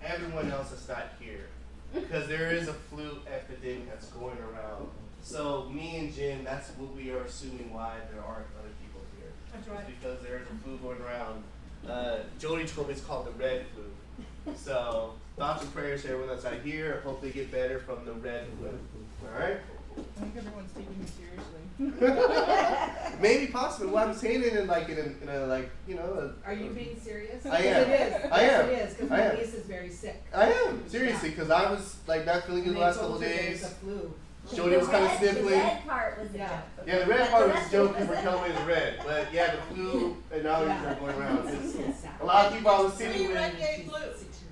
everyone else that's not here. Because there is a flu epidemic that's going around. So me and Jen, that's what we are assuming why there aren't other people here. That's right. It's because there is a flu going around. Jody told me it's called the red flu. So thoughts and prayers to everyone that's out here. Hope they get better from the red flu. All right? I think everyone's taking me seriously. Maybe possibly. Well, I'm saying it in a like, you know. Are you being serious? I am. Yes, it is. I am. Yes, it is. Because I my am. niece is very sick. I am seriously because I was like not feeling good And the they last told couple her there days. was a flu. Jody was kind of The sniffling. red part was a Yeah. joke. Yeah, the red But part the was a rest joke of because it we're telling me it's red. But yeah, the flu and allergies Yeah. are going around. It's, It's sad. a lot of people I was sitting Three with. red gay flu.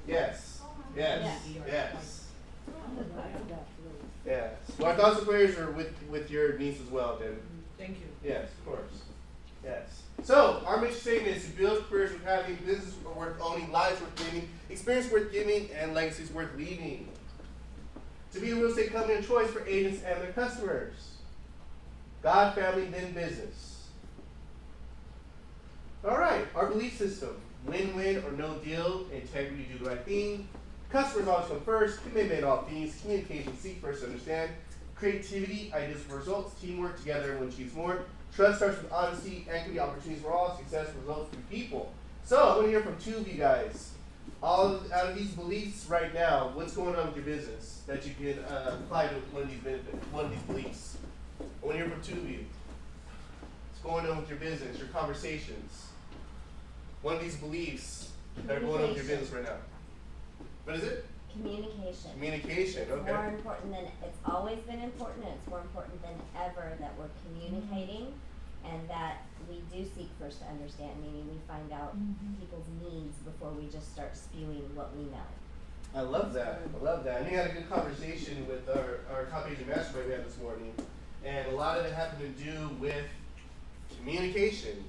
Yes. Yes. Yeah. Yes. Yes. Well, our thoughts and prayers are with your niece as well, David. Thank you. Yes, of course. Yes. So, our mission statement is to build careers worth having, business worth owning, lives worth living, experience worth giving, and legacies worth leaving. To be a real estate company of choice for agents and their customers. God, family, then business. All right, our belief system. Win-win or no deal, integrity, do the right thing. Customers always come first, commitment in all things, communication, seek first to understand. Creativity, ideas for results, teamwork, together everyone achieves more. Trust starts with honesty, equity, opportunities for all, success, results for people. So, I want to hear from two of you guys. All out of these beliefs right now, what's going on with your business that you can apply to one of these beliefs? I want to hear from two of you. What's going on with your business, your conversations? One of these beliefs that are going on with your business right now. What is it? Communication. Communication, It's okay. more important than, it's always been important, and it's more important than ever that we're communicating and that we do seek first to understand, meaning we find out people's needs before we just start spewing what we know. I love that. I love that. And we had a good conversation with our top agent mastermind we had this morning. And a lot of it had to do with communication,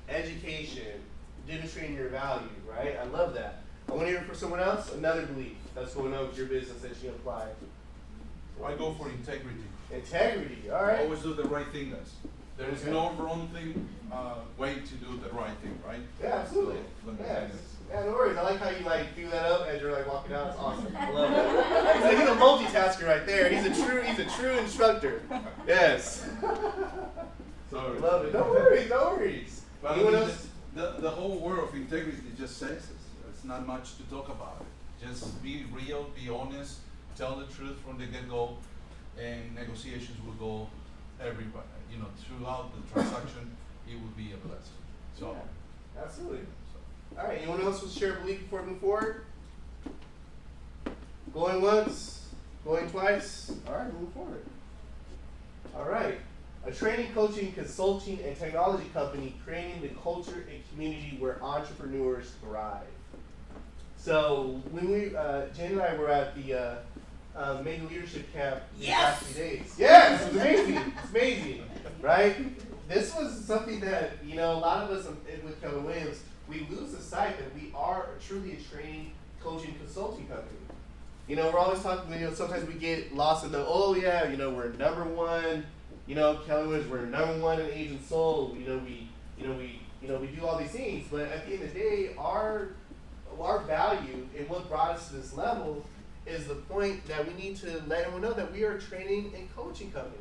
education, demonstrating your value, right? I love that. I want to hear from someone else, another belief that's going on with your business that you apply. I go for integrity. Integrity, all right. Always do the right thing, guys. There is Okay. no wrong thing, way to do the right thing, right? Yeah, absolutely. So, let me Yes. say this. Yeah, no worries. I like how you like do that up as you're like walking out. It's awesome. I love it. He's a multitasker right there. He's a true instructor. Yes. Sorry. Love it. No worries. No worries. But Anyone I mean, else? the whole world of integrity just says this. It's not much to talk about it. Just be real, be honest, tell the truth from the get-go, and negotiations will go everybody. Throughout the transaction, it will be a blessing. So, Yeah, absolutely. All right. Anyone else will share a belief before we move forward? Going once, going twice. All right, move forward. All right. A training, coaching, consulting, and technology company creating the culture and community where entrepreneurs thrive. So when we, Jen and I were at the Mega Leadership Camp these past few days. Yes, it was amazing. It's amazing, right? This was something that, a lot of us with Keller Williams, we lose the sight that we are truly a training, coaching, consulting company. We're always talking, sometimes we get lost in the, we're number one, Keller Williams, we're number one in agent sold, we do all these things, but at the end of the day, our value and what brought us to this level is the point that we need to let everyone know that we are a training and coaching company.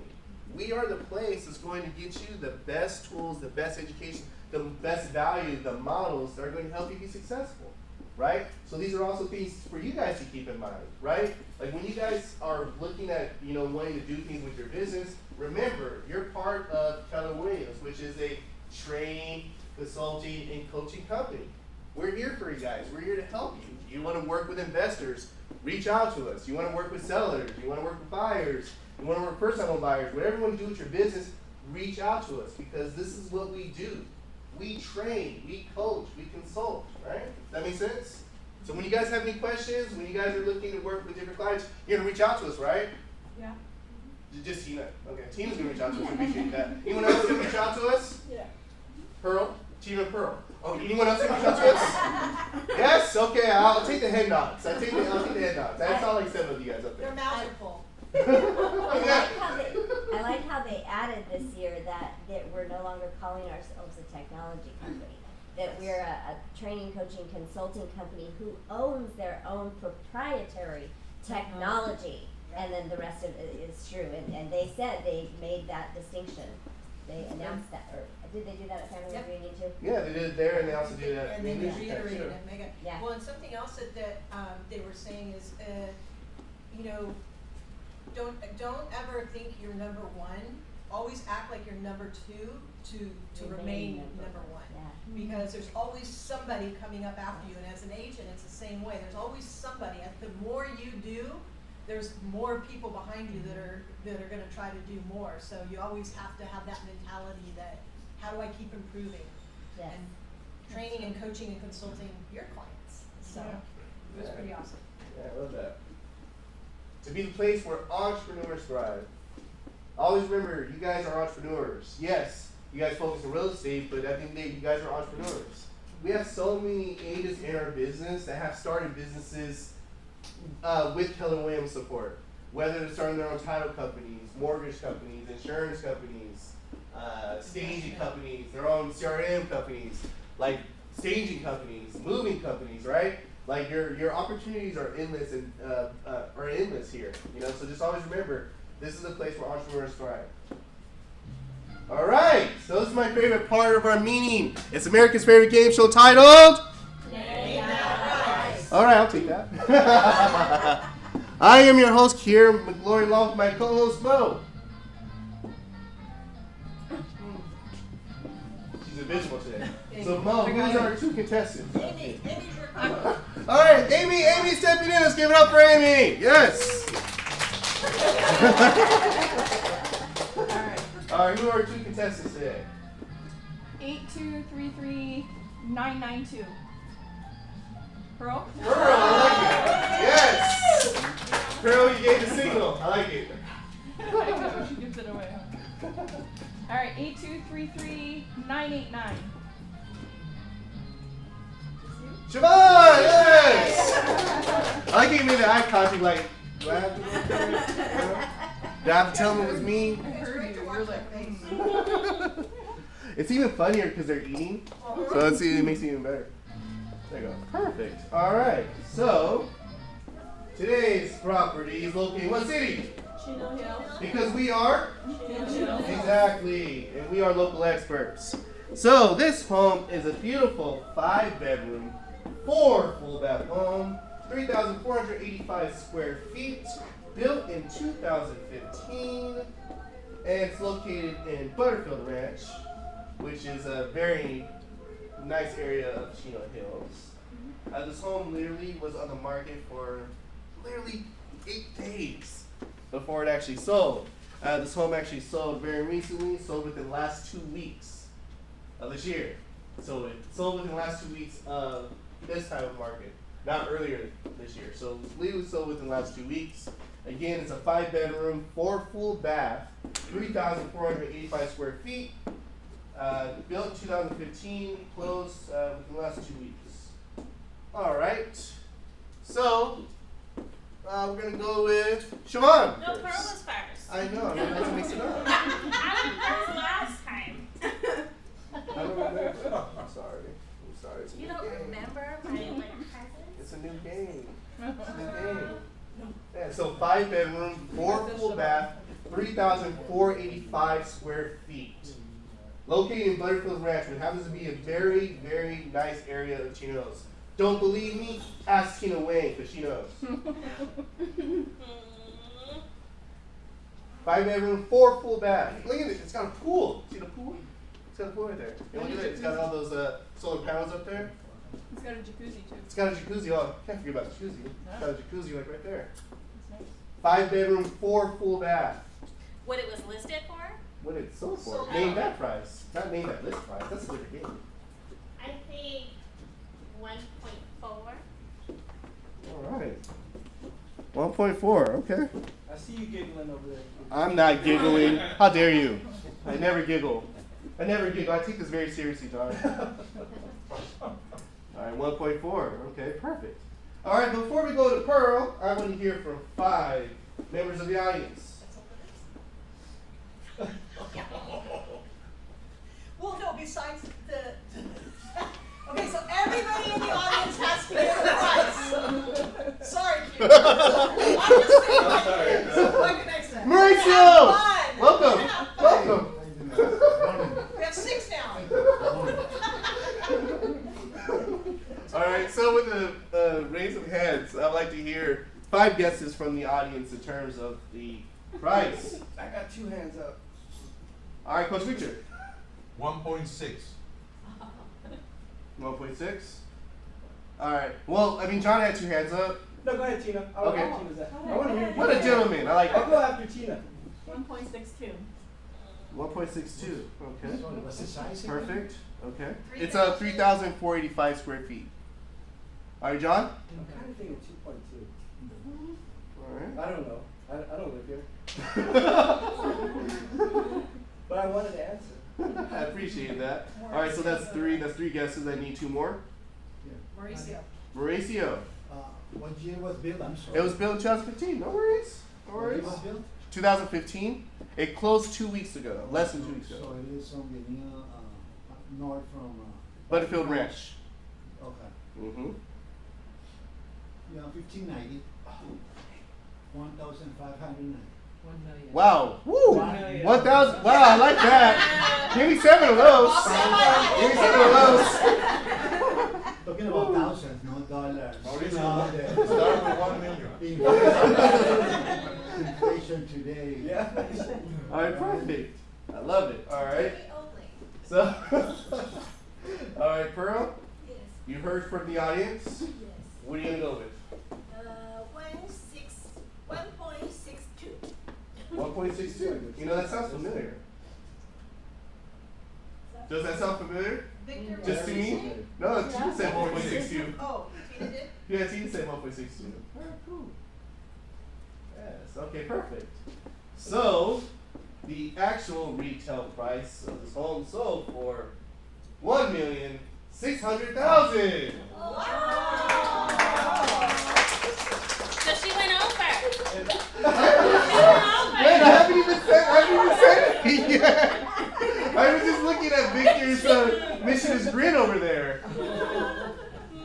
We are the place that's going to get you the best tools, the best education, the best value, the models that are going to help you be successful, right? So these are also things for you guys to keep in mind, right? Like when you guys are looking at, wanting to do things with your business, remember, you're part of Keller Williams, which is a training, consulting, and coaching company. We're here for you guys. We're here to help you. You want to work with investors, reach out to us. You want to work with sellers. You want to work with buyers. You want to work with first-time home buyers. Whatever you want to do with your business, reach out to us because this is what we do. We train, we coach, we consult, right? Does that make sense? So when you guys have any questions, when you guys are looking to work with different clients, you're going to reach out to us, right? Yeah. Just Tina. Okay, Tina's going to reach out to us. We appreciate that. Anyone else going to reach out to us? Yeah. Pearl? Tina and Pearl. Oh, anyone else going to reach out to us? Yes? Okay, I'll take the head nods. I'll take the head nods. That's all like 7 of you guys up there. Their mouths are full. I like how they added this year that we're no longer calling ourselves a technology company. that we're a training, coaching, consulting company who owns their own proprietary technology, and then the rest of it is true. And they said they made that distinction. They announced that, or did they do that at family reunion too? Yeah, they did it there, and they also did that. And then they reiterated it, Megan. Yeah. Well, and something else that they were saying is, you know, don't ever think you're number one. Always act like you're number two to remain number one. Yeah. Because there's always somebody coming up after you, and as an agent, it's the same way. There's always somebody. And the more you do, there's more people behind you that are going to try to do more. So you always have to have that mentality that, how do I keep improving? Yes. And training and coaching and consulting your clients. So it was pretty awesome. Yeah, I love that. To be the place where entrepreneurs thrive. Always remember, you guys are entrepreneurs. Yes, you guys focus on real estate, but at the end of the day, you guys are entrepreneurs. We have so many agents in our business that have started businesses with Keller Williams support. Whether they're starting their own title companies, mortgage companies, insurance companies, staging companies, their own CRM companies, like staging companies, moving companies, right? Like your opportunities are endless and are endless here. You know, so just always remember, this is a place where entrepreneurs thrive. All right, so this is my favorite part of our meeting. It's America's favorite game show titled. All right, I'll take that. I am your host, Kier McGlory, along with my co-host, Mo. She's invisible today. So, Mo, who's our two contestants? Amy's your co-host. All right, Amy's stepping in. Let's give it up for Amy. Yes. All right, who are our two contestants today? 8233992. Pearl? Pearl, I like it. Yes. Pearl, you gave the signal. I like it. I know, she gives it away. Alright, 8233989. Siobhan, yes. I like how you made the eye contact like, do I have to look at it? Do I have to tell them it was me? I heard you. You're like, It's even funnier because they're eating. So let's see, it makes it even better. There you go. Perfect. All right. So today's property is located in what city? Chino Hill. Because we are Chino Hill. exactly, and we are local experts. So this home is a beautiful 5-bedroom, 4 full bath home, 3,485 square feet, built in 2015, and it's located in Butterfield Ranch, which is a very nice area of Chino Hills. This home literally was on the market for literally 8 days before it actually sold. This home actually sold very recently, sold within the last 2 weeks of this year. So it sold within the last 2 weeks of this time of market, not earlier this year. So it literally sold within the last 2 weeks. Again, it's a 5-bedroom, 4 full bath, 3,485 square feet. Built in 2015, closed within the last 2 weeks. All right. So we're gonna go with Siobhan. No, Pearl was first. I know. I'm not to mix it up. That was last time. I don't remember. I'm sorry. It's a You new don't game. remember my presents? It's a new game. It's a new game. Yeah, so 5-bedroom, 4 full bath, 3,485 square feet. Located in Butterfield Ranch, which happens to be a very, very nice area of Chino Hills. Don't believe me? Ask Tina Wayne, because she knows. 5-bedroom, 4 full bath. Look at it. It's got a pool. See the pool? It's got a pool right there. And look at it. It's got all those solar panels up there. It's got a jacuzzi too. It's got a jacuzzi. Oh, can't forget about the jacuzzi. It's got a jacuzzi like right there. It's nice. 5-bedroom, 4 full bath. What it was listed for? What did it sold for? Sold Name out. that price. Not name that list price. That's a different game. I think 1.4. All right. 1.4. Okay. I see you giggling over there. I'm not giggling. How dare you? I never giggle. I take this very seriously, John. All right, 1.4. Okay, perfect. All right, before we go to Pearl, I want to hear from 5 members of the audience. Well, no, besides Okay, so everybody in the audience has to get the price. Sorry, Q. I'm just saying. I'm sorry. What can I say? Mauricio! Have fun. Welcome. Have fun. Welcome. We have 6 now. All right. So with the raise of hands, I'd like to hear 5 guesses from the audience in terms of the price. I got 2 hands up. All right, Coach Victor. 1.6. 1.6. All right. Well, I mean, John had 2 hands up. No, go ahead, Tina. I want to Okay. hear Tina's. I want to hear. What a gentleman. I like I'll that. go after Tina. 1.62. 1.62. Okay. What's the size again? Perfect. Okay. It's 3,485 square feet. All right, John. I'm kind of thinking 2.2. All right. I don't know. I don't live here. But I wanted to answer. I appreciate that. All right, so that's 3. That's 3 guesses. I need 2 more. Mauricio. Mauricio. What year was built? I'm sorry. It was built in 2015. No worries. No What year worries. was built? 2015. It closed 2 weeks ago. Less than 2 weeks So ago. it is on the near north from. Butterfield Ranch. Okay. Mm-hmm. Yeah, 1590. 1,590. 1 million. Wow. Woo. 1 million. 1,000. Wow, I like that. Give me 7 of those. Give me 7 of those. Talking about thousands, not dollars. Mauricio, No, start with 1 million. Inflation today. Yeah. All right, perfect. I love it. All right. Only. So, all right, Pearl. Yes. You heard from the audience. Yes. What are you gonna go with? 1.62. 1.62. You know that sounds familiar. Does that sound familiar? Victor. Just to me? No, Tina said 1.62. Oh, Tina did? Yeah, Tina said 1.62. All right, cool. Yes. Okay, perfect. So, the actual retail price of this home sold for $1,600,000. So she went over. Wait, I haven't even said anything yet. I was just looking at Victor's mischievous grin over there.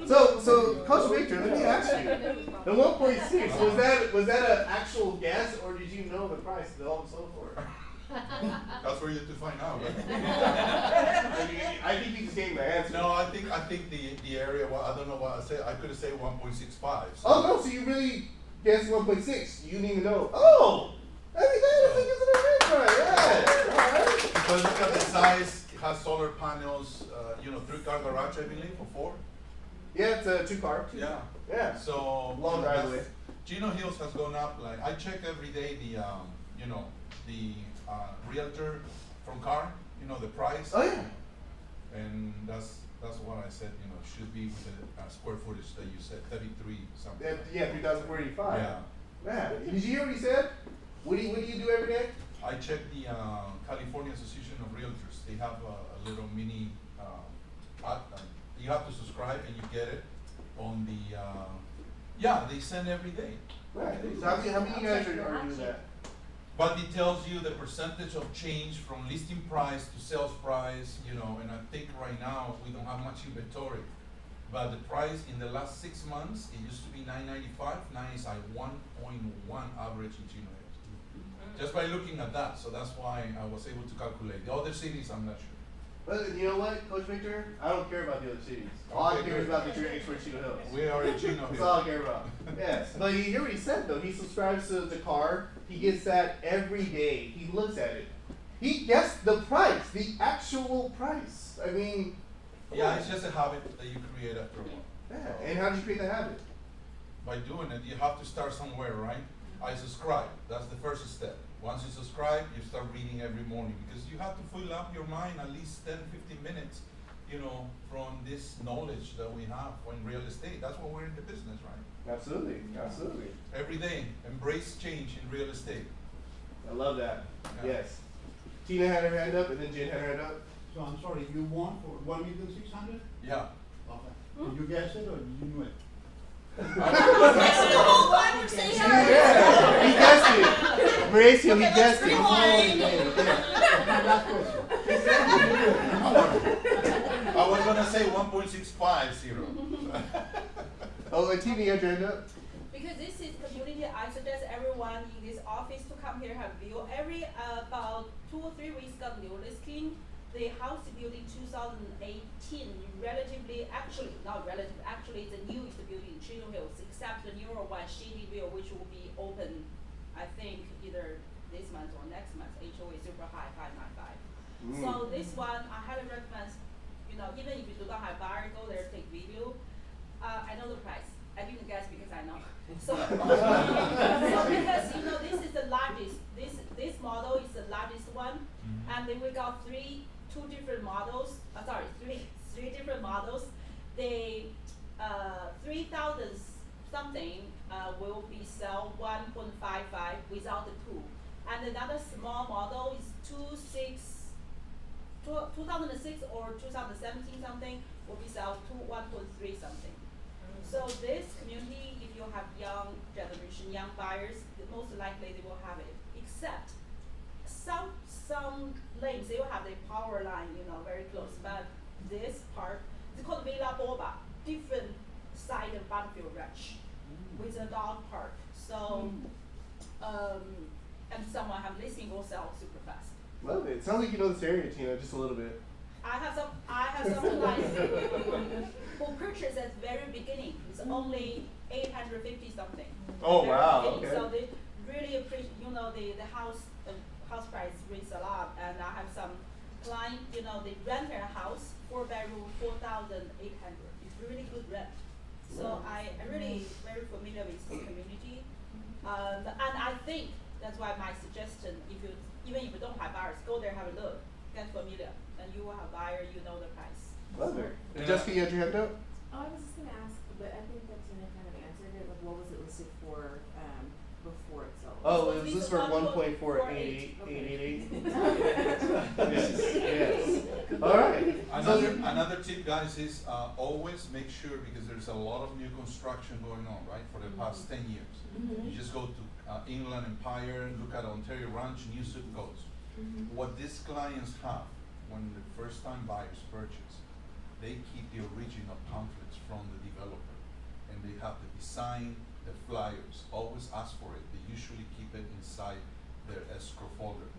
So, Coach Victor, let me ask you: the 1.6 was that an actual guess, or did you know the price the home sold for? That's for you to find out. Right? I think you just gave me the answer. No, I think the area. Well, I don't know what I said. I could have said 1.65. So. Oh no! So you really guessed 1.6? You didn't even know. Oh, I think that is a right. Yeah. All right. Because look at the size. It has solar panels. 3-car garage, I believe, or 4. Yeah, it's a 2-car. Yeah. Yeah. So Long driveway. Gino Hills has gone up. Like I check every day the realtor from car. The price. Oh yeah. And that's what I said. Should be with the square footage that you said, 33 something. Yeah, 3,485. Yeah. Man, did you hear what he said? What do you do every day? I checked the California Association of Realtors. They have a little mini app. You have to subscribe and you get it on the. They send every day. Right. So how many of you guys are doing that? But it tells you the percentage of change from listing price to sales price, and I think right now we don't have much inventory. But the price in the last 6 months, it used to be $9.95. Now it's like 1.1 average in Chino Hills. Just by looking at that, so that's why I was able to calculate. The other cities, I'm not sure. But you know what, Coach Victor? I don't care about the other cities. All I Okay, care is good. about that you're an expert Chino Hills. We are in Chino That's all I Hills. care about. Yes. But you hear what he said though. He subscribes to the car. He gets that every day. He looks at it. He guessed the price, the actual price. I mean. Yeah, it's just a habit that you create after a while. Yeah. And how did you create that habit? By doing it, you have to start somewhere, right? I subscribe. That's the first step. Once you subscribe, you start reading every morning because you have to fill up your mind at least 10, 15 minutes, from this knowledge that we have in real estate. That's why we're in the business, right? Absolutely. Absolutely. Every day, embrace change in real estate. I love that. Yeah. Yes. Tina had her hand up and then Jen had her hand up. So I'm sorry, you won for 1,600,000? Yeah. Okay. Did you guess it or did you know it? That's the whole conversation. Yeah. He guessed it. Mauricio, he Okay, guessed let's it. rewind. My last question. I was gonna say 1.650. Oh, and Tina, you had your hand up? Because this is community, I suggest everyone in this office to come here have view. Every about 2 or 3 weeks ago, new listing, the house built in 2018, relatively, actually, not relative, actually the newest building in Chino Hills, except the newer one, Shadyville, which will be open, I think, either this month or next month. HOA is super high, 595. So this one, I highly recommend, you know, even if you do not have buyer, go there, take video. I know the price. I didn't guess because I know. So, so because you know this is the largest. This model is the largest one, and then we got two different models. Three different models. The 3,000 something will be sell 1.55 without the pool, and another small model is 2006 or 2017 something will be sell to 1.3 something. So this community, if you have young generation, young buyers, most likely they will have it. Except some lanes they will have the power line, you know, very close. But this part, it's called Villa Boba, different side of Battlefield Ranch, with a dog park. So, and someone have listing will sell super fast. Love it. Sounds like you know this area, Tina, just a little bit. I have some clients who purchased at the very beginning. It's only 850 something. Oh, Very wow, beginning. okay. So they really appreciate, you know, the house price raised a lot. And I have some client, you know, they rent their house, 4-bedroom, 4,800. It's really good rent. So I really very familiar with the community. And I think that's why my suggestion, even if you don't have buyers, go there, have a look, get familiar. And you will have buyer, you know the price. Love it. Yeah. Jessica, you had your hand up? Oh, I was just gonna ask, but I think that Tina kind of answered it, like what was it listed for, before it sold? Oh, So is these this are for 1.488888? Yes. All right. Another tip, guys, is always make sure, because there's a lot of new construction going on, right, for the past 10 years. You just go to Inland Empire and look at Ontario Ranch, new zip codes. What these clients have when the first time buyers purchase, they keep the original pamphlets from the developer, and they have the design, the flyers, always ask for it. They usually keep it inside their escrow folder.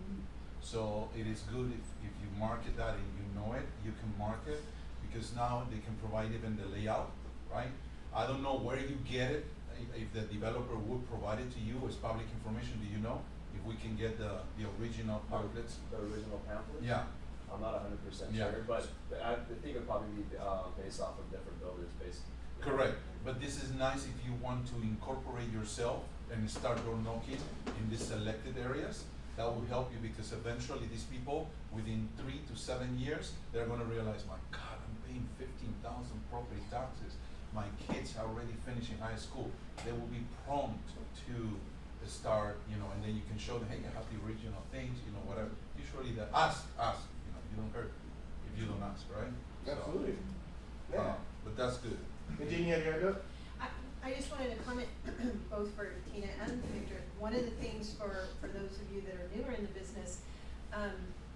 So it is good if you market that and you know it, you can mark it, because now they can provide even the layout, right? I don't know where you get it, if the developer would provide it to you as public information, do you know? If we can get the original pamphlets? The original pamphlet? Yeah. I'm not 100% Yeah. sure, but I think it would probably be based off of different builders based. Correct, but this is nice if you want to incorporate yourself and start door knocking in these selected areas. That will help you, because eventually these people, within 3 to 7 years, they're gonna realize, my God, I'm paying 15,000 property taxes. My kids are already finishing high school. They will be prompt to start, you know, and then you can show them, hey, I have the original things, you know, whatever. Usually they ask, you know, you don't hurt if you don't ask, right? Absolutely. So, Yeah. but that's good. And Jeannie, you had your hand up? I just wanted to comment both for Tina and Victor. One of the things for those of you that are newer in the business,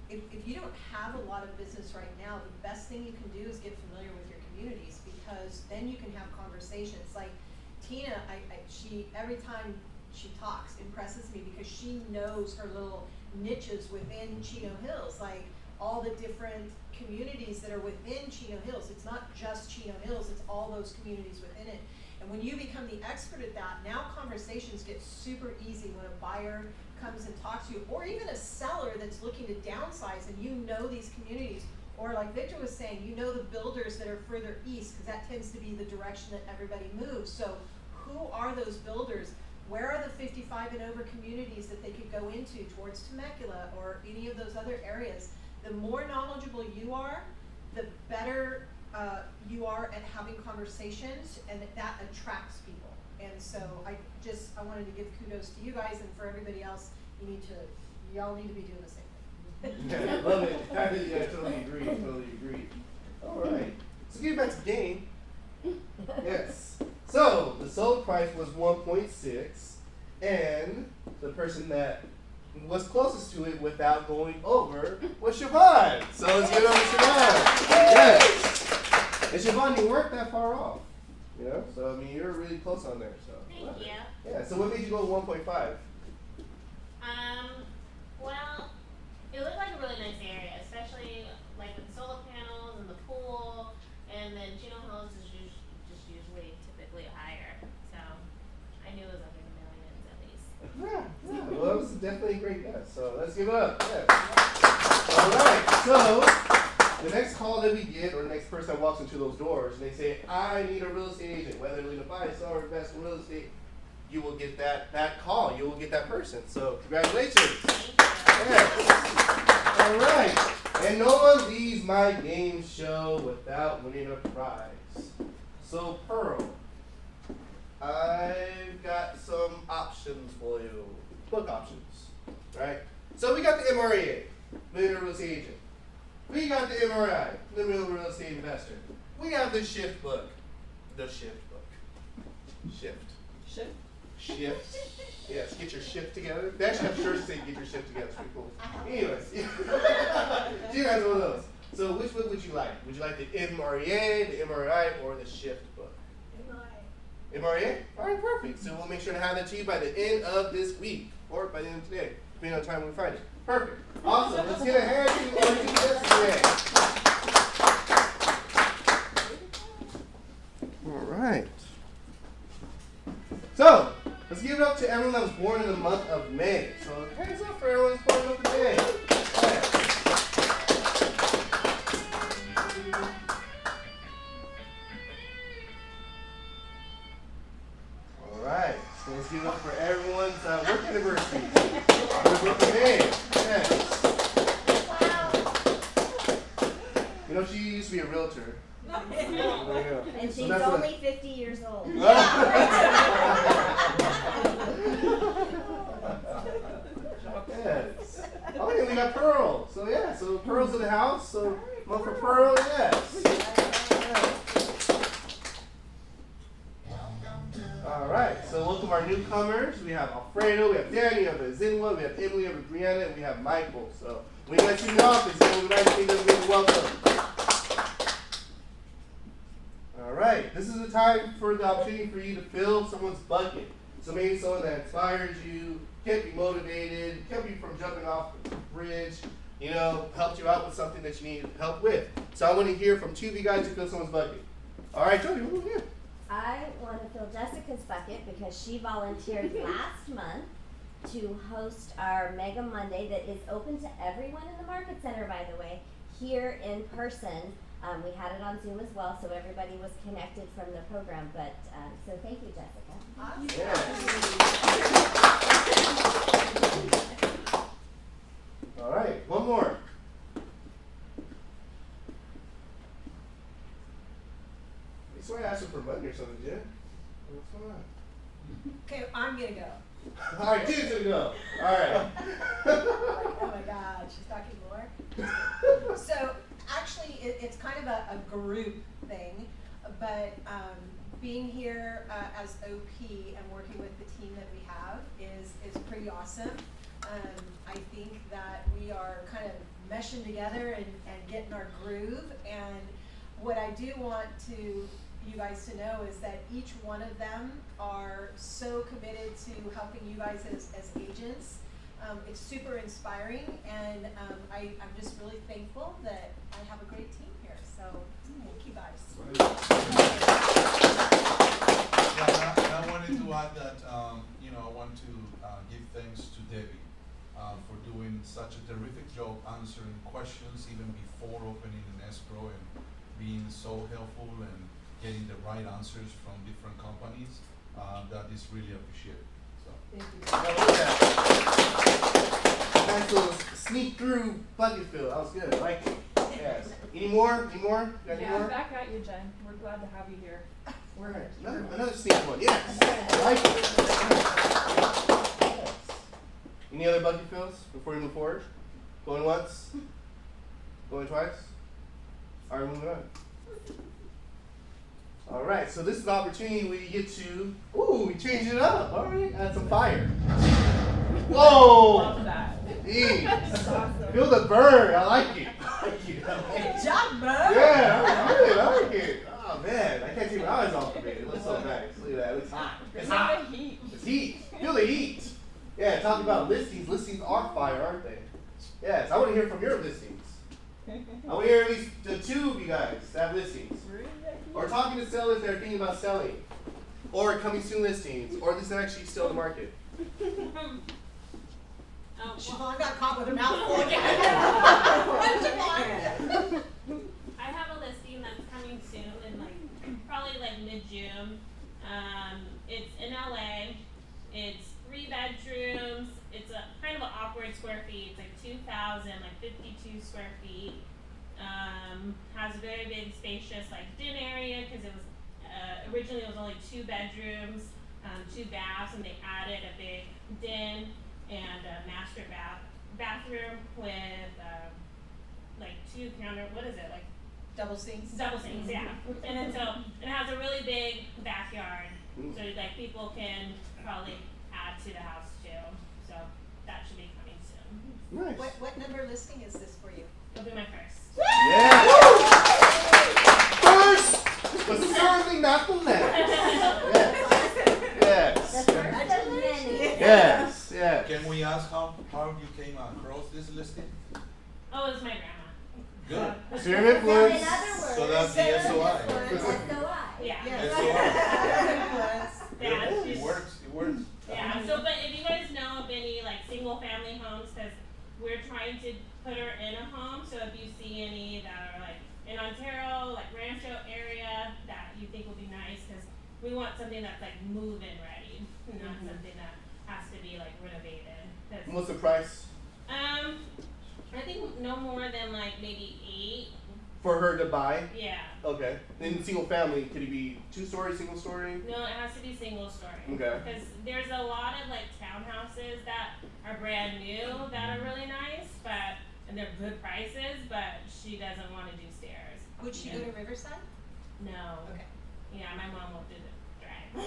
if you don't have a lot of business right now, the best thing you can do is get familiar with your communities, because then you can have conversations. Like Tina, she every time she talks impresses me, because she knows her little niches within Chino Hills, like all the different communities that are within Chino Hills. It's not just Chino Hills, it's all those communities within it. And when you become the expert at that, now conversations get super easy when a buyer comes and talks to you, or even a seller that's looking to downsize and you know these communities, or like Victor was saying, you know the builders that are further east, because that tends to be the direction that everybody moves. So who are those builders? Where are the 55 and over communities that they could go into towards Temecula or any of those other areas? The more knowledgeable you are, the better you are at having conversations, and that attracts people. And so I wanted to give kudos to you guys, and for everybody else, y'all need to be doing the same thing. Yeah, love it. Yeah, totally agree. All right. So getting back to the game. Yes. So the sold price was 1.6, and the person that was closest to it without going over was Siobhan. So let's give it up to Siobhan. Yes. And Siobhan, you weren't that far off. You know, so I mean, you're really close on there. So. Thank you. Yeah. So what made you go 1.5? Well, it looked like a really nice area, especially like with the solar panels and the pool, and then Chino Hills is just usually typically higher. So I knew it was like in the millions at least. Yeah. Well, that was definitely a great guess. So let's give it up. Yeah. All right. So the next call that we get, or the next person that walks into those doors, and they say, "I need a real estate agent," whether they're going to buy, sell, or invest in real estate, you will get that call. You will get that person. So congratulations. Yes. All right. And no one leaves my game show without winning a prize. So Pearl, I've got some options for you. Book options. Right? So we got the MREA, Millionaire Real Estate Agent. We got the MRI, the Millionaire Real Estate Investor. We have the Shift book. The Shift book. Shift. Shift. Yes, get your shift together. They actually have shirts saying get your shift together. It's pretty cool. Anyways, you guys one of those. So which book would you like? Would you like the MREA, the MRI, or the Shift book? MREA? All right, perfect. So we'll make sure to have that to you by the end of this week, or by the end of today, depending on the time we find it. Perfect. Awesome. Let's get a hand to or do this today. All right. So, let's give it up to everyone that was born in the month of May. So, hands up for everyone that's born in the month of May. All right. So, let's give it up for everyone's work anniversary. The month of May. Yes. You know, she used to be a realtor. And she's that's only 50 years old. Yes. Oh, yeah, we got Pearl. So, yeah, so Pearl's in the house. So, one for Pearl, yes. All right, so welcome our newcomers. We have Alfredo, we have Danny, we have Zinwa, we have Emily, we have Brianna, and we have Michael. So, we let you in the office, so we'd like to see them really welcome. All right, this is the time for the opportunity for you to fill someone's bucket. So maybe someone that inspires you, kept you motivated, kept you from jumping off the bridge, you know, helped you out with something that you need help with. So I want to hear from two of you guys to fill someone's bucket. All right, Jody, who here? I want to fill Jessica's bucket because she volunteered last month to host our Mega Monday that is open to everyone in the Market Center, by the way, here in person. We had it on Zoom as well, so everybody was connected from the program. But so thank you, Jessica. Yeah. All right, one more. You swear I asked her for money or something, Jen? What's going on? Okay, I'm gonna go. All right, Jen's gonna go. All right. Oh my God, she's talking more. So actually, it's kind of a group thing, but being here as OP and working with the team that we have is pretty awesome. I think that we are kind of meshing together and getting our groove. And what I do want you guys to know is that each one of them are so committed to helping you guys as agents. It's super inspiring, and I'm just really thankful that I have a great team here. So thank you guys. Yeah, and I wanted to add that, you know, I want to give thanks to Debbie for doing such a terrific job answering questions even before opening an escrow and being so helpful and getting the right answers from different companies. That is really appreciated. So. Thank you. Now look at that. Nice little sneak through bucket fill. That was good. I like it. Yes. Any more? Any more? Got any more? Back at you, Jen. We're glad to have you here. All right. Another sneak one. Yes. I like it. Yes. Any other bucket fills before we move forward? Going once? Going twice? All right, moving on. All right, so this is the opportunity where you get to, we changed it up. All right, add some fire. Whoa! Love that. Jeez. Awesome. Feel the burn. I like it. I like it. Good job, bro. Yeah, I like it. Now it's all created. It looks so nice. Look at that. It looks hot. It's Feel hot. the heat. It's heat. Feel the heat. Yeah, talking about listings. Listings are fire, aren't they? Yes, I want to hear from your listings. I want to hear at least the two of you guys that have listings. Or talking to sellers that are thinking about selling. Or coming soon listings. Or this is actually still in the market. Siobhan got caught with her mouth full again. I have a listing that's coming soon in probably mid-June. It's in LA. It's 3 bedrooms. It's a kind of an awkward square feet. It's 52 square feet. Has a very big, spacious den area because it was originally it was only 2 bedrooms, 2 baths, and they added a big den and a master bathroom with 2 counter. What is it Double sinks. Double sinks, yeah. And then so it has a really big backyard, so people can probably add to the house too. So that should be coming soon. Nice. What number listing is this for you? It'll be my first. Yeah. First, but certainly not the last. Yes. Yes. The first of many. Yes. Yes. Can we ask how you came across this listing? Oh, it's my grandma. Good. Sphere of So in influence. other words. So that's the SOI. SOI. Yeah. SOI. Yeah. It works. It works. Yeah. So, but if you guys know of any single family homes, because we're trying to put her in a home. So if you see any that are in Ontario, Rancho area that you think would be nice, because we want something that's move-in ready, not something that has to be renovated. What's the price I think no more than maybe 8. for her to buy? Yeah. Okay. Then single family, could it be 2-story, single story? No, it has to be single story. Okay. Because there's a lot of townhouses that are brand new that are really nice, and they're good prices, but she doesn't want to do stairs. Would she go to Riverside? No. Okay. Yeah, my mom won't do the drive.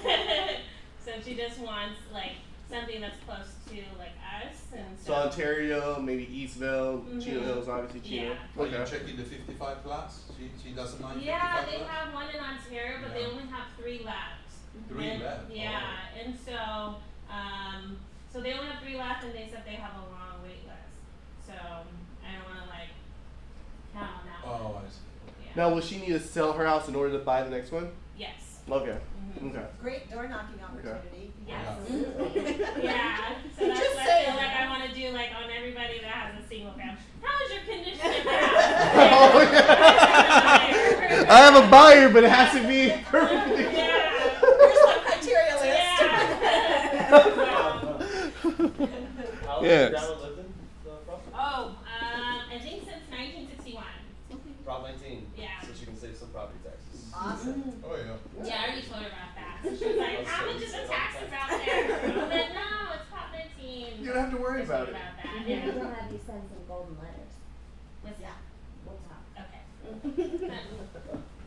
So she just wants something that's close to us, and So Ontario, maybe Eastville, Chino Hills, obviously Chino. Yeah. Are you Okay. checking the 55 plus? She doesn't mind 55 Yeah, they plus? have one in Ontario, but they Yeah. only have 3 left. 3 And- left. Yeah, and so they only have 3 left, and they said they have a long wait list. So I don't want to count on that. Oh, I see. Yeah. Now, will she need to sell her house in order to buy the next one? Yes. Okay. Mhm. Okay. Great door knocking opportunity. Yes. Absolutely. Yeah. So that's Just what I saying. feel I want to do on everybody that has a single family. How is your condition of Oh, yeah. I have a buyer, but it has to be perfectly. Yeah. Here's my criteria list. Yeah. How long Yes. has your grandma lived in the property? Oh, I think since 1961. Prop 19. Yeah. So she can save some property taxes. Awesome. Oh, yeah. Yeah, I already told her about that. So she was like, how much is the taxes out there? I'm like, no, it's Prop 19. You don't have to worry Just about think it. about that. Maybe Yeah. we'll have you send some golden letters. What's that? We'll talk. Okay.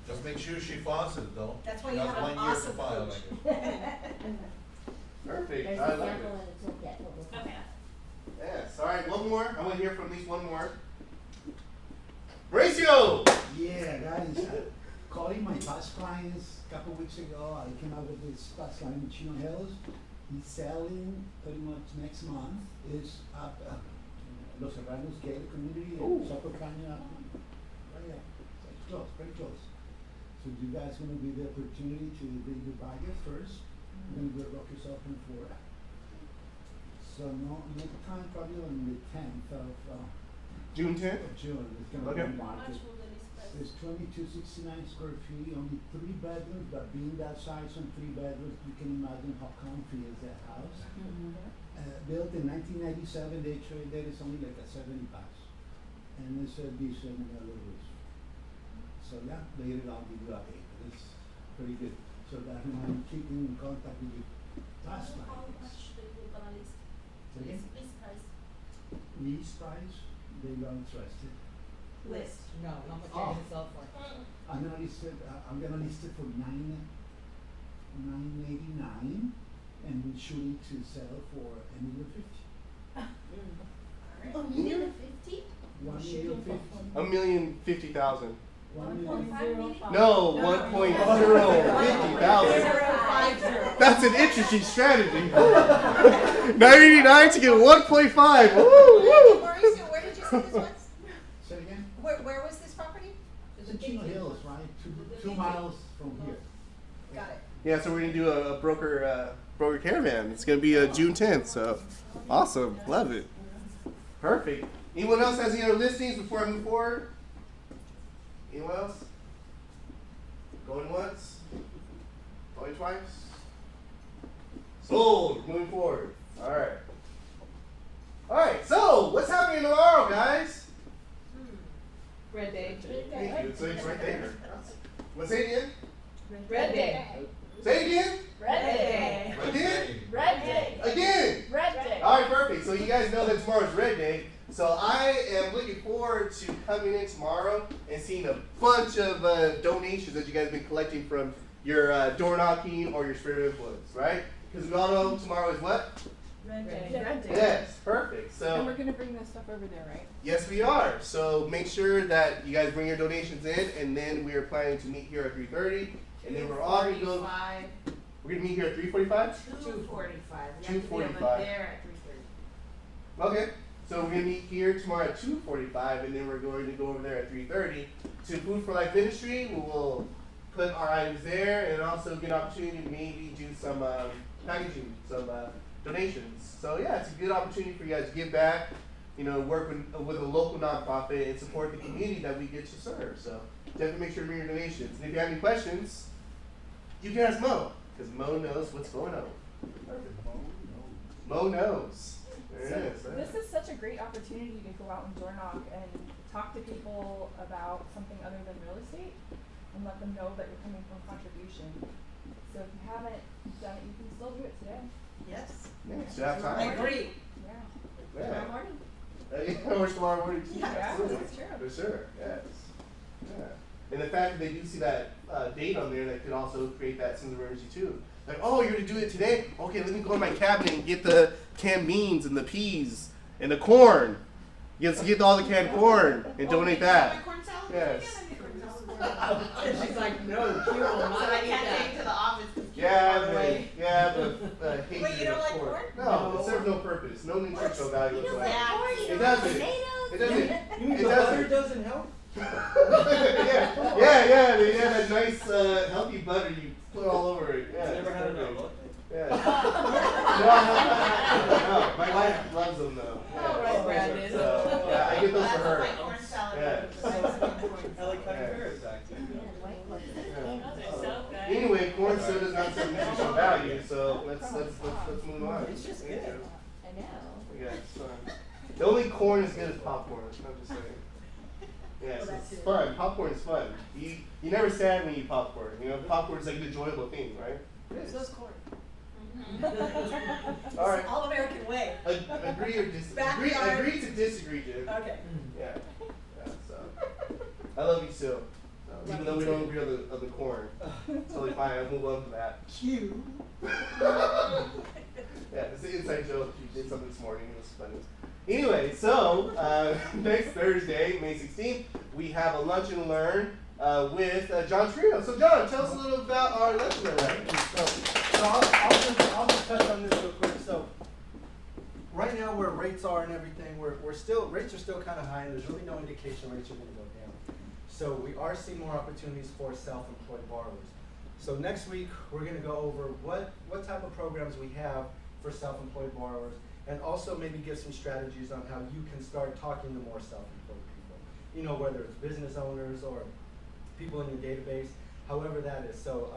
Just make sure she files it though. That's why you Not have an 1 year to awesome file coach. it. Perfect. There's I a love sample it. in the toolkit, but we'll talk Okay. about it. Yes. All right. One more. I want to hear from at least one more. Ratio. Yeah, guys, calling my past clients a couple weeks ago, I came out with this past client in Chino Hills. He's selling pretty much next month. Is up Los Serranos gated community Ooh. in Socotrania. Right, yeah, so it's close, very close. So you guys gonna be the opportunity to bring your baggage first. Then we'll rock yourself in for it. So no time, probably on the 10th of June 10th. June. It's gonna Okay. be How much market. will the list price? It's 2269 square feet, only 3 bedrooms, but being that size and 3 bedrooms, you can imagine how comfy is that house. Built in 1997, they traded it's only like a 70 bucks. And it's a decent roof. So yeah, later on we do a eight, but it's pretty good. So that I'm keeping in contact with you. Last How night. much they will gonna list? So again, List price. lease price, they are interested. List. No, how much Oh. are you gonna sell for? I'm gonna list it for $989, and we're shooting to sell for $1,050,000. $1,050,000? $1,050,000. $1,050,000. No, 1.050,000. 050. That's an interesting strategy. 989 to get 1.5. Woo, woo. Mauricio, where did you say this was? Say it again? Where was this property? It's in Chino Hills, right? Two miles from here. Got it. Yeah, so we're gonna do a broker caravan. It's gonna be June 10th. So awesome, love it. Perfect. Anyone else has any other listings before I move forward? Anyone else? Going once? Going twice? Sold. Moving forward. All right. All right. So what's happening tomorrow, guys? Red Day. Thank you. So it's right there. What's it again? Red Day. Say it again. Red Day. Again. Red Day. Again. Red Day. All right, perfect. So you guys know that tomorrow's Red Day. So I am looking forward to coming in tomorrow and seeing a bunch of donations that you guys have been collecting from your door knocking or your spirit of influence, right? Because we all know tomorrow is what? Red Day. Red Day. Yes, perfect. And So we're gonna bring this stuff over there, right? yes, we are. So make sure that you guys bring your donations in, and then we are planning to meet here at 3:30, and then we're all gonna go. We're gonna meet here at 3:45. 2:45. 2:45. There at 3:30. Okay. So we're gonna meet here tomorrow at 2:45, and then we're going to go over there at 3:30 to Food for Life Ministry. We will put our items there, and also get an opportunity to maybe do some packaging, some donations. So yeah, it's a good opportunity for you guys to give back. You know, work with a local nonprofit and support the community that we get to serve. So definitely make sure to bring your donations. And if you have any questions, you can ask Mo, because Mo knows what's going on. Perfect. Mo knows. There it is. This is such a great opportunity to go out and door knock and talk to people about something other than real estate and let them know that you're coming from contribution. So if you haven't done it, you can still do it today. Yes. Yeah, you have time. I agree. Yeah. Yeah. Tomorrow morning. Or tomorrow morning too. Yeah, Absolutely. that's true. For sure, yes. Yeah. And the fact that they do see that date on there, that could also create that sense of urgency too. Like, oh, you're gonna do it today? Okay, let me go in my cabinet and get the canned beans and the peas and the corn. Get all the canned corn and donate that. Yes. She's like, no, she will not I eat can't that. take to the office. Yeah, By the but way. hatred Wait, you don't of like corn. corn? No, it serves no purpose, no nutritional value You don't whatsoever. like corn, you It don't like doesn't. tomatoes. It doesn't. You mean It the butter doesn't. doesn't help? yeah. They have that nice, healthy butter you put all over it. Yeah, Never it's had perfect. enough. Yeah. No, my wife loves them though. All right, Brandon. So, yeah, I get those for her. Like corn salad. Yeah. I like Yeah. carrots actually. Yeah, white corn. Yeah. Those are so good. Anyway, corn still does not serve nutritional value, so let's move on. It's just good. I know. Yeah, it's fun. The only corn is good as popcorn. I'm just saying. Yes, it's fun. Popcorn is fun. You never sad when you eat popcorn. You know, popcorn is like an enjoyable thing, right? So is corn. All right. All American way. Agree or disagree? Backyard. Agree to disagree, Jim. Okay. Yeah. So I love you still. Even though we don't agree on the corn. Totally fine. I'll move on to that. Cute. Yeah, it's an inside joke. You did something this morning. It was funny. Anyway, so next Thursday, May 16th, we have a lunch and learn with John Trio. So John, tell us a little about our lunch and learn. So I'll just touch on this real quick. So right now where rates are and everything, rates are still kind of high, and there's really no indication rates are going to go down. So we are seeing more opportunities for self-employed borrowers. So next week we're going to go over what type of programs we have for self-employed borrowers, and also maybe give some strategies on how you can start talking to more self-employed people. You know, whether it's business owners or people in your database, however that is. So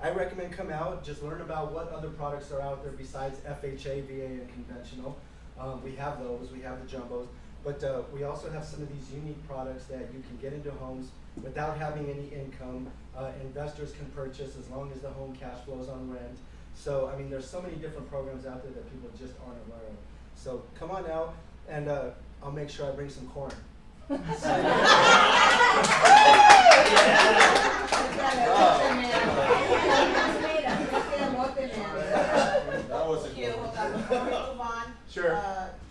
I recommend come out, just learn about what other products are out there besides FHA, VA, and conventional. We have those, we have the jumbos, but we also have some of these unique products that you can get into homes without having any income. Investors can purchase as long as the home cash flows on rent. So, I mean, there's so many different programs out there that people just aren't aware of. So come on out, and I'll make sure I bring some corn. That was a Thank you. good one. Before we move on, Sure.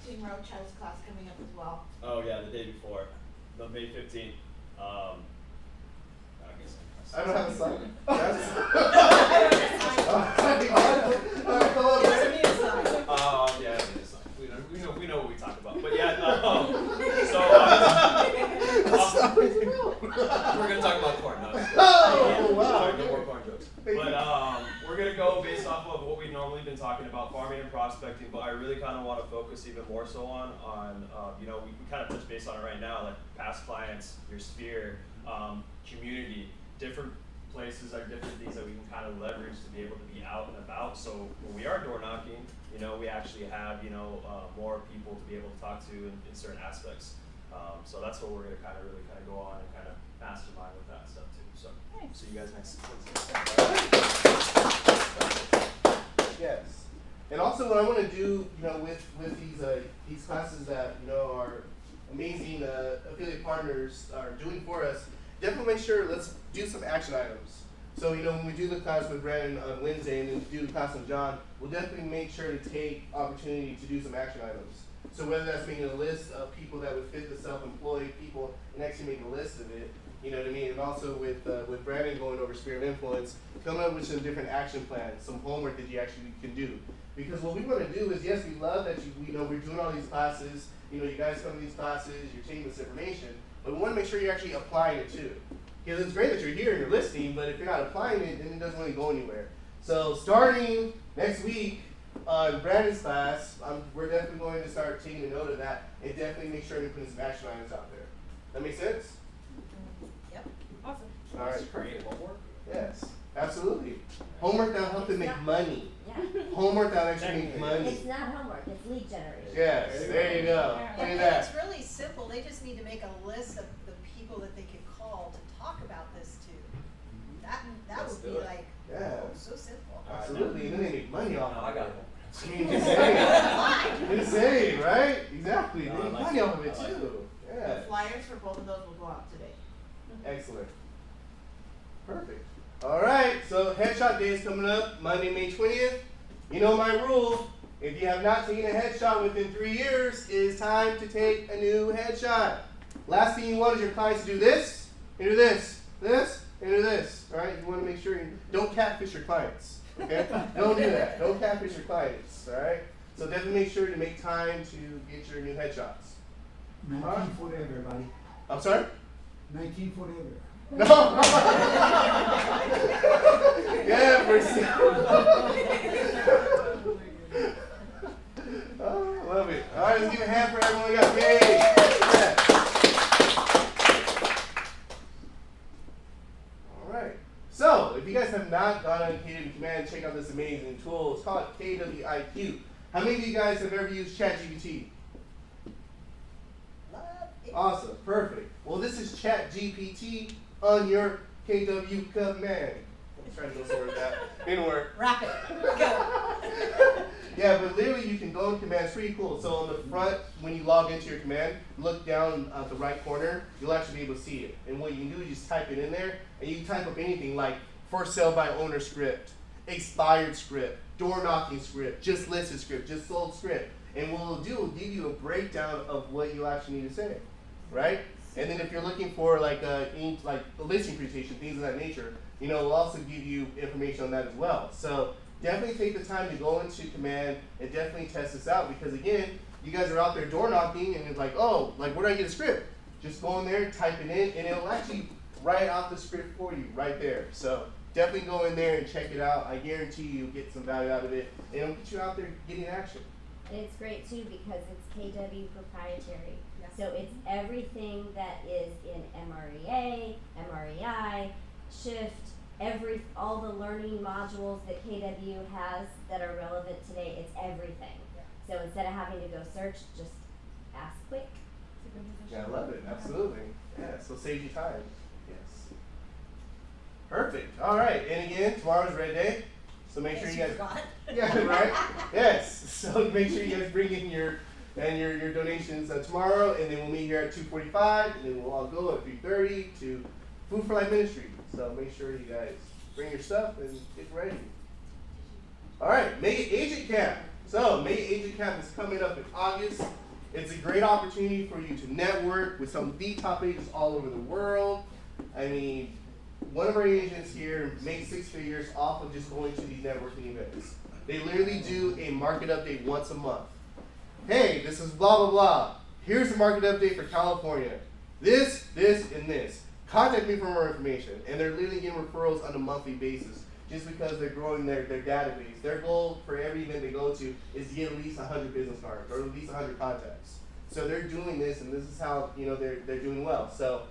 Team Roadshow's class coming up as well. Oh yeah, the day before, the May 15th. I don't have a sign. Alright, come on, Yes, Brandon. me a sign. Yeah, it is. We know what we talk about. But yeah, we're gonna talk about corn nuts. Oh, wow. Sorry, no more corn jokes. But we're gonna go based off of what we've normally been talking about, farming and prospecting. But I really kind of want to focus even more so on we kind of touch base on it right now, like past clients, your sphere, community, different places are different things that we can kind of leverage to be able to be out and about. So when we are door knocking, we actually have more people to be able to talk to in certain aspects. So that's what we're gonna really go on and kind of mastermind with that stuff too. So see you guys next Wednesday. Yes. And also what I want to do, with these classes that, are amazing affiliate partners are doing for us, definitely make sure, let's do some action items. So, when we do the class with Brandon on Wednesday and then do the class with John, we'll definitely make sure to take opportunity to do some action items. So whether that's making a list of people that would fit the self-employed people and actually make a list of it, you know what I mean? And also with Brandon going over Sphere of Influence, coming up with some different action plans, some homework that you actually can do. Because what we want to do is, yes, we love that we're doing all these classes, you guys come to these classes, you're taking this information, but we want to make sure you're actually applying it too. Because it's great that you're here and you're listening, but if you're not applying it, then it doesn't really go anywhere. So starting next week on Brandon's class, we're definitely going to start taking a note of that and definitely make sure to put some action items out there. That make sense? Yep. Awesome. All right. Create homework. Yes, absolutely. Homework that'll help them make money. Yeah. Homework that'll actually make money. It's not homework, it's lead generation. Yes, there you go. Look at And that. it's really simple, they just need to make a list of the people that they could call to talk about this to. That Let's would do be it. like, Yeah. so simple. Absolutely, and then they make money off No, of I it. got it. I mean, insane. Insane, right? Exactly. No, They I make like money it. off of it I like too. The Yeah. flyers for both of those will go out today. Excellent. Perfect. All right. So headshot day is coming up Monday, May 20th. You know my rule. If you have not taken a headshot within 3 years, it is time to take a new headshot. Last thing you want is your clients to do this, and do this, and do this. All right. You want to make sure you don't catfish your clients. Okay. Don't do that. Don't catfish your clients. All right. So definitely make sure to make time to get your new headshots. 19 forever, buddy. I'm sorry. 19 forever. No. Yeah, mercy. Oh, I love it. All right, let's give a hand for everyone we got. Yay. Yeah. All right. So, if you guys have not gone on KW Command, check out this amazing tool. It's called KWIQ. How many of you guys have ever used ChatGPT? Love it. Awesome, perfect. Well, this is ChatGPT on your KW Command. I'm trying to go somewhere with that. Didn't work. Wrap it, go. Yeah, but literally you can go in command. It's pretty cool. So on the front, when you log into your command, look down at the right corner, you'll actually be able to see it. And what you can do is just type it in there, and you can type up anything like for sale by owner script, expired script, door knocking script, just listed script, just sold script. And what it'll do will give you a breakdown of what you actually need to say, right? And then if you're looking for like a listing presentation, things of that nature, it'll also give you information on that as well. So definitely take the time to go into command and definitely test this out, because again, you guys are out there door knocking and it's like, oh, like where do I get a script? Just go in there, type it in, and it'll actually write out the script for you right there. So definitely go in there and check it out. I guarantee you'll get some value out of it, and it'll get you out there getting action. And it's great too because it's KW proprietary. Yes. So it's everything that is in MREA, MREI, Shift, all the learning modules that KW has that are relevant today, it's everything. So instead of having to go search, just ask quick. Yeah, I love it. Absolutely. Yeah, so save you time. Yes. Perfect. All right. And again, tomorrow's Red Day. So make sure you guys. Forgot. Yeah, right? Yes. So make sure you guys bring in your donations tomorrow, and then we'll meet here at 2:45, and then we'll all go at 3:30 to Food for Life Ministry. So make sure you guys bring your stuff and get ready. All right, Mega Agent Camp. So Mega Agent Camp is coming up in August. It's a great opportunity for you to network with some of the top agents all over the world. I mean, one of our agents here makes 6 figures off of just going to these networking events. They literally do a market update once a month. Hey, this is blah, blah, blah. Here's the market update for California. This, and this. Contact me for more information. And they're literally getting referrals on a monthly basis just because they're growing their database. Their goal for every event they go to is to get at least 100 business cards or at least 100 contacts. So they're doing this, and this is how they're doing well. So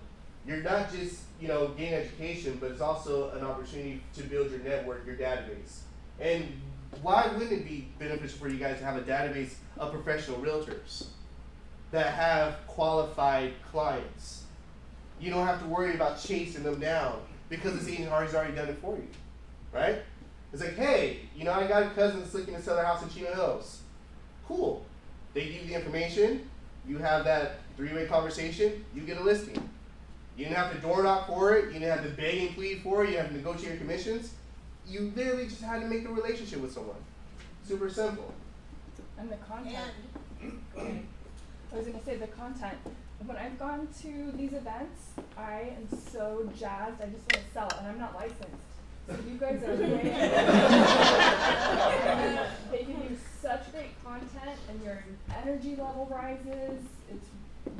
you're not just getting education, but it's also an opportunity to build your network, your database. And why wouldn't it be beneficial for you guys to have a database of professional realtors that have qualified clients? You don't have to worry about chasing them down because this agent has already done it for you, right? It's like, hey, I got a cousin that's looking to sell their house in Chino Hills. Cool. They give you the information. You have that 3-way conversation. You get a listing. You didn't have to door knock for it. You didn't have to beg and plead for it. You didn't have to negotiate your commissions. You literally just had to make a relationship with someone. Super simple. And the content. I was gonna say the content. When I've gone to these events, I am so jazzed. I just want to sell it, and I'm not licensed. So you guys are way. They give you such great content, and your energy level rises. It's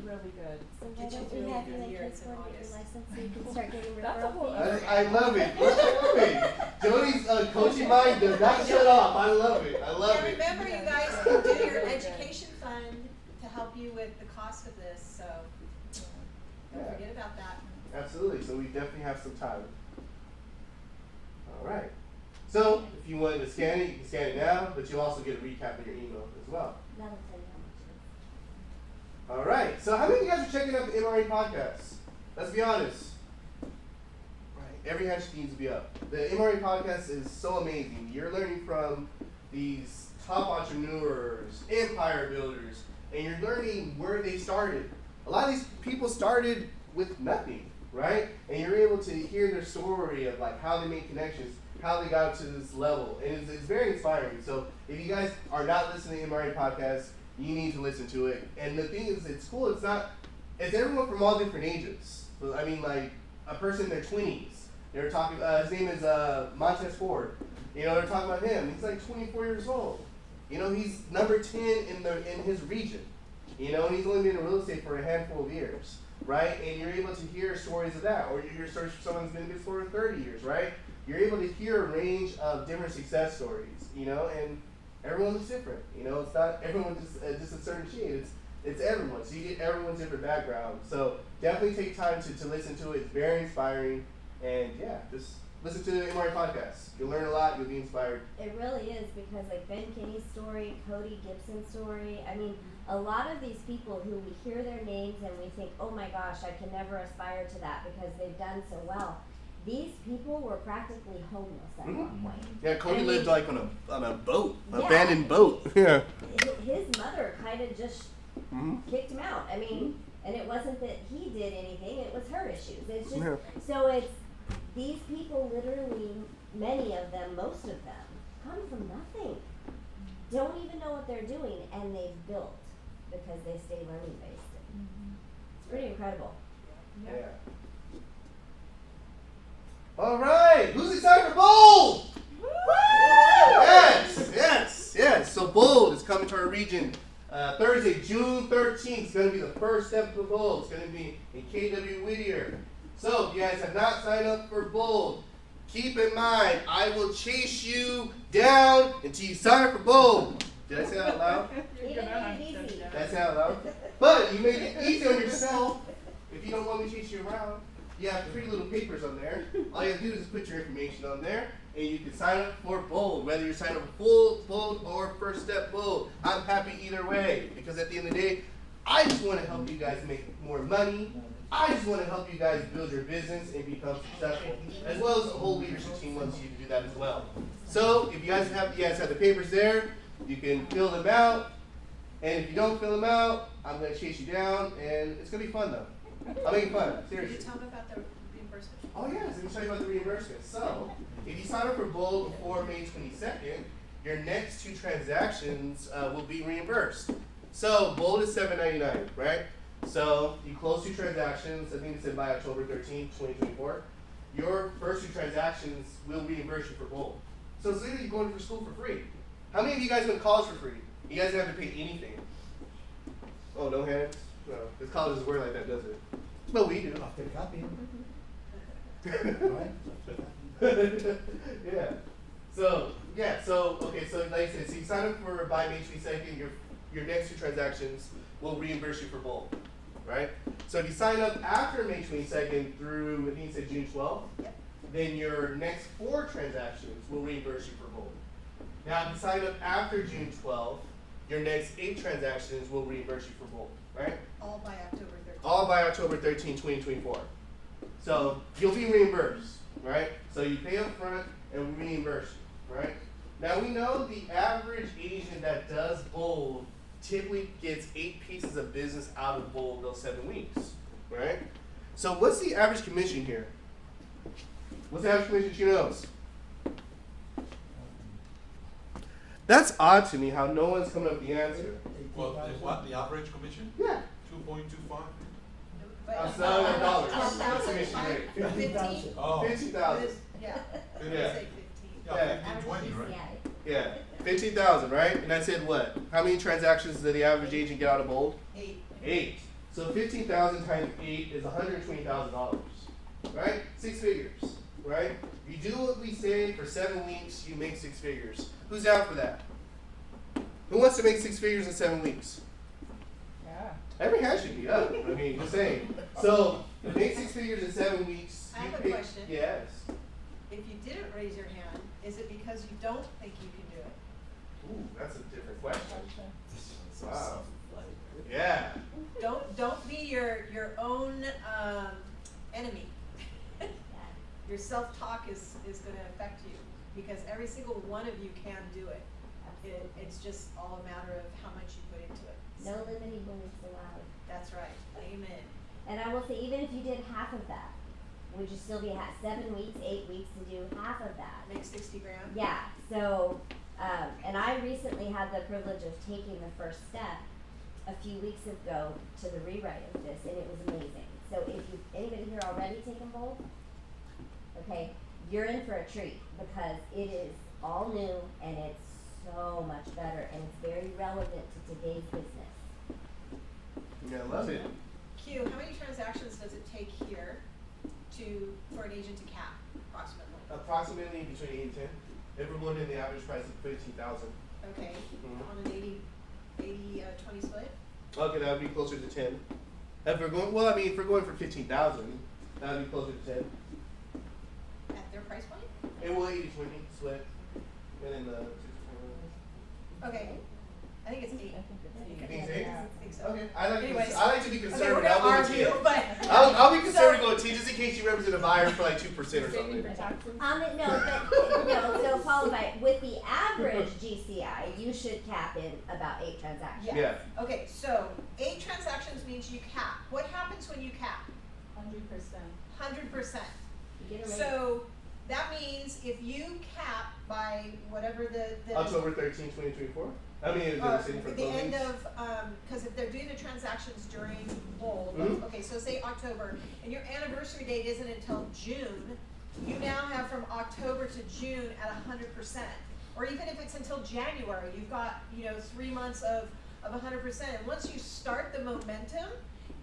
really good. So why Get you don't through we have you the like year, kids it's in go and get your August. license so you can start getting That's a whole referral other- fees? I love it. I love it. Jody's coaching mind does not shut off. I love it. I love And it. remember, you guys can do your education fund to help you with the cost of this, so don't forget about that. Absolutely. So we definitely have some time. All right. So if you wanted to scan it, you can scan it now, but you'll also get a recap in your email as well. That'll tell you how much it is. All right. So how many of you guys are checking out the MRE podcast? Let's be honest. Right. Every hand needs to be up. The MRE podcast is so amazing. You're learning from these top entrepreneurs, empire builders, and you're learning where they started. A lot of these people started with nothing, right? And you're able to hear their story of like how they made connections, how they got to this level, and it's very inspiring. So if you guys are not listening to the MRE podcast, you need to listen to it. And the thing is, it's cool. It's everyone from all different ages. So, I mean, like a person in their 20s. They were talking. His name is Montez Ford. They're talking about him. He's like 24 years old. He's number 10 in his region. And he's only been in real estate for a handful of years, right? And you're able to hear stories of that, or you hear stories from someone who's been in business for 30 years, right? You're able to hear a range of different success stories, and everyone looks different. It's not everyone just a certain shade. It's everyone. So you get everyone's different background. So definitely take time to listen to it. It's very inspiring, and yeah, just listen to the MRE podcast. You'll learn a lot. You'll be inspired. It really is, because like Ben Kinney's story, Cody Gibson's story, I mean, a lot of these people who we hear their names and we think, oh my gosh, I can never aspire to that because they've done so well. These people were practically homeless at one point. Yeah, Cody I mean, lived like on a boat, Yeah. abandoned boat. Yeah. His mother kind of just kicked him out. I mean, and it wasn't that he did anything, it was her issues. It's just, Yeah. so it's, these people literally, many of them, most of them, come from nothing. Don't even know what they're doing, and they've built because they stay learning based. It's pretty incredible. Yeah. All right. Who's excited for Bold? Yes. So Bold is coming to our region Thursday, June 13th. It's going to be the first step to Bold. It's going to be in KW Whittier. So if you guys have not signed up for Bold, keep in mind, I will chase you down until you sign up for Bold. Did I say that out loud? He didn't make it easy. That's say out loud. But you make it easy on yourself if you don't want me to chase you around. You have pretty little papers on there. All you have to do is put your information on there, and you can sign up for Bold, whether you're signing up for full Bold or first step Bold. I'm happy either way, because at the end of the day, I just want to help you guys make more money. I just want to help you guys build your business and become successful, as well as the whole leadership team wants you to do that as well. So if you guys have the papers there, you can fill them out. And if you don't fill them out, I'm going to chase you down, and it's going to be fun though. I'll make it fun, Can seriously. you tell them about the reimbursement? Oh yes, let me tell you about the reimbursement. So, if you sign up for Bold before May 22nd, your next 2 transactions will be reimbursed. So, Bold is $7.99, right? So, you close 2 transactions, I think it's in by October 13th, 2024. your first 2 transactions will reimburse you for both. So it's literally going for school for free. How many of you guys went to college for free? You guys didn't have to pay anything. Oh, no hands? No, because college doesn't work like that, does it? But we do. After copy, right? Yeah. So okay, so like I said, so you sign up for by May 22nd, your next 2 transactions will reimburse you for both, right? So if you sign up after May 22nd through, I think you said June 12th, then your next 4 transactions will reimburse you for both. Now if you sign up after June 12th, your next 8 transactions will reimburse you for both, right? All by October 13th. All by October 13, 2024. So you'll be reimbursed, right? So you pay up front and we reimburse you, right? Now we know the average agent that does bold typically gets 8 pieces of business out of bold those 7 weeks, right? So what's the average commission here? What's the average commission she knows? That's odd to me how no one's coming up with the answer. Well, what, the average commission? Yeah. 2.25? That's not dollars. That's commission rate. 15. Oh. 15,000. Yeah. Yeah. Say 15. Yeah, Yeah. 15, 20, right? Yeah. 15,000, right? And I said what? How many transactions did the average agent get out of bold? 8. 8. So 15,000 times 8 is $120,000, right? 6 figures, right? You do what we say for 7 weeks, you make 6 figures. Who's out for that? Who wants to make 6 figures in 7 weeks? Yeah. Every hand should be up. I mean, just saying. So make 6 figures in 7 weeks. I you have a pay- question. Yes. If you didn't raise your hand, is it because you don't think you can do it? Ooh, that's a different question. Gotcha. Wow. Yeah. Don't be your own enemy. Your self-talk is going to affect you because every single one of you can do it. It's just all a matter of how much you put into it. No limiting beliefs allowed. That's right. Amen. And I will say, even if you did half of that, would you still be 7 weeks, 8 weeks to do half of that? Make 60 grand. Yeah, so, and I recently had the privilege of taking the first step a few weeks ago to the rewrite of this, and it was amazing. So if you, anybody here already taken bold? Okay, you're in for a treat because it is all new and it's so much better and it's very relevant to today's business. Yeah, I love it. Q, how many transactions does it take here for an agent to cap approximately? Approximately between 8 and 10. If we're going in the average price of 15,000. Okay, Mhm. on an 80-20 split? Okay, that would be closer to 10. If we're going, well, I mean, if we're going for 15,000, that would be closer to 10. At their price point? It will 80-20 split. And then the Okay, I think it's 8. I think it's You eight. think it's 8? I think so. Okay, I like Anyways. to be Okay, conservative. we're gonna I'll go with argue, 10. but. I'll be conservative So- going 10 just in case you represent a buyer for like 2% or Saving something. for taxes. So Paul, with the average GCI, you should cap in about 8 transactions. Yeah. Okay, so 8 transactions means you cap. What happens when you cap? 100%. 100%. You get a raise. So that means if you cap by whatever the October 13, 2024? I mean, at the the end of, because if they're doing the transactions during bold, Mhm. okay, so say October, and your anniversary date isn't until June, you now have from October to June at 100%. Or even if it's until January, you've got, 3 months of 100%. And once you start the momentum,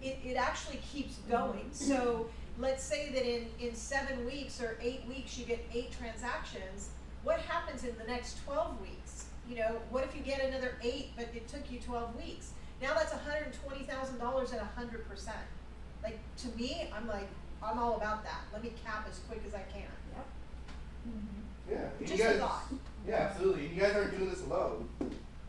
it actually keeps going. So let's say that in 7 weeks or 8 weeks, you get 8 transactions. What happens in the next 12 weeks? What if you get another 8, but it took you 12 weeks? Now that's $120,000 at 100%. Like, to me, I'm all about that. Let me cap as quick as I can. Yep. Yeah. And Just you guys, a thought. Yeah, absolutely. And you guys aren't doing this alone.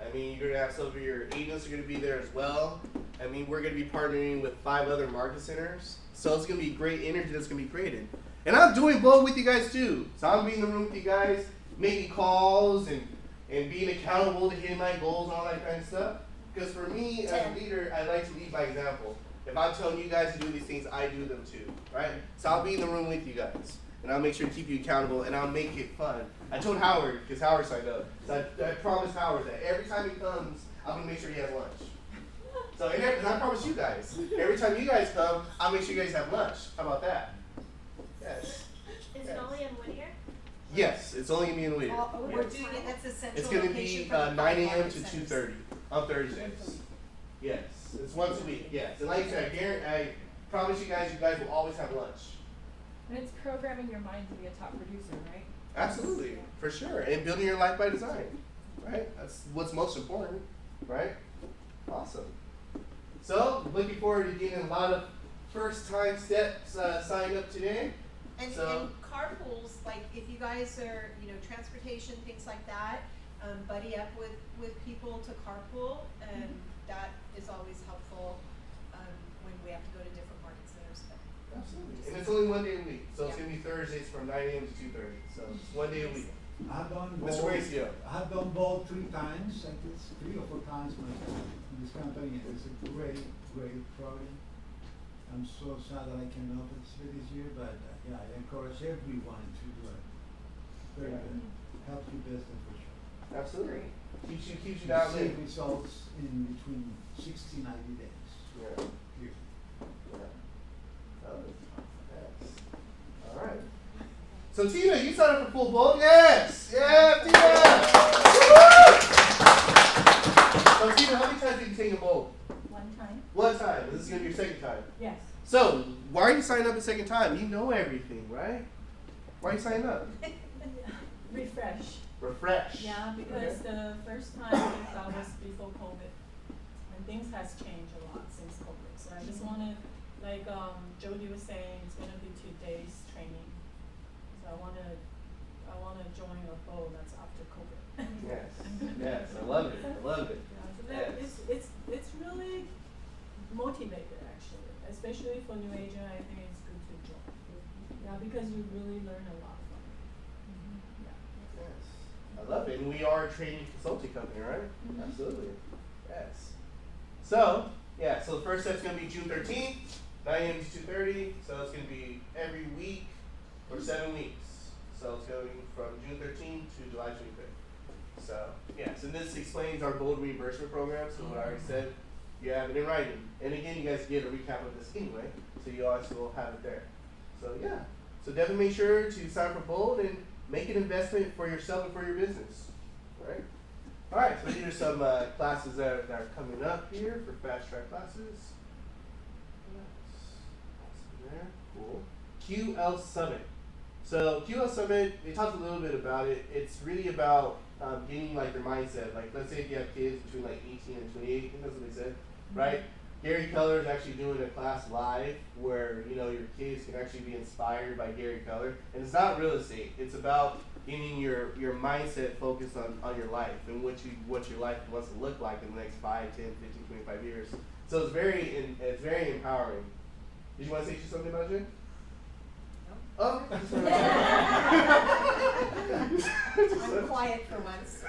I mean, you're gonna have some of your agents are gonna be there as well. I mean, we're gonna be partnering with 5 other market centers, so it's gonna be great energy that's gonna be created. And I'm doing both with you guys too. So I'm being in the room with you guys, making calls and being accountable to hitting my goals and all that kind of stuff. Because for me, as a leader, I like to lead by example. If I'm telling you guys to do these things, I do them too, right? So I'll be in the room with you guys, and I'll make sure to keep you accountable, and I'll make it fun. I told Howard, because Howard signed up, so I promised Howard that every time he comes, I'm gonna make sure he has lunch. So, and I promise you guys, every time you guys come, I'll make sure you guys have lunch. How about that? Yes. Yes, it's only gonna be in the week. We're doing it at the central It's gonna location be for the 9 a.m. market to centers. 2:30 on Thursdays. Yes, it's once a week. Yes, and like I said, I promise you guys will always have lunch. And it's programming your mind to be a top producer, right? Absolutely, for sure, and building your life by design, right? That's what's most important, right? Awesome. So, looking forward to getting a lot of first-time steps signed up today. And carpools, like if you guys are, transportation, things like that, buddy up with people to carpool, and that is always helpful, when we have to go to different market centers. Absolutely. And it's only 1 day a week, so it's Yeah. gonna be Thursdays from 9 a.m. to 2:30. So it's 1 day a week. I've done Mr. both. Mauricio. I've done both 3 times, I guess 3 or 4 times myself in this company. It's a great program. I'm so sad that I cannot participate this year, but yeah, I encourage everyone to do it. Very good. Helps your business for sure. Absolutely. Keeps you You down see there. results in between 60, 90 days. Yeah. Here. Yeah. Oh, yes. All right. So Tina, you signed up for full bowl? Yes. Yeah, Tina. Woo-hoo! So Tina, how many times did you take a bowl? One time? One time. This is gonna be your second time. Yes. So why are you signing up a second time? You know everything, right? Why are you signing up? Refresh. Refresh. Yeah, because the first time that was before COVID, and things has changed a lot since COVID. So I just wanted, like Jody was saying, it's gonna be 2 days training. So I wanna join a bowl that's after COVID. Yes. Yes. I love it. I love it. Yeah, so that Yes. it's really motivated actually, especially for new agent. I think it's good to join. Yeah, because you really learn a lot from it. Yeah. Yes. I love it. And we are a training consulting company, right? Absolutely. Yes. So, yeah, so the first set's going to be June 13th, 9 a.m. to 2:30. So it's going to be every week for 7 weeks. So it's going from June 13th to July 25th. So, yes, and this explains our bold reimbursement program. So what I already said, you have it in writing. And again, you guys get a recap of this anyway, so you also will have it there. So, yeah. So definitely make sure to sign up for bold and make an investment for yourself and for your business. All right? All right, so these are some classes that are coming up here for fast track classes. There, cool. QL Summit. So QL Summit, we talked a little bit about it. It's really about getting like their mindset. Like let's say if you have kids between like 18 and 28, I think that's what they said, right? Gary Keller is actually doing a class live where your kids can actually be inspired by Gary Keller. And it's not real estate. It's about getting your mindset focused on your life and what your life wants to look like in the next 5, 10, 15, 25 years. So it's very empowering. Did you want to say something about it, Jay? Oh. I'm quiet for once.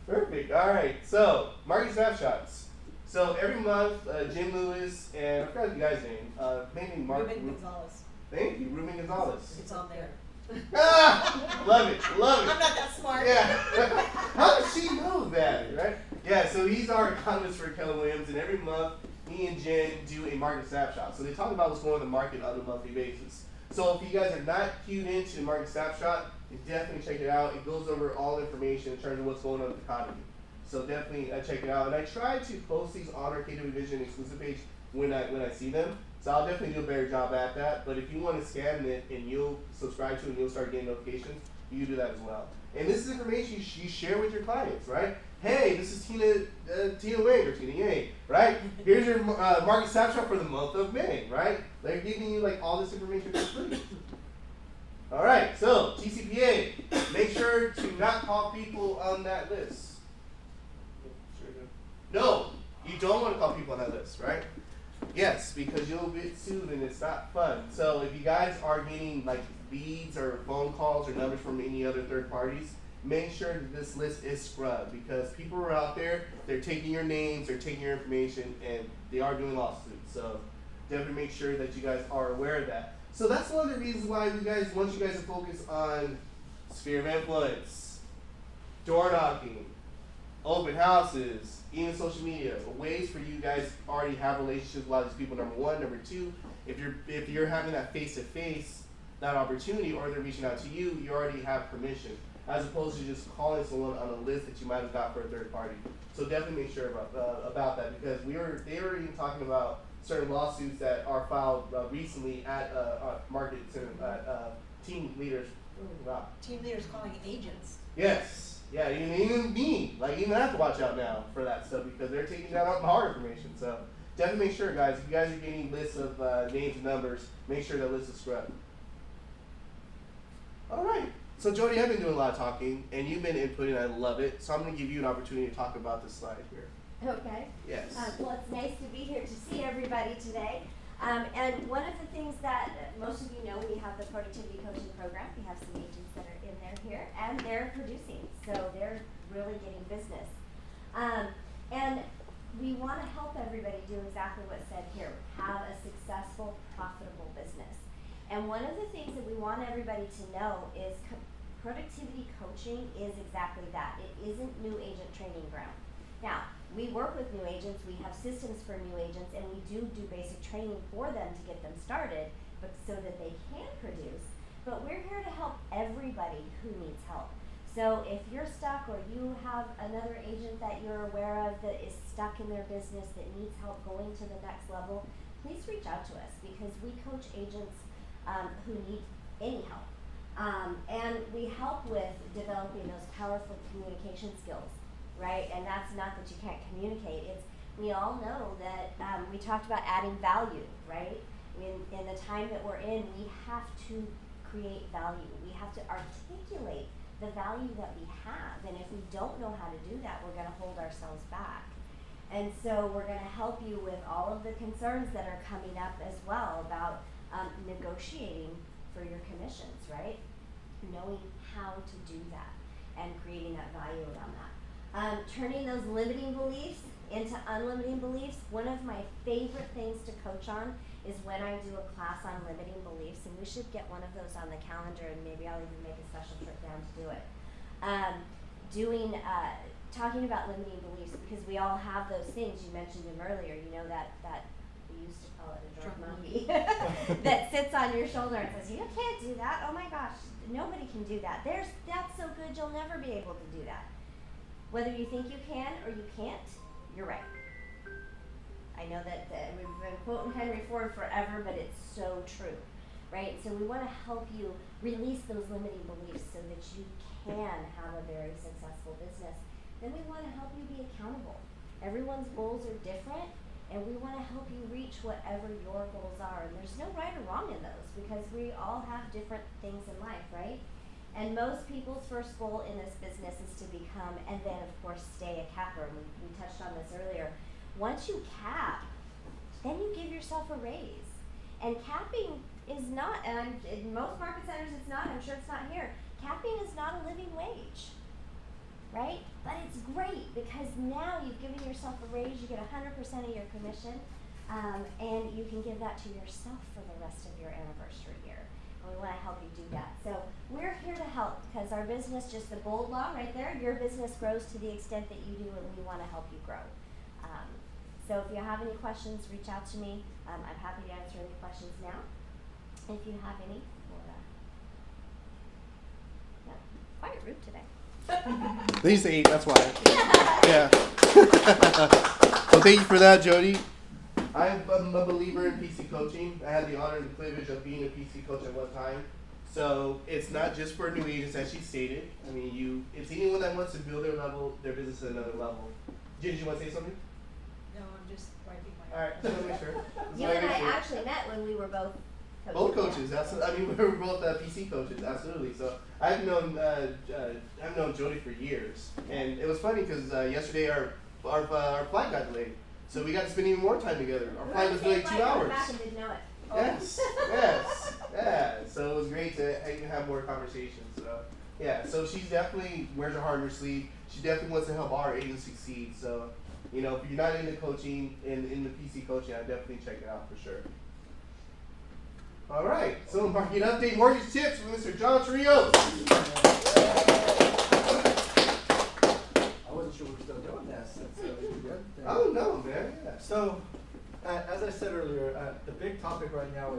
Perfect. All right. So, market snapshots. So every month, Jim Lewis and I forgot the guy's name. Maybe Mark. Ruben Gonzalez. Thank you, Ruben Gonzalez. It's on there. Love it. Love it. I'm not that smart. Yeah. How does she know that, right? Yeah. So he's our economist for Keller Williams, and every month he and Jen do a market snapshot. So they talk about what's going on in the market on a monthly basis. So if you guys are not cued into the market snapshot, you definitely check it out. It goes over all information in terms of what's going on with the economy. So definitely check it out. And I try to post these on our KW Vision exclusive page when I see them. So I'll definitely do a better job at that. But if you want to scan it and you'll subscribe to it and you'll start getting notifications, you can do that as well. And this is information you share with your clients, right? Hey, this is Tina Wing or Tina Yang, right? Here's your market snapshot for the month of May, right? They're giving you like all this information for free. All right, so TCPA, make sure to not call people on that list. No, you don't want to call people on that list, right? Yes, because you'll get sued and it's not fun. So if you guys are getting like leads or phone calls or numbers from any other third parties, make sure that this list is scrubbed because people are out there, they're taking your names, they're taking your information, and they are doing lawsuits. So definitely make sure that you guys are aware of that. So that's one of the reasons why we want you guys to focus on sphere of influence, door knocking, open houses, even social media, ways for you guys already have relationships with a lot of these people. Number one, number two, if you're having that face-to-face that opportunity, or they're reaching out to you, you already have permission, as opposed to just calling someone on a list that you might have got for a third party. So definitely make sure about that, because they were even talking about certain lawsuits that are filed recently at market center team leaders. Wow. Team leaders calling agents. Yes. Yeah, even me, even I have to watch out now for that stuff, because they're taking down our information. So definitely make sure, guys, if you guys are getting lists of names and numbers, make sure that list is scrubbed. All right. So Jody, I've been doing a lot of talking, and you've been inputting. I love it. So I'm going to give you an opportunity to talk about this slide here. Okay. Yes. Well, it's nice to be here to see everybody today. And one of the things that most of you know, we have the productivity coaching program. We have some agents that are in there here, and they're producing, so they're really getting business. And we want to help everybody do exactly what's said here, have a successful, profitable business. And one of the things that we want everybody to know is productivity coaching is exactly that. It isn't new agent training ground. Now, we work with new agents, we have systems for new agents, and we do basic training for them to get them started, but so that they can produce. But we're here to help everybody who needs help. So if you're stuck, or you have another agent that you're aware of that is stuck in their business that needs help going to the next level, please reach out to us, because we coach agents who need any help. And we help with developing those powerful communication skills, right? And that's not that you can't communicate. It's, we all know that we talked about adding value, right? In the time that we're in, we have to create value. We have to articulate the value that we have. And if we don't know how to do that, we're going to hold ourselves back. And so we're going to help you with all of the concerns that are coming up as well about negotiating for your commissions, right? Knowing how to do that and creating that value around that. Turning those limiting beliefs into unlimiting beliefs. One of my favorite things to coach on is when I do a class on limiting beliefs, and we should get one of those on the calendar, and maybe I'll even make a special trip down to do it. Talking about limiting beliefs, because we all have those things. You mentioned them earlier, that we used to call it a drunk monkey that sits on your shoulder and says, you can't do that. Oh my gosh, nobody can do that. That's so good, you'll never be able to do that. Whether you think you can or you can't, you're right. I know that we've been quoting Henry Ford forever, but it's so true, right? So we want to help you release those limiting beliefs so that you can have a very successful business. Then we want to help you be accountable. Everyone's goals are different, and we want to help you reach whatever your goals are. And there's no right or wrong in those, because we all have different things in life, right? And most people's first goal in this business is to become, and then of course stay, a capper. And we touched on this earlier. Once you cap, then you give yourself a raise. And capping is not, and in most market centers it's not, I'm sure it's not here, capping is not a living wage, right? But it's great, because now you've given yourself a raise, you get 100% of your commission, and you can give that to yourself for the rest of your anniversary year. And we want to help you do that. So we're here to help, because our business, just the gold law right there, your business grows to the extent that you do, and we want to help you grow. So if you have any questions, reach out to me. I'm happy to answer any questions now. If you have any, quiet room today. They used to eat, that's why. Yeah. So thank you for that, Jody. I'm a believer in PC coaching. I had the honor and the privilege of being a PC coach at one time. So it's not just for new agents, as she stated. I mean, it's anyone that wants to build their business at another level. Did you want to say something? No, I'm just wiping my. All right, just want to make sure. You and I actually met when we were both coaches. Both coaches, absolutely. I mean, we were both PC coaches, absolutely. So I've known Jody for years, and it was funny because yesterday our flight got delayed, so we got to spend even more time together. Our flight was delayed 2 hours. Back and didn't know it. Yes, yes, yeah. So it was great to have more conversations. So yeah, so she's definitely wears her heart on her sleeve. She definitely wants to help our agents succeed. So if you're not into coaching, in the PC coaching, I'd definitely check it out for sure. All right, so market update, mortgage tips with Mr. John Trios. I wasn't sure we were still doing that, so it's a good thing. Oh no, man. Yeah. So, as I said earlier, the big topic right now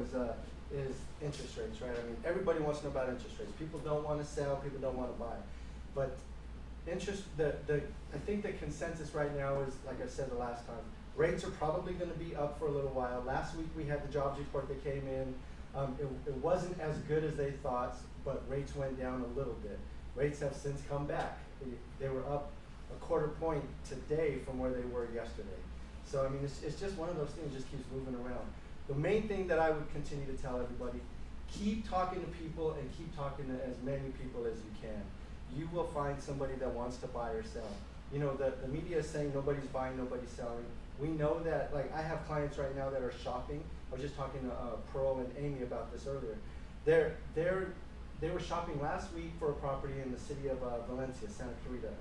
is interest rates, right? I mean, everybody wants to know about interest rates. People don't want to sell, people don't want to buy. But I think the consensus right now is, like I said the last time, rates are probably going to be up for a little while. Last week we had the jobs report that came in. It wasn't as good as they thought, but rates went down a little bit. Rates have since come back. They were up a quarter point today from where they were yesterday. So I mean, it's just one of those things, just keeps moving around. The main thing that I would continue to tell everybody, keep talking to people and keep talking to as many people as you can. You will find somebody that wants to buy or sell. You know, the media is saying nobody's buying, nobody's selling. We know that, like, I have clients right now that are shopping. I was just talking to Pearl and Amy about this earlier. They were shopping last week for a property in the city of Valencia, Santa Clarita,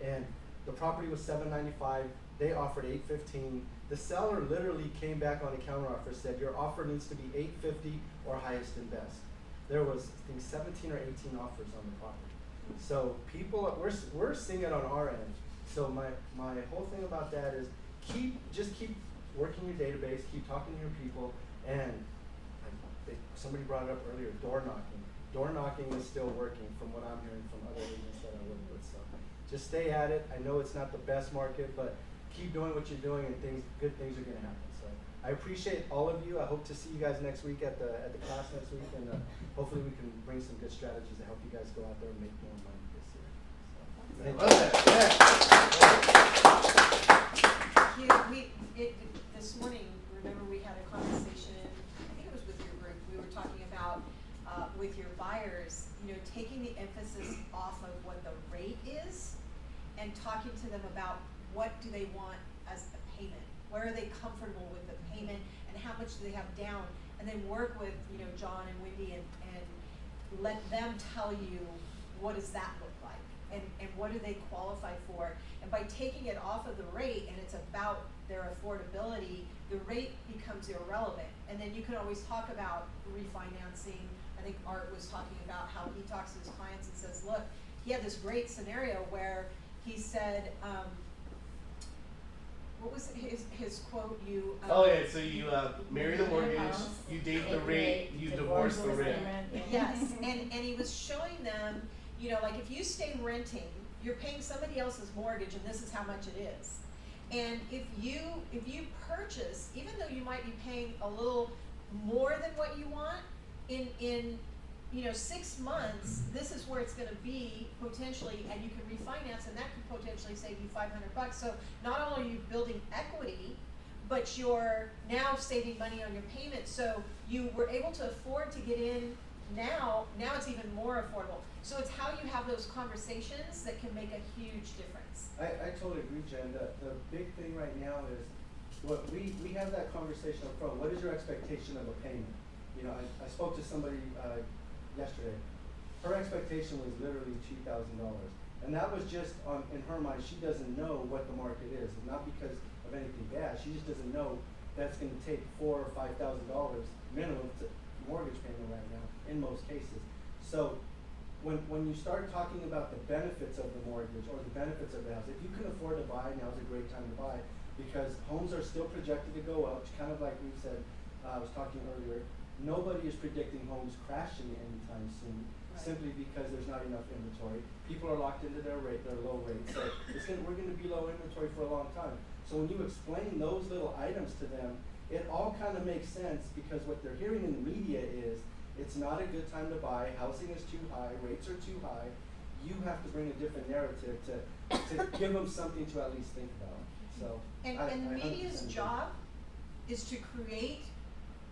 and the property was $795. They offered $815. The seller literally came back on a counteroffer, said your offer needs to be $850 or highest and best. There was, I think, 17 or 18 offers on the property. So people, we're seeing it on our end. So my whole thing about that is just keep working your database, keep talking to your people, and somebody brought it up earlier, door knocking. Door knocking is still working from what I'm hearing from other agents that I work with. So just stay at it. I know it's not the best market, but keep doing what you're doing, and good things are going to happen. So I appreciate all of you. I hope to see you guys next week at the class next week, and hopefully we can bring some good strategies to help you guys go out there and make more money this year. So, thank you. This morning, remember we had a conversation, I think it was with your group, we were talking about with your buyers, you know, taking the emphasis off of what the rate is and talking to them about what do they want as a payment, where are they comfortable with the payment, and how much do they have down, and then work with, you know, John and Wendy and let them tell you what does that look like, and what do they qualify for. And by taking it off of the rate and it's about their affordability, the rate becomes irrelevant. And then you can always talk about refinancing. I think Art was talking about how he talks to his clients and says, look, he had this great scenario where he said, what was his quote? So you marry the mortgage, you date the rate, you divorce the rate. Yes, and he was showing them, you know, like if you stay renting, you're paying somebody else's mortgage, and this is how much it is. And if you purchase, even though you might be paying a little more than what you want, in 6 months, this is where it's going to be potentially, and you can refinance, and that could potentially save you $500. So not only are you building equity, but you're now saving money on your payment. So you were able to afford to get in now it's even more affordable. So it's how you have those conversations that can make a huge difference. I totally agree, Jen. The big thing right now is what we have that conversation up front. What is your expectation of a payment? You know, I spoke to somebody yesterday. Her expectation was literally $2,000, and that was just in her mind. She doesn't know what the market is, and not because of anything bad. She just doesn't know that's going to take $4,000 or $5,000 minimum to mortgage payment right now in most cases. So when you start talking about the benefits of the mortgage or the benefits of the house, if you can afford to buy, now's a great time to buy, because homes are still projected to go up. Kind of like we said, I was talking earlier, nobody is predicting homes crashing anytime soon, simply because there's not enough inventory. People are locked into their low rate, so we're going to be low inventory for a long time. So when you explain those little items to them, it all kind of makes sense, because what they're hearing in the media is it's not a good time to buy, housing is too high, rates are too high. You have to bring a different narrative to give them something to at least think about. So and the media's job is to create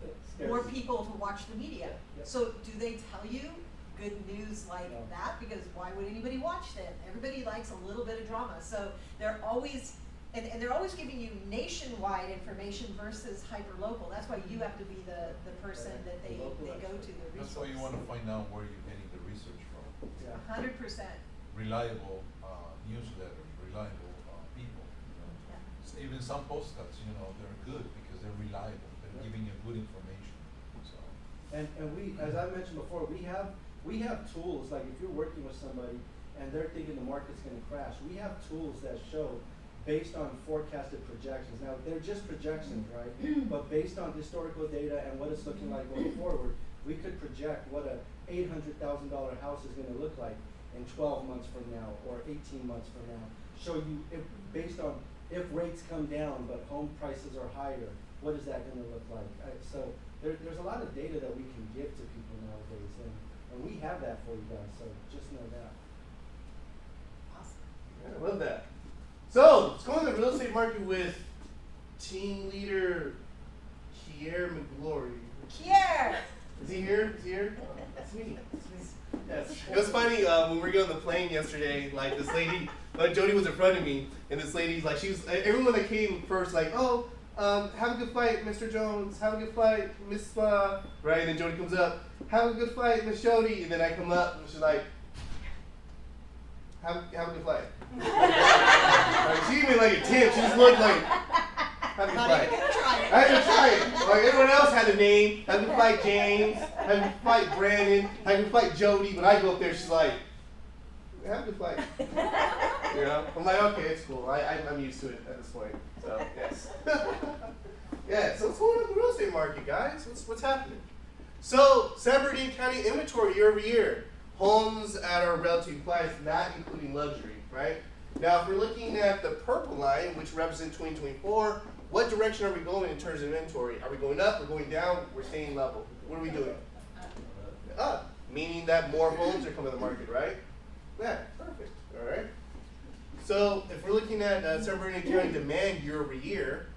scarcity. more people to watch the media. Yep. So do they tell you good news like that? Because why would anybody watch them? Everybody likes a little bit of drama. So they're always, and they're always giving you nationwide information versus hyper-local. That's why you have to be the person that they go to, the resource. That's why you want to find out where you're getting the research from. 100%. Reliable newsletters, reliable people. You know. Yeah. So even some postcards, they're good because they're reliable. They're giving you good information. So. And we, as I mentioned before, we have tools. Like if you're working with somebody and they're thinking the market's going to crash, we have tools that show based on forecasted projections. Now, they're just projections, right? But based on historical data and what it's looking like going forward, we could project what a $800,000 house is gonna look like in 12 months from now or 18 months from now. Show you, if, based on if rates come down but home prices are higher, what is that gonna look like? So there's a lot of data that we can give to people nowadays, and we have that for you guys, so just know that. Awesome. Yeah, I love that. So, let's go in the real estate market with team leader Kier McGlory. Kier! Is he here? Is he here? Oh, that's me. That's me. Yes. It was funny when we were getting on the plane yesterday. Like this lady, like Jody was in front of me, and this lady's like, she was everyone that came first, like, oh, have a good flight, Mr. Jones. Have a good flight, Miss Spa. Right, and then Jody comes up. Have a good flight, Miss Jody. And then I come up, and she's like, have a good flight. Like, she didn't even like a tip. She just looked like, have a good flight. I had to try it. Like everyone else had a name. Have a good flight, James. Have a good flight, Brandon. Have a good flight, Jody. But I go up there, she's like, have a good flight. You know? I'm like, okay, it's cool. I'm used to it at this point. So, yes. Yeah, so what's going on in the real estate market, guys? What's happening? So, San Bernardino County inventory year over year. Homes at our relative price, not including luxury, right? Now, if we're looking at the purple line, which represents 2024, what direction are we going in terms of inventory? Are we going up? We're going down? We're staying level? What are we doing? Up, meaning that more homes are coming to the market, right? Yeah, perfect. All right. So if we're looking at San Bernardino County demand year over year,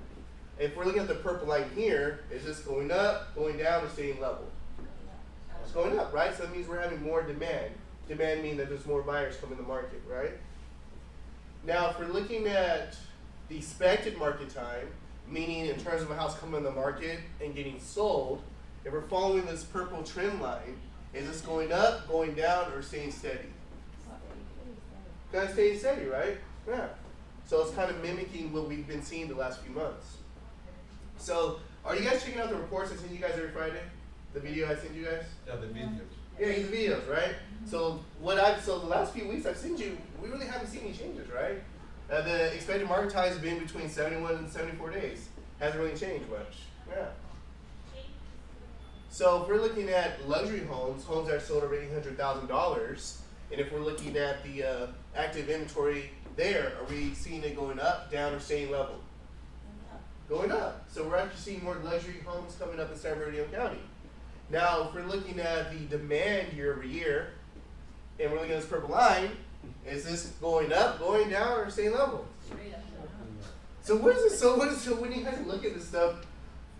if we're looking at the purple line here, is this going up, going down, or staying level? It's going up, right? So that means we're having more demand. Demand means that there's more buyers coming to the market, right? Now, if we're looking at the expected market time, meaning in terms of a house coming on the market and getting sold, if we're following this purple trend line, is this going up, going down, or staying steady? Kind of staying steady, right? Yeah. So it's kind of mimicking what we've been seeing the last few months. So, are you guys checking out the reports I send you guys every Friday? The video I send you guys? Yeah, the videos. Yeah, the videos, right? So the last few weeks I've seen you, we really haven't seen any changes, right? The expected market time has been between 71 and 74 days. Hasn't really changed much. Yeah. So if we're looking at luxury homes, homes that are sold over $800,000, and if we're looking at the active inventory there, are we seeing it going up, down, or staying level? Going up. So we're actually seeing more luxury homes coming up in San Bernardino County. Now, if we're looking at the demand year over year, and we're looking at this purple line, is this going up, going down, or staying level? So what is this? So when you guys look at this stuff,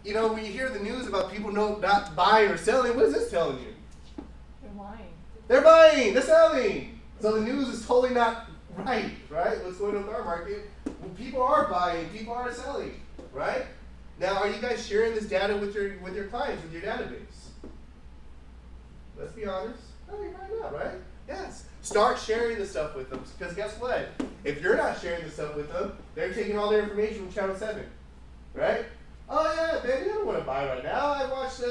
you know, when you hear the news about people not buying or selling, what is this telling you? They're lying. They're buying, they're selling. So the news is totally not right? What's going on with our market? Well, people are buying, people are selling, right? Now, are you guys sharing this data with your clients, with your database? Let's be honest. No, you're probably not, right? Yes. Start sharing this stuff with them, because guess what? If you're not sharing this stuff with them, they're taking all their information from Channel 7, right? Oh yeah, baby, I don't want to buy right now. I watched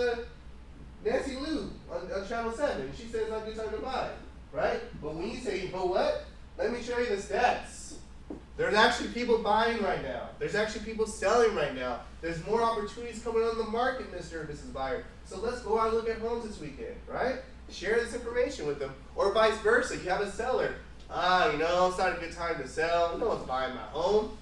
Nancy Liu on Channel 7, and she says it's not a good time to buy, right? But when you say, but what? Let me show you the stats. There's actually people buying right now. There's actually people selling right now. There's more opportunities coming on the market, Mr. and Mrs. Buyer. So let's go out and look at homes this weekend, right? Share this information with them. Or vice versa. You have a seller. You know, it's not a good time to sell. No one's buying my home.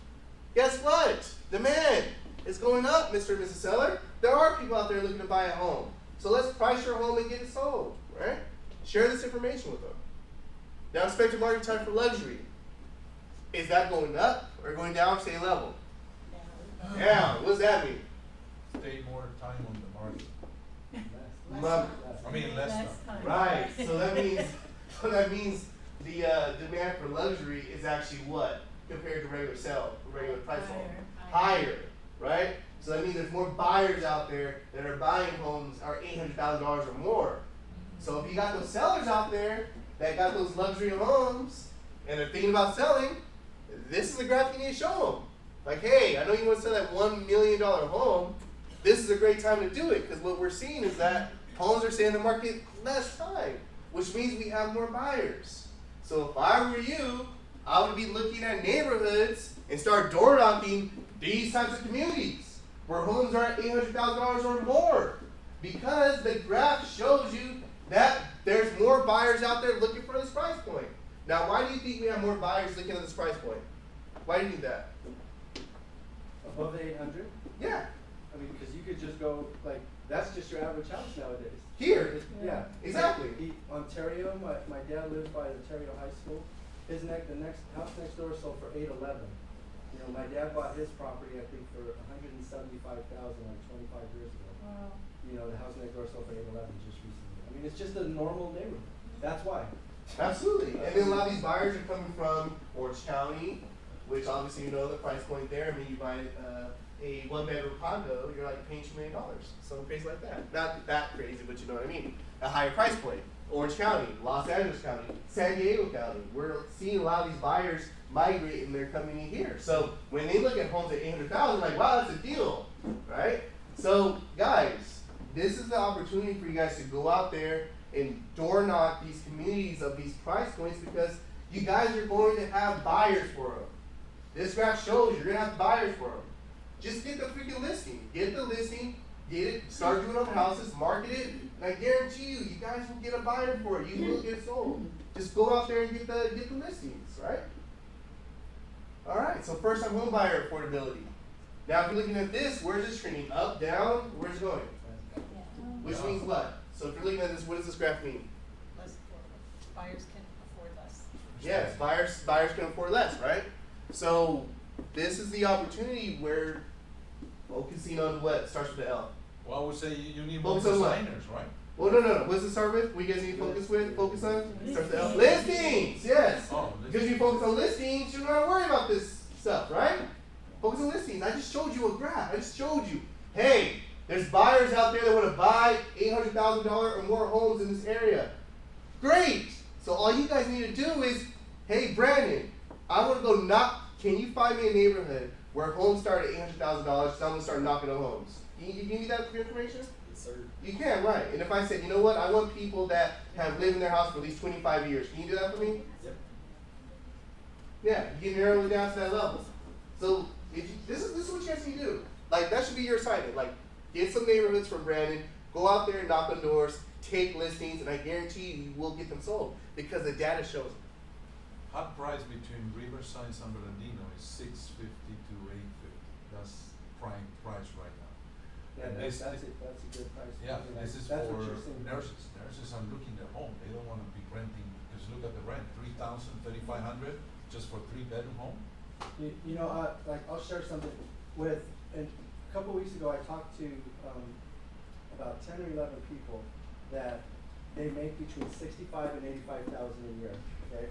Guess what? Demand is going up, Mr. and Mrs. Seller. There are people out there looking to buy a home. So let's price your home and get it sold, right? Share this information with them. Now, expected market time for luxury. Is that going up or going down, staying level? Down. What does that mean? Stay more time on the market. Less time. time. Right. So that means the demand for luxury is actually what compared to regular price home? Higher, right? So that means there's more buyers out there that are buying homes are $800,000 or more. So if you got those sellers out there that got those luxury homes and they're thinking about selling, this is the graph you need to show them. Like, hey, I know you want to sell that $1 million home. This is a great time to do it, because what we're seeing is that homes are staying in the market less time, which means we have more buyers. So if I were you, I would be looking at neighborhoods and start door knocking these types of communities where homes are at $800,000 or more, because the graph shows you that there's more buyers out there looking for this price point. Now, why do you think we have more buyers looking at this price point? Why do you think that? Above the 800? Yeah. I mean, because you could just go, like, that's just your average house nowadays. Here. Yeah. Exactly. Ontario, my dad lives by Ontario High School. The next house next door sold for $811,000. You know, my dad bought his property, I think, for $175,000 like 25 years ago. Wow. You know, the house next door sold for $811,000 just recently. I mean, it's just a normal neighborhood. That's why. Absolutely. And then a lot of these buyers are coming from Orange County, which obviously you know the price point there. I mean, you buy a one-bedroom condo, you're like paying $2 million. Something crazy like that. Not that crazy, but you know what I mean. A higher price point. Orange County, Los Angeles County, San Diego County. We're seeing a lot of these buyers migrate and they're coming in here. So when they look at homes at $800,000, like, wow, that's a deal, right? So guys, this is the opportunity for you guys to go out there and door knock these communities of these price points, because you guys are going to have buyers for them. This graph shows you're going to have buyers for them. Just get the freaking listing. Get the listing, get it, start doing open houses, market it, and I guarantee you, you guys will get a buyer for it. You will get it sold. Just go out there and get the listings, right? All right, so first time home buyer affordability. Now if you're looking at this, where's this trending? Up, down, where's it going? Which means what? So if you're looking at this, what does this graph mean? Less affordable. Buyers can afford less. Yes, buyers can afford less, right? So this is the opportunity where focusing on what starts with the L. Well, I would say you need more Focus on what? designers, right? Well, no. What does it start with? What you guys need to focus with? Focus on? It starts with L. Listings, yes. Oh, Because you focus on listings, you're not worried about this stuff, right? Focus on listings. I just showed you a graph. I just showed you, hey, there's buyers out there that want to buy $800,000 or more homes in this area. Great. So all you guys need to do is, hey, Brandon, I want to go knock. Can you find me a neighborhood where homes start at $800,000? So I'm going to start knocking on homes. Can you give me that information? Yes, sir. You can, right. And if I said, you know what, I want people that have lived in their house for at least 25 years. Can you do that for me? Yep. Yeah, you can narrow it down to that level. So if you, this is what you guys need to do. Like, that should be your assignment. Like, get some neighborhoods from Brandon, go out there and knock on doors, take listings, and I guarantee you will get them sold because the data shows it. Hot price between Riverside and San Bernardino is $650 to $850. That's prime price right now. Yeah, And that's this- a good price. Yeah, I mean, this is that's for what you're seeing. nurses. Nurses are looking at home. They don't want to be renting, because look at the rent, $3,000, $3,500 just for 3-bedroom home. You know, like, I'll share something with, and a couple weeks ago I talked to about 10 or 11 people that they make between $65,000 and $85,000 a year, okay?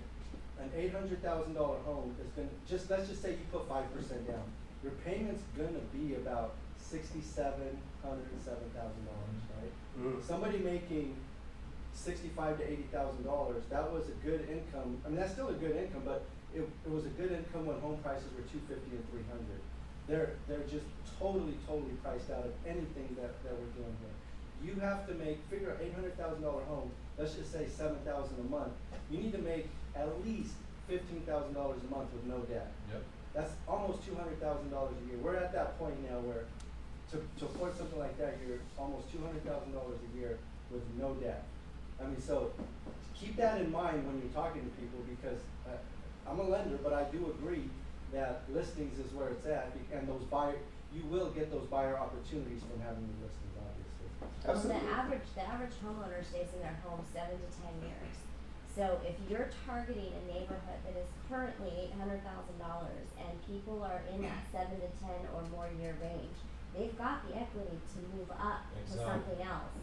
An $800,000 home is gonna, let's just say you put 5% down. Your payment's gonna be about $6,700 to $7,000, right? Mm. Somebody making $65,000 to $80,000, that was a good income. I mean, that's still a good income, but it was a good income when home prices were $250,000 and $300,000. They're just totally priced out of anything that we're doing here. You have to figure an $800,000 home, let's just say $7,000 a month. You need to make at least $15,000 a month with no debt. Yep. That's almost $200,000 a year. We're at that point now where to afford something like that, you're almost $200,000 a year with no debt. I mean, so keep that in mind when you're talking to people, because I'm a lender, but I do agree that listings is where it's at, and you will get those buyer opportunities from having the listings, obviously. Well, the average homeowner stays in their home 7 to 10 years. So if you're targeting a neighborhood that is currently $800,000 and people are in that 7 to 10 or more year range, they've got the equity to move up to something else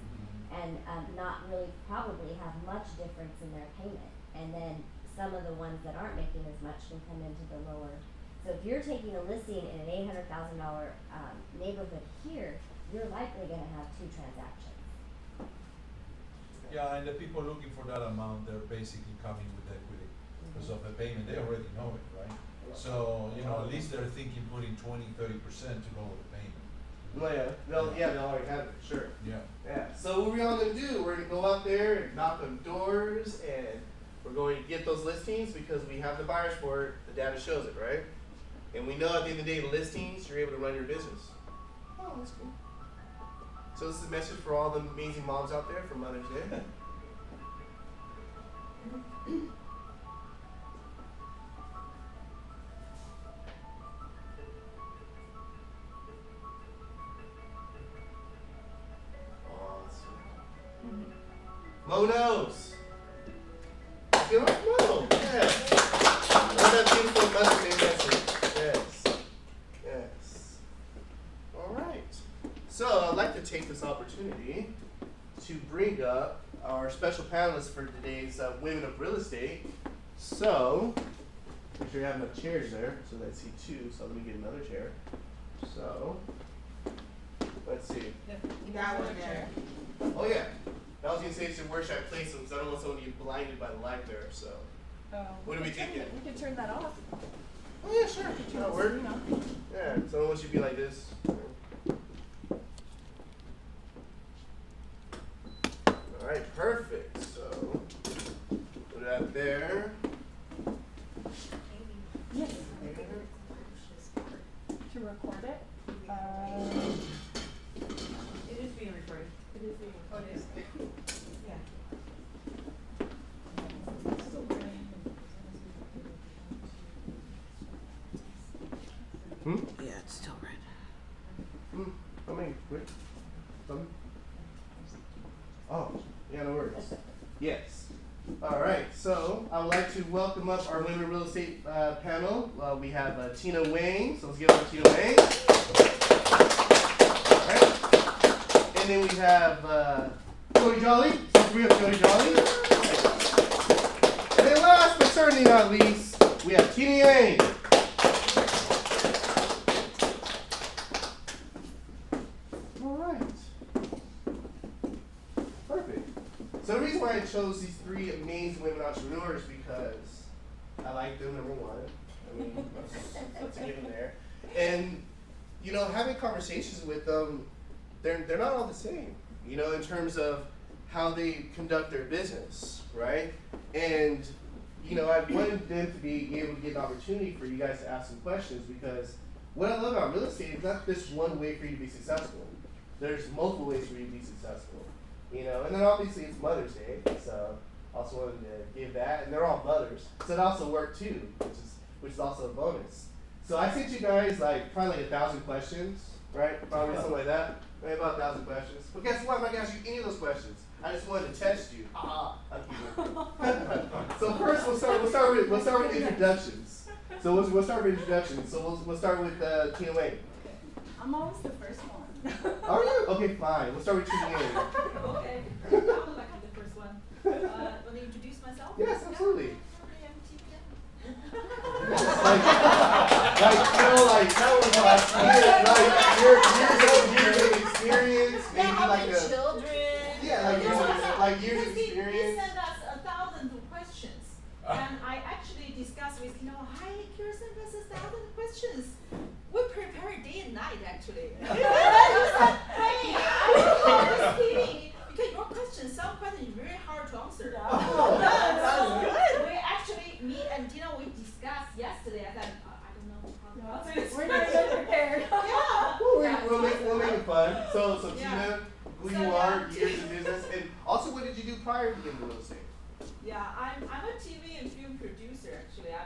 and not really probably have much difference in their payment. And then some of the ones that aren't making as much can come into the lower. So if you're taking a listing in an $800,000 neighborhood here, you're likely going to have 2 transactions. Yeah, and the people looking for that amount, they're basically coming with equity because of the payment. They already know it, right? So, you know, at least they're thinking putting 20, 30% to lower the payment. Well, yeah, they already have it, sure. Yeah. Yeah. So what we're all gonna do? We're gonna go out there and knock on doors and We're going to get those listings because we have the buyers for it. The data shows it, right? And we know at the end of the day, the listings, you're able to run your business. Oh, that's cool. So this is a message for all the amazing moms out there for Mother's Day. Oh, that's sweet. Monos! Feel like Mono? Yeah. All that beautiful Mother's Day message. Yes. Yes. Alright. So I'd like to take this opportunity to bring up our special panelists for today's Women of Real Estate. So, make sure you have enough chairs there, so I see two, so let me get another chair. So, let's see. You got one there. Oh yeah, I was gonna say where should I place them, because I don't want someone to get blinded by the light there, so. What are we thinking? We can turn that off. Oh yeah, sure, that'll work. Yeah, someone wants you to be like this. Alright, perfect. So, put that there. Yes. To record it. It is being recorded. It is being Oh, it is. Yeah. Yeah, it's still red. I mean, quick. Something? Oh, yeah, no worries. Yes. All right, so I would like to welcome up our Women in Real Estate panel. We have Tina Wang, so let's give it up to Tina Wang. All right. And then we have Jody Jolly, so we have Jody Jolly. And then last but certainly not least, we have Tina Yang. All right. Perfect. So the reason why I chose these three amazing women entrepreneurs because I like them, number one. I mean, that's a given there. And, you know, having conversations with them, they're not all the same, you know, in terms of how they conduct their business, right? And, you know, I wanted them to be able to get an opportunity for you guys to ask some questions because what I love about real estate is not just one way for you to be successful. There's multiple ways for you to be successful. You know, and then obviously it's Mother's Day, so also wanted to give that, and they're all mothers, so it also worked too, which is also a bonus. So I sent you guys like probably like 1,000 questions, right? Probably something like that, maybe about 1,000 questions. But guess what? I'm not gonna ask you any of those questions. I just wanted to test you. I'm kidding. So first we'll start with introductions. So we'll start with introductions. So we'll start with Tina Wang. I'm always the first one. Are you? Okay, fine. We'll start with Tina Wang. Okay, I would like to be the first one. Want to introduce myself? Yes, absolutely. Hi, I'm Tina. You know, like years of experience, maybe like a children. yeah, like years of He experience. sent us 1,000 questions, and I actually discussed with hi, Kirsten, this is 1,000 questions. We prepare day and night actually. And then you said, hey, I'm just kidding, because your questions, some questions very hard to answer. So good. We actually, me and Tina, we discussed yesterday. I said, I don't know how to answer this. We're not even prepared. Yeah. We'll make it fun. So Yeah. Tina, who So, you yeah. are, years of business, and also what did you do prior to getting into real estate? Yeah, I'm a TV and film producer actually. I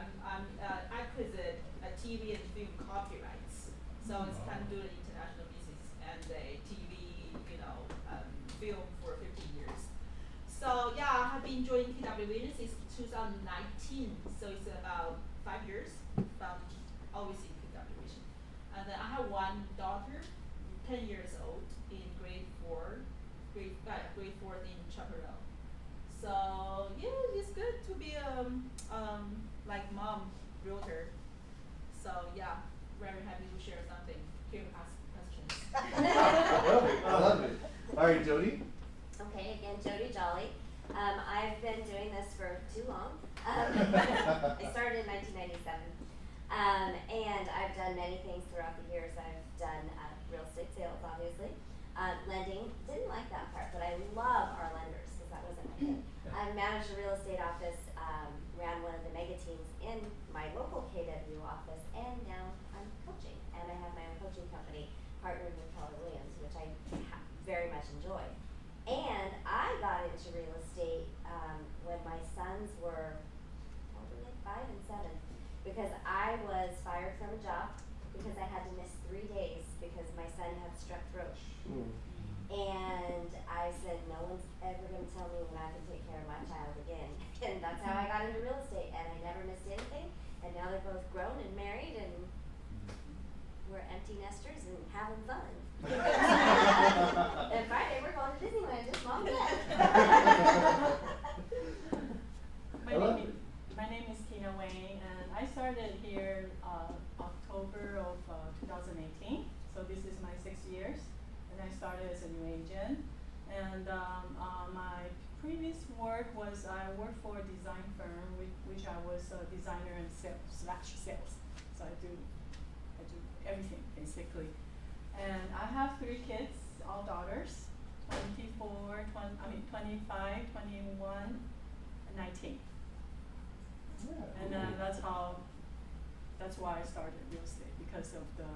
present a TV and film copyrights. So it's kind of doing international business and TV, film for 15 years. So yeah, I have been joining TWN since 2019. So it's about 5 years from always in TWN. And then I have one daughter, 10 years old, in grade 4 in Chaparral. So yeah, it's good to be like mom realtor. So yeah, very happy to share something. Here to ask questions. I love it. All right, Jody. Okay, again, Jody Jolly. I've been doing this for too long. I started in 1997. And I've done many things throughout the years. I've done real estate sales, obviously. Lending, didn't like that part, but I love our lenders because that wasn't my thing. I've managed a real estate office ran one of the mega teams in my local KW office, and now I'm coaching, and I have my own coaching company partnered with Keller Williams, which I very much enjoy. And I got into real estate when my sons were probably like 5 and 7, because I was fired from a job because I had to miss 3 days because my son had strep throat. And I said, no one's ever going to tell me when I can take care of my child again. And that's how I got into real estate, and I never missed anything. And now they're both grown and married, and we're empty nesters and having fun. And Friday we're going to Disneyland, just mom and dad. My name is Tina Wayne, and I started here October of 2018. So this is my 6 years, and I started as a new agent. And my previous work was I worked for a design firm, which I was a designer and sales. So I do everything basically. And I have 3 kids, all daughters, 25, 21, and 19. Yeah, And that's why I started real estate, because of the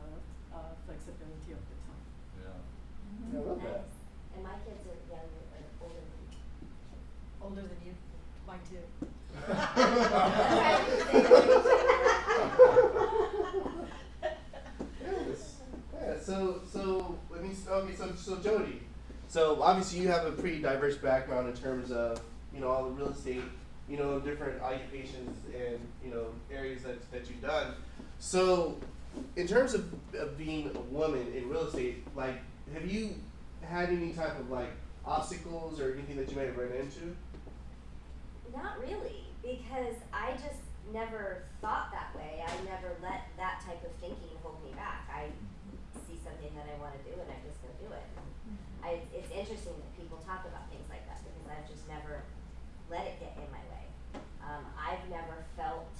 flexibility of the time. Yeah. I love Nice. that. And my kids are younger or older than me. Older than you, mine too. Yes. Yeah. So let me. Okay. So Jody. So obviously you have a pretty diverse background in terms of all the real estate, different occupations and areas that you've done. So in terms of being a woman in real estate, like, have you had any type of like obstacles or anything that you may have run into? Not really, because I just never thought that way. I never let that type of thinking hold me back. I see something that I want to do, and I'm just going to do it. It's interesting that people talk about things like that, because I've just never let it get in my way. I've never felt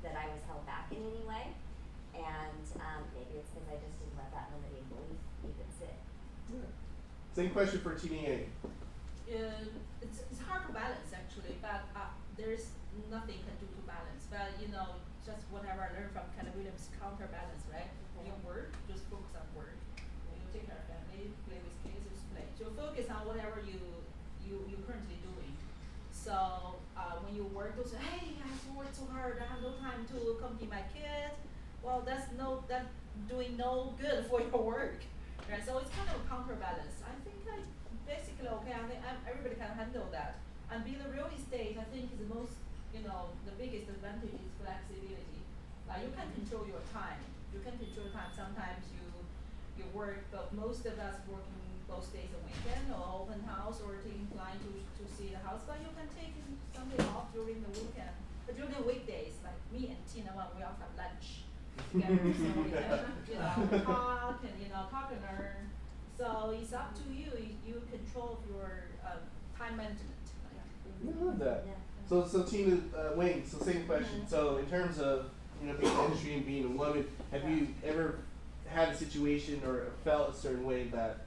that I was held back in any way, and maybe it's because I just didn't let that limiting belief even sit. Yeah. Same question for Tina. It's hard to balance actually, but there's nothing can do to balance. But just whatever I learned from Keller Williams, counterbalance, right? Okay. Your work, just focus on work. You take care of family, play with kids, just play. So focus on whatever you're currently doing. So when you work, don't say, hey, I have to work so hard, I have no time to accompany my kids. Well, that's doing no good for your work. Right? So it's kind of a counterbalance. I think basically okay. I think everybody can handle that. And being a real estate, I think is the most, the biggest advantage is flexibility. Like you can control your time. You can control time. Sometimes you work, but most of us working both days a weekend or open house or taking client to see the house. But you can take Sunday off during the weekend. But during the weekdays, like me and Tina, when we all have lunch together, so we can talk and talk and learn. So it's up to you. You control your time management. I love that. Yeah. So Tina Wayne. So same question. So in terms of being in the industry and being a woman, have you ever had a situation or felt a certain way that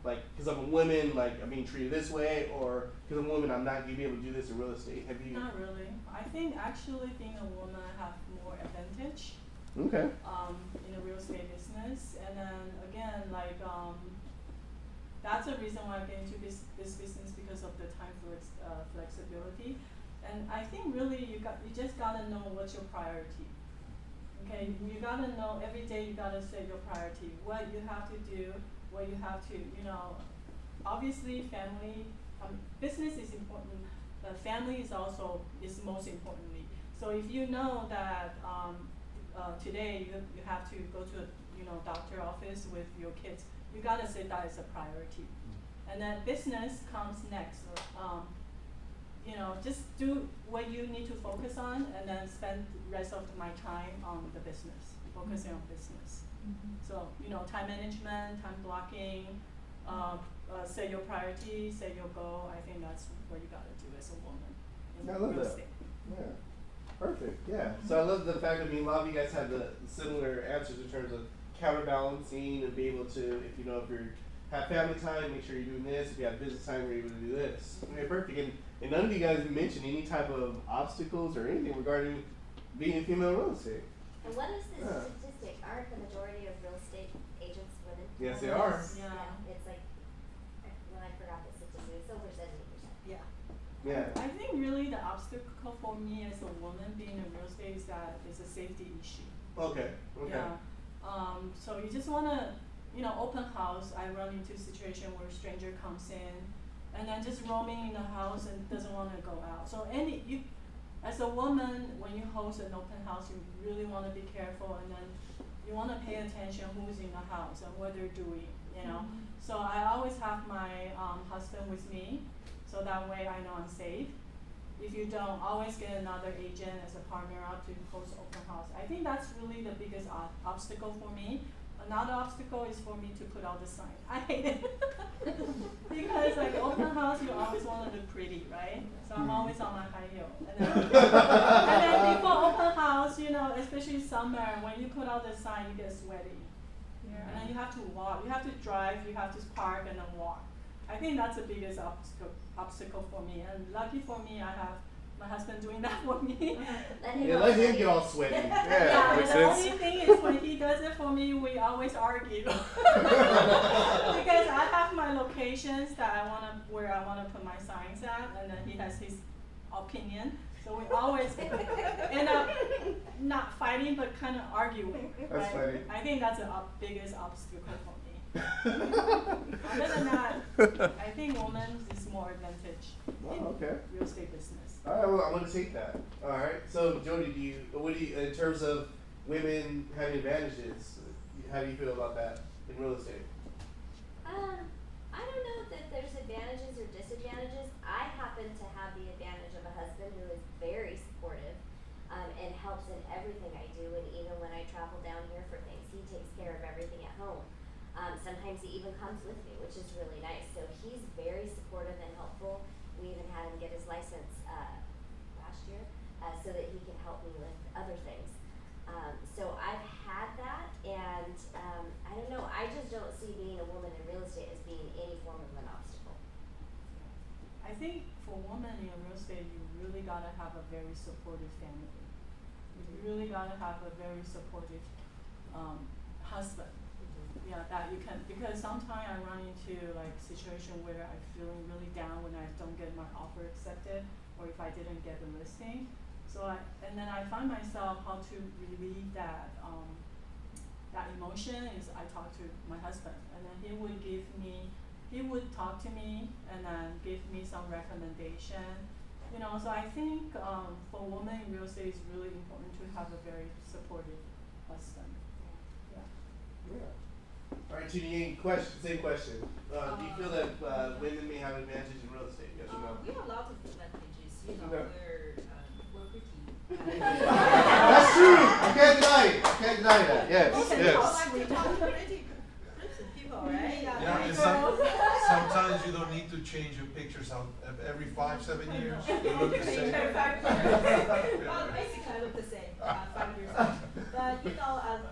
like because I'm a woman, like I'm being treated this way, or because I'm a woman, I'm not gonna be able to do this in real estate? Have you? Not really. I think actually being a woman have more advantage. Okay. In the real estate business, and then again, like that's the reason why I get into this business, because of the time flexibility, and I think really you just gotta know what's your priority. Okay, you gotta know every day. You gotta set your priority. What you have to do. What you have to, obviously family, business is important, but family is most importantly. So if you know that today you have to go to a doctor office with your kids, you gotta set that as a priority. And then business comes next. Just do what you need to focus on, and then spend the rest of my time on the business, focusing on business. So, time management, time blocking, set your priorities, set your goal. I think that's what you gotta do as a woman in I love real that. estate. Yeah. Perfect. Yeah. So I love the fact that a lot of you guys have the similar answers in terms of counterbalancing and be able to, if you have family time, make sure you're doing this. If you have business time, you're able to do this. Okay, perfect. And And none of you guys mentioned any type of obstacles or anything regarding being a female in real estate. And what is this Yeah. statistic? Aren't the majority of real estate agents women? Yes, they are. Yeah. It's like, I forgot the statistic, it's over 70%. Yeah. Yeah. I think really the obstacle for me as a woman being in real estate is that it's a safety issue. Okay. Okay. Yeah. So you just wanna, open house, I run into a situation where a stranger comes in and then just roaming in the house and doesn't wanna go out. So as a woman, when you host an open house, you really wanna be careful and then you wanna pay attention who's in the house and what they're doing, So I always have my husband with me, so that way I know I'm safe. If you don't, always get another agent as a partner out to host open house. I think that's really the biggest obstacle for me. Another obstacle is for me to put out the sign. I hate it. Because like open house, you always want to look pretty, right? So I'm always on my high heel. And then before open house, especially summer, when you put out the sign, you get sweaty. Yeah. And then you have to walk, you have to drive, you have to park and then walk. I think that's the biggest obstacle for me. And lucky for me, I have my husband doing that for me. Yeah, let him get all sweaty. Yeah, But makes the sense. only thing is when he does it for me, we always argue. Because I have my locations where I wanna put my signs at, and then he has his opinion. So we always end up not fighting, but kind of arguing. That's right? funny. I think that's the biggest obstacle for me. Other than that, I think women is more advantage in okay. real estate business. All right, well, I'm gonna take that. All right. So, Jody, what do you, in terms of women having advantages, how do you feel about that in real estate? I don't know that there's advantages or disadvantages. I happen to have the advantage of a husband who is very supportive, and helps in everything I do, and even when I travel down here for things, he takes care of everything at home. Sometimes he even comes with me, which is really nice. So he's very supportive and helpful. We even had him get his license last year, so that he can help me with other things. So I've had that, and I don't know, I just don't see being a woman in real estate as being any form of an obstacle. I think for women in real estate, you really gotta have a very supportive family. You really gotta have a very supportive husband. Yeah, that you can, because sometimes I run into like situation where I'm feeling really down when I don't get my offer accepted, or if I didn't get the listing. And then I find myself how to relieve that emotion is I talk to my husband, and then he would talk to me and then give me some recommendation. So I think for women in real estate, it's really important to have a very supportive husband. Yeah. All right, Judy, same question. Do you feel that women may have advantage in real estate? Yes or no? We have a lot of advantages, Okay. we're pretty. That's true. I can't deny it. I can't deny that. Yes. Yes. We talk pretty people, right? Yeah, and sometimes you don't need to change your pictures out every 5-7 years. You look the same. Well, basically I look the same, 5 years old. But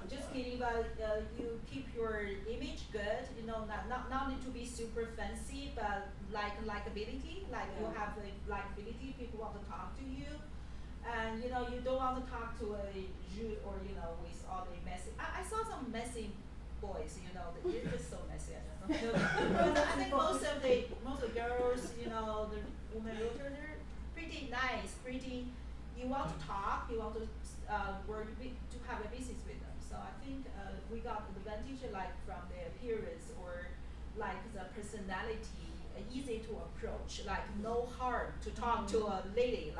just kidding, but you keep your image good, not need to be super fancy, but likability, you have likability, people want to talk to you. And you don't want to talk to a rude or with all the messy. I saw some messy boys, they're just so messy. I don't know. But I think most of the girls, the women realtors, they're pretty nice, you want to talk, you want to work to have a business with them. So I think we got the advantage from the appearance or the personality, easy to approach, no harm to talk to a lady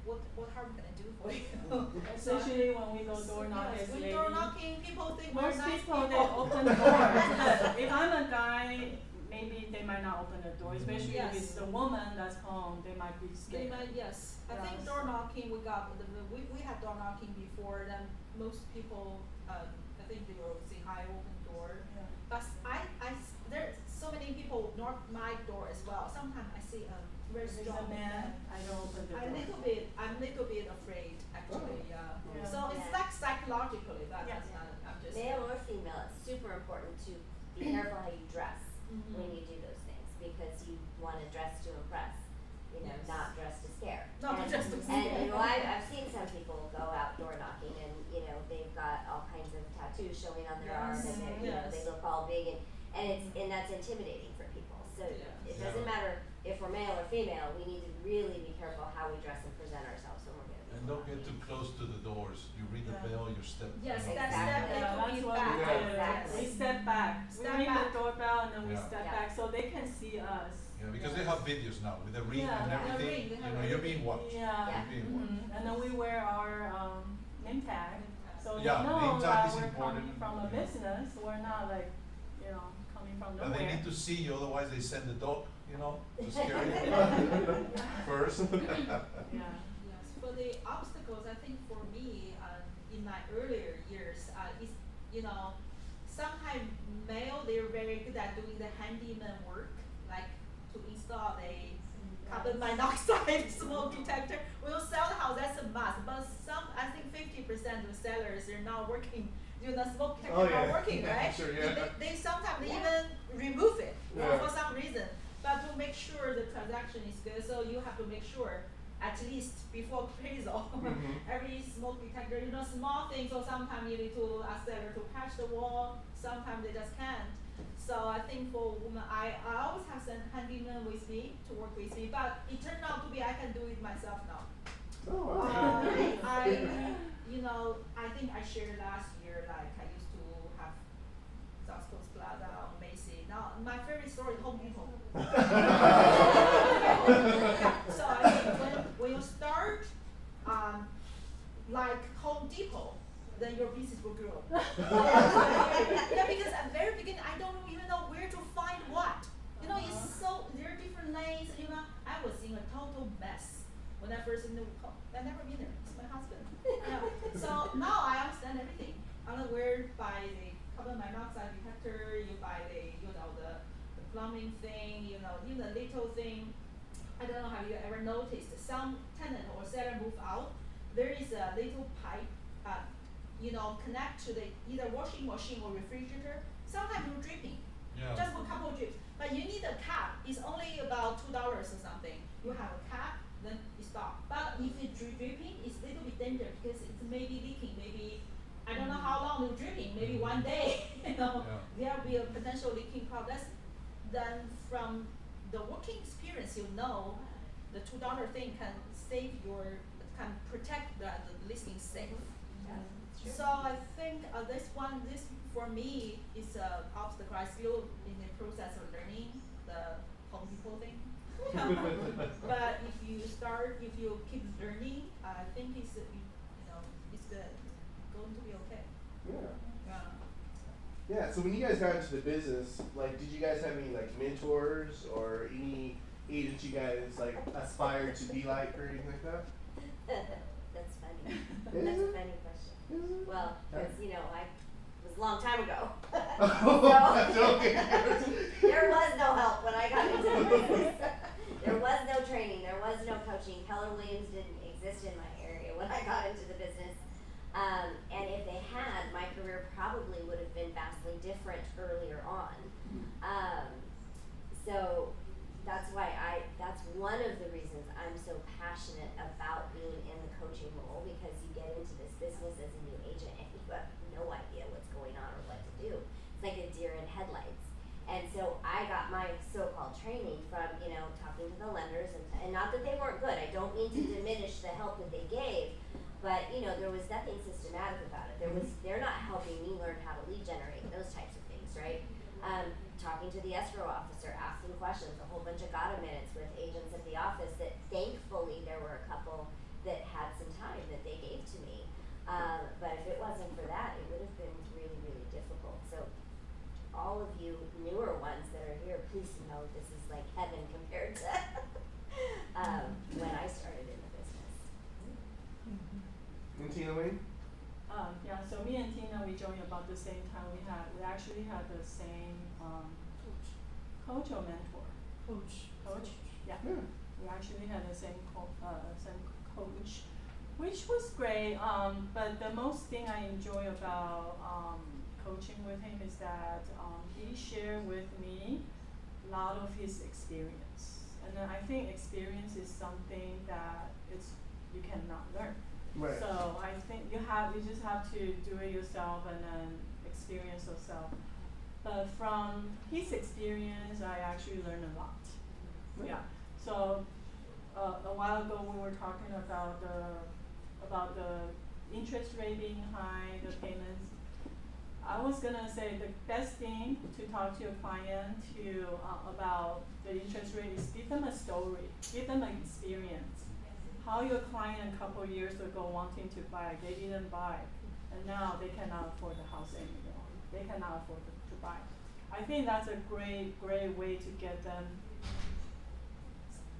what harm can I do for you? Especially when we go door knocking. Yes, when door knocking, people think we're Most nice people, they open doors. If I'm a guy, maybe they might not open the door, especially if it's the woman that's home, they might be scared. Yes. I think door knocking, we had door knocking before, then most people, I think they will say hi, open door. Yeah. But there's so many people knock my door as well. Sometimes I see very If it's strong a man, I don't open the door. I'm little bit afraid, actually, yeah. Yeah. So it's Yeah. psychologically, Yeah. that's not, I'm just. Male or female, it's super important to be careful how you dress Mhm. when you do those things, because you want to dress to impress. talking and, you know, they've got all kinds of tattoos showing on their arm and they're, you know, Yes. they look all big and that's intimidating for people. So it doesn't matter if we're male or female, we need to really be careful how we dress and present ourselves when we're gonna be. And don't get too close to the doors. You ring the bell, you step. Yes, you know, that's Exactly. Yeah, step that's into what back. we do. Exactly. We step back. Step We ring back. the doorbell and then we Yeah. step Yeah. back so they can see us. Yeah, because they have videos now with the ring Yeah. and Yeah. everything. Ring, they You have know, you're being everything. watched. Yeah. Yeah. You're being watched. And then we wear our name tag, so they Yeah, know name tag that is we're important. coming from a Yeah. business. We're not like, you know, coming from And nowhere. they need to see you, otherwise they send the dog, you know, to scare you first. Yeah. Yes, for the obstacles, I think for me, in my earlier years, is, you know, sometimes male, they're very good at doing the handyman work, like to install the carbon monoxide smoke detector. We'll sell the house, that's a must, but I think 50% of sellers are not working, you know, smoke detector Oh, not yeah. working, Yeah, right? sure, yeah. They sometimes Yeah. even remove it Yeah. for some reason, but to make sure the transaction is good, so you have to make sure at least before appraisal, Mhm. every smoke detector, you know, small things, so sometimes you need to ask seller to patch the wall, sometimes they just can't. So I think for women, I always have some handyman with me to work with me, but it turned out to be I can do it myself now. Oh, wow. You know, I think I shared last year, like I used to have South Coast Plaza on Macy. Now, my favorite store is Home Depot. So I think when you start, like Home Depot, then your business will grow. Yeah, because at very beginning, I don't even know where to find what. You know, it's so, there are different lanes, you know, I was in a total mess when I first in the, I've never been there, it's my husband. Yeah. So now I understand everything. I know where to buy the carbon monoxide detector, you buy the, you know, the plumbing thing, you know, even the little thing. I don't know, have you ever noticed, some tenant or seller move out, there is a little pipe, you know, connect to the either washing machine or refrigerator. Sometimes you're dripping, Yeah. just a couple of drips. But you need a cap. It's only about $2 or something. You have a cap, then you stop. But if it's dripping, it's a little bit dangerous because it's maybe leaking. Maybe I don't know how long it's dripping. Maybe one day, you know, there'll be a potential leaking problem. Then from the working experience, you know, the $2 thing can save can protect the listing safe. So I think this for me is a obstacle. I still in the process of learning the Home Depot thing. But if you keep learning, I think it's it's good. It's going to be okay. Yeah. Yeah. Yeah, so when you guys got into the business, like, did you guys have any, like, mentors or any agents you guys, like, aspired to be like or anything like that? That's funny. Is That's it? a funny question. Is it? Well, because, you know, it was a long time ago. Oh, So, okay. there was no help when I got into the business. There was no training, there was no coaching. Keller Williams didn't exist in my area when I got into the business. And if they had, my career probably would have been vastly different earlier on. So that's why that's one of the reasons I'm so passionate about being in the coaching role, because you get into this business as a new agent and you have no idea what's going on or what to do. It's like a deer in headlights. And so I got my so-called training from, you know, talking to the lenders, and not that they weren't good. I don't mean to diminish the help that they gave, but, you know, there was nothing systematic about it. They're not helping me learn how to lead generate, those types of things, right? Talking to the escrow officer, asking questions, a whole bunch of GATA minutes with agents at the office that thankfully there were a couple that had some time that they gave to me. But if it wasn't for that, it would have been really, really difficult. So all of you newer ones that are here, please know this is like heaven compared to when I started in the business. And Tina Wayne? Yeah, so me and Tina, we joined about the same time. We actually had the same coach or mentor. Coach. Yeah. We actually had the same coach, which was great. But the most thing I enjoy about coaching with him is that he shared with me a lot of his experience, and then I think experience is something that you cannot learn. Right. So I think you just have to do it yourself and then experience yourself. But from his experience, I actually learned a lot. Great. Yeah. So a while ago we were talking about the interest rate being high, the payments. I was gonna say the best thing to talk to your client about the interest rate is give them a story, give them an experience. How your client a couple years ago wanting to buy, they didn't buy, and now they cannot afford the house anymore. They cannot afford to buy. I think that's a great way to get them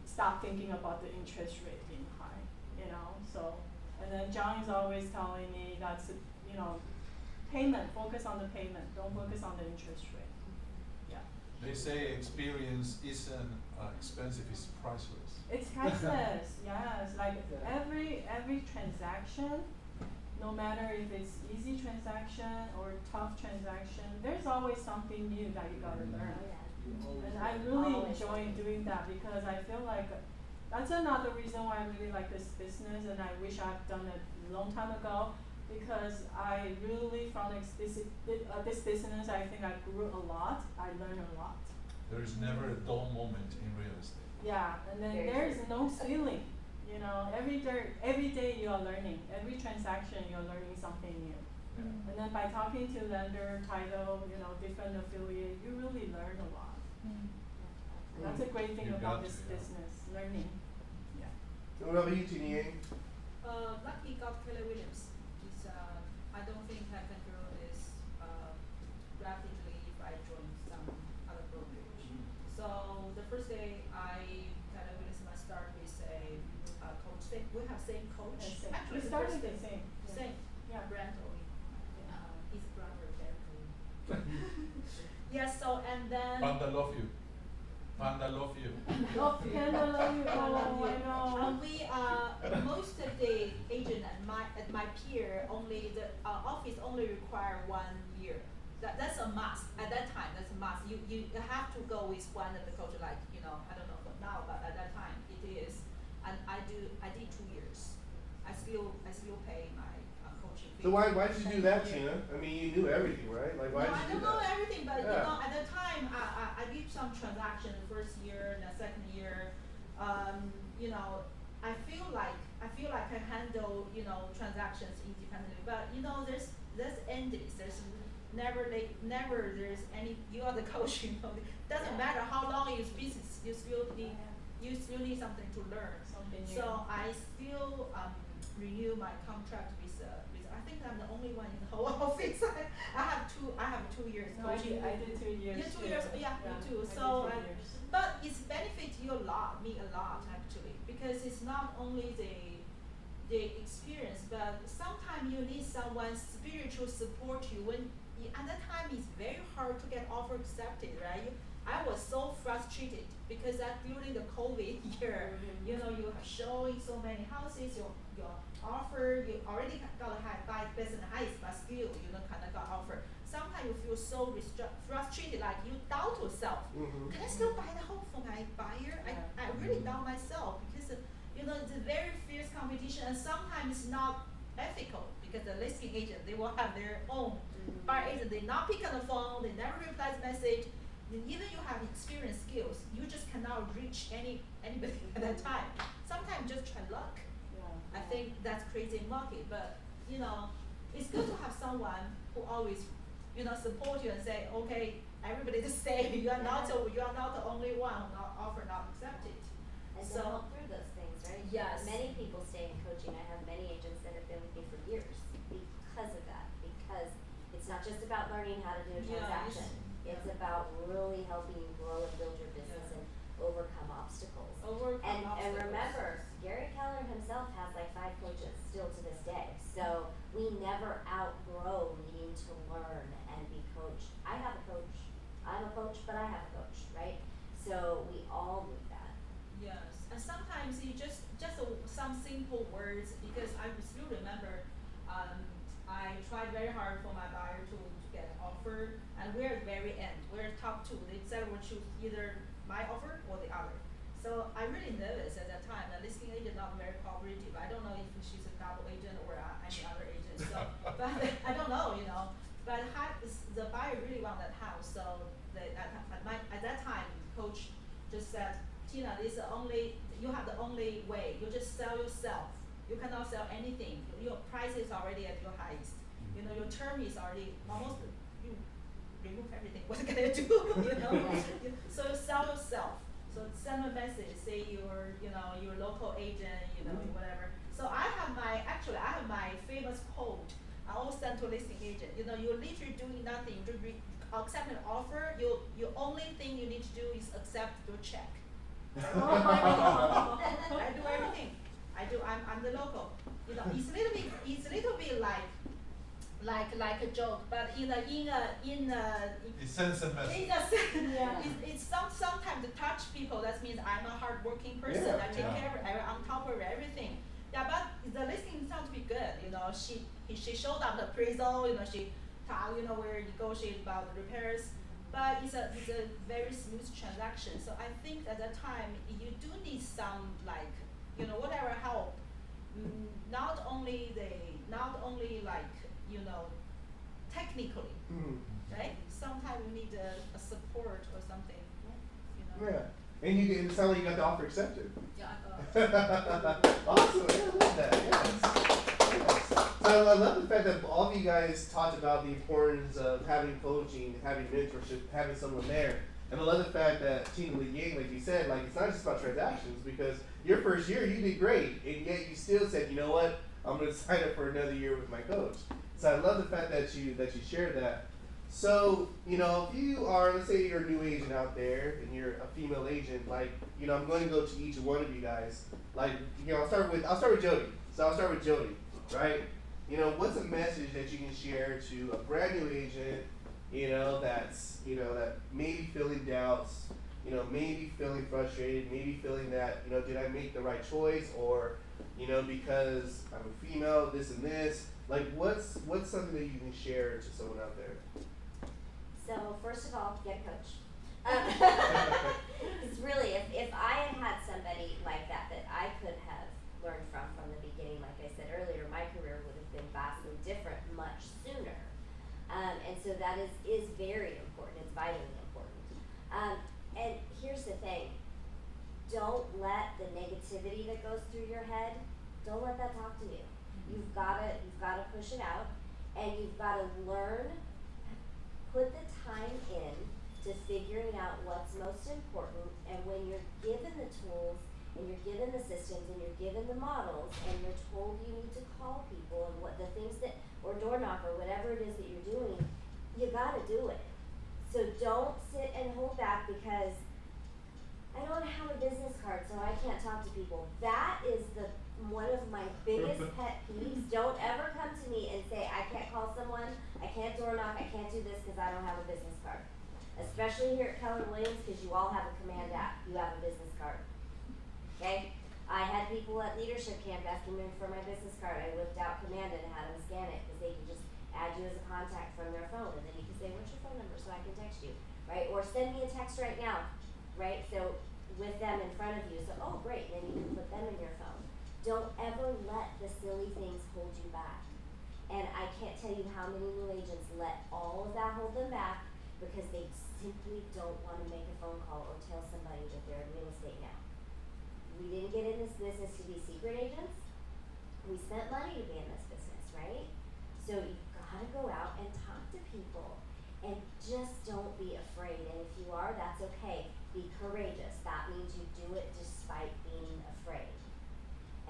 stop thinking about the interest rate being high, you know. So, and then John is always telling me that's payment. Focus on the payment. Don't focus on the interest rate. Yeah. They say experience isn't expensive, it's priceless. It's priceless. Yes. Like every transaction, no matter if it's easy transaction or tough transaction, there's always something new that you gotta learn. And I really enjoy doing that because I feel like that's another reason why I really like this business, and I wish I've done it a long time ago, because I really from this business I think I grew a lot. I learned a lot. There is never a dull moment in real estate. Yeah, and then Very there's true. no ceiling. You know, every day you are learning. Every transaction you're learning something new. Yeah. And then by talking to lender, title, different affiliate, you really learn a lot. That's a great thing You about got this to, yeah. business, learning. Yeah. What about you, Tini? Lucky got Keller Williams. Is I don't think I can grow this rapidly if I join some other brokerage. So the first day Keller Williams must start with a coach. We have same coach. And same. Actually, We the started first the day- same. Yeah. Same. Yeah. Brand told me. His brother Ben told me. Yes. So and then. Panda love you. Panda love you. Oh, Panda love you. Oh, I know. And we most of the agent at my peer only the office only require 1 year. That's a must at that time. That's a must. You have to go with one of the coach, like I don't know for now, but at that time it is. And I did 2 years. I still pay my coaching fee. So why did you do that, Tina? I mean, you knew everything, right? Like, why No, did I you do don't know that? everything, but Yeah. at the time I did some transaction the first year and the second year. I feel like I handle transactions independently, but there's endless. There's never there's any. You are the coach, Doesn't matter how long you business, you still need something to learn. Something new. So I still renew my contract with I think I'm the only one in the whole office. I have 2 years No, I coaching. did 2 years. Yeah, 2 too. years. Yeah, me too. I did So 2 years. but it's benefit me a lot actually, because it's not only the experience, but sometimes you need someone spiritual support you at that time it's very hard to get offer accepted, right? I was so frustrated because during the COVID year, you are showing so many houses, your offer, you already got a buy best and highest, but still kind of got offer. Sometimes you feel so frustrated, like you doubt yourself. Mm-hmm. Can I still buy the home for my buyer? I really doubt myself because it's a very fierce competition, and sometimes it's not ethical because the listing agent, they will have their own buyer agent. They not pick on the phone, they never reply the message. And even you have experience skills, you just cannot reach anybody at that time. Sometimes just try luck. Yeah. I think that's crazy market, but it's good to have someone who always support you and say, okay, everybody just stay. You are not the only one who offer not accepted. And to So help through those things, right? Yes. Many people stay in coaching. I have many agents that have been with me for years because of that. Because it's not just about learning how to do a Yeah, transaction. It's about really helping you grow and build your business and overcome obstacles. And remember, Gary Keller himself has like 5 coaches still to this day. So we never outgrow needing to learn and be coached. I have a coach. I'm a coach, but I have a coach, right? So we all need that. yes, and sometimes you just some simple words, because I still remember I tried very hard for my buyer to get an offer, and we're at the very end. We're top 2. They said we'll choose either my offer or the other. So I really nervous at that time. The listing agent not very cooperative. I don't know if she's a double agent or any other agent. So Tina, this is the only, you have the only way, you just sell yourself. You cannot sell anything, your price is already at your highest. You know, your term is already almost, you remove everything, what can I do, you know? So you sell yourself. So send a message, say you're, you know, your local agent, you know, whatever. So I have my famous quote. I always send to a listing agent. You know, you're literally doing nothing. You just accept an offer. You only thing you need to do is accept your check. I do everything. I'm the local. You know, it's a little bit like a joke, but It sends a message. it's sometimes to touch people. That means I'm a hardworking person. Yeah, I take yeah. care of on top of everything. Yeah, but the listing sounds to be good. You know, she showed up the appraisal. You know, she talked. You know, we negotiate about the repairs. But it's a very smooth transaction. So I think at that time you do need some like, you know, whatever help. Not only like, you know, technically, right? Sometimes we need a support or something. You know. Yeah. And you get, it sounds like you got the offer accepted. Yeah. Awesome. Yeah, I love that. Yes. So I love the fact that all of you guys talked about the importance of having coaching, having mentorship, having someone there. And I love the fact that Tina Lee, like you said, like it's not just about transactions, because your first year you did great, and yet you still said, you know what, I'm going to sign up for another year with my coach. So I love the fact that you shared that. So, you know, if you are, let's say you're a new agent out there and you're a female agent, like, you know, I'm going to go to each one of you guys. Like, you know, I'll start with Jody. So I'll start with Jody, right? You know, what's a message that you can share to a brand new agent, you know, that's, you know, that maybe feeling doubts, you know, maybe feeling frustrated, maybe feeling that, you know, did I make the right choice, or, you know, because I'm a female, this and this. Like, what's something that you can share to someone out there? So first of all, get a coach. It's really, if I had had somebody like that I could have learned from the beginning, like I said earlier, my career would have been vastly different much sooner. And so that is very important. It's vitally important. And here's the thing. Don't let the negativity that goes through your head, don't let that talk to you. You've gotta push it out, and you've gotta learn, put the time in to figuring out what's most important. And when you're given the tools and you're given the systems and you're given the models and you're told you need to call people and what the things that, or door knock or whatever it is that you're doing, you gotta do it. So don't sit and hold back because I don't have a business card, so I can't talk to people. That is one of my biggest pet peeves. Don't ever come to me and say, I can't call someone, I can't door knock, I can't do this because I don't have a business card. Especially here at Keller Williams, because you all have a command app. You have a business card. Okay? I had people at leadership camp asking me for my business card. I whipped out command and had them scan it because they could just add you as a contact from their phone. And then you can say, what's your phone number so I can text you, right? Or send me a text right now, right? So with them in front of you. So, oh, great. Then you can put them in your phone. Don't ever let the silly things hold you back. And I can't tell you how many new agents let all of that hold them back because they simply don't want to make a phone call or tell somebody that they're in real estate now. We didn't get in this business to be secret agents. We spent money to be in this business, right? So you've got to go out and talk to people and just don't be afraid. And if you are, that's okay. Be courageous. That means you do it despite being afraid.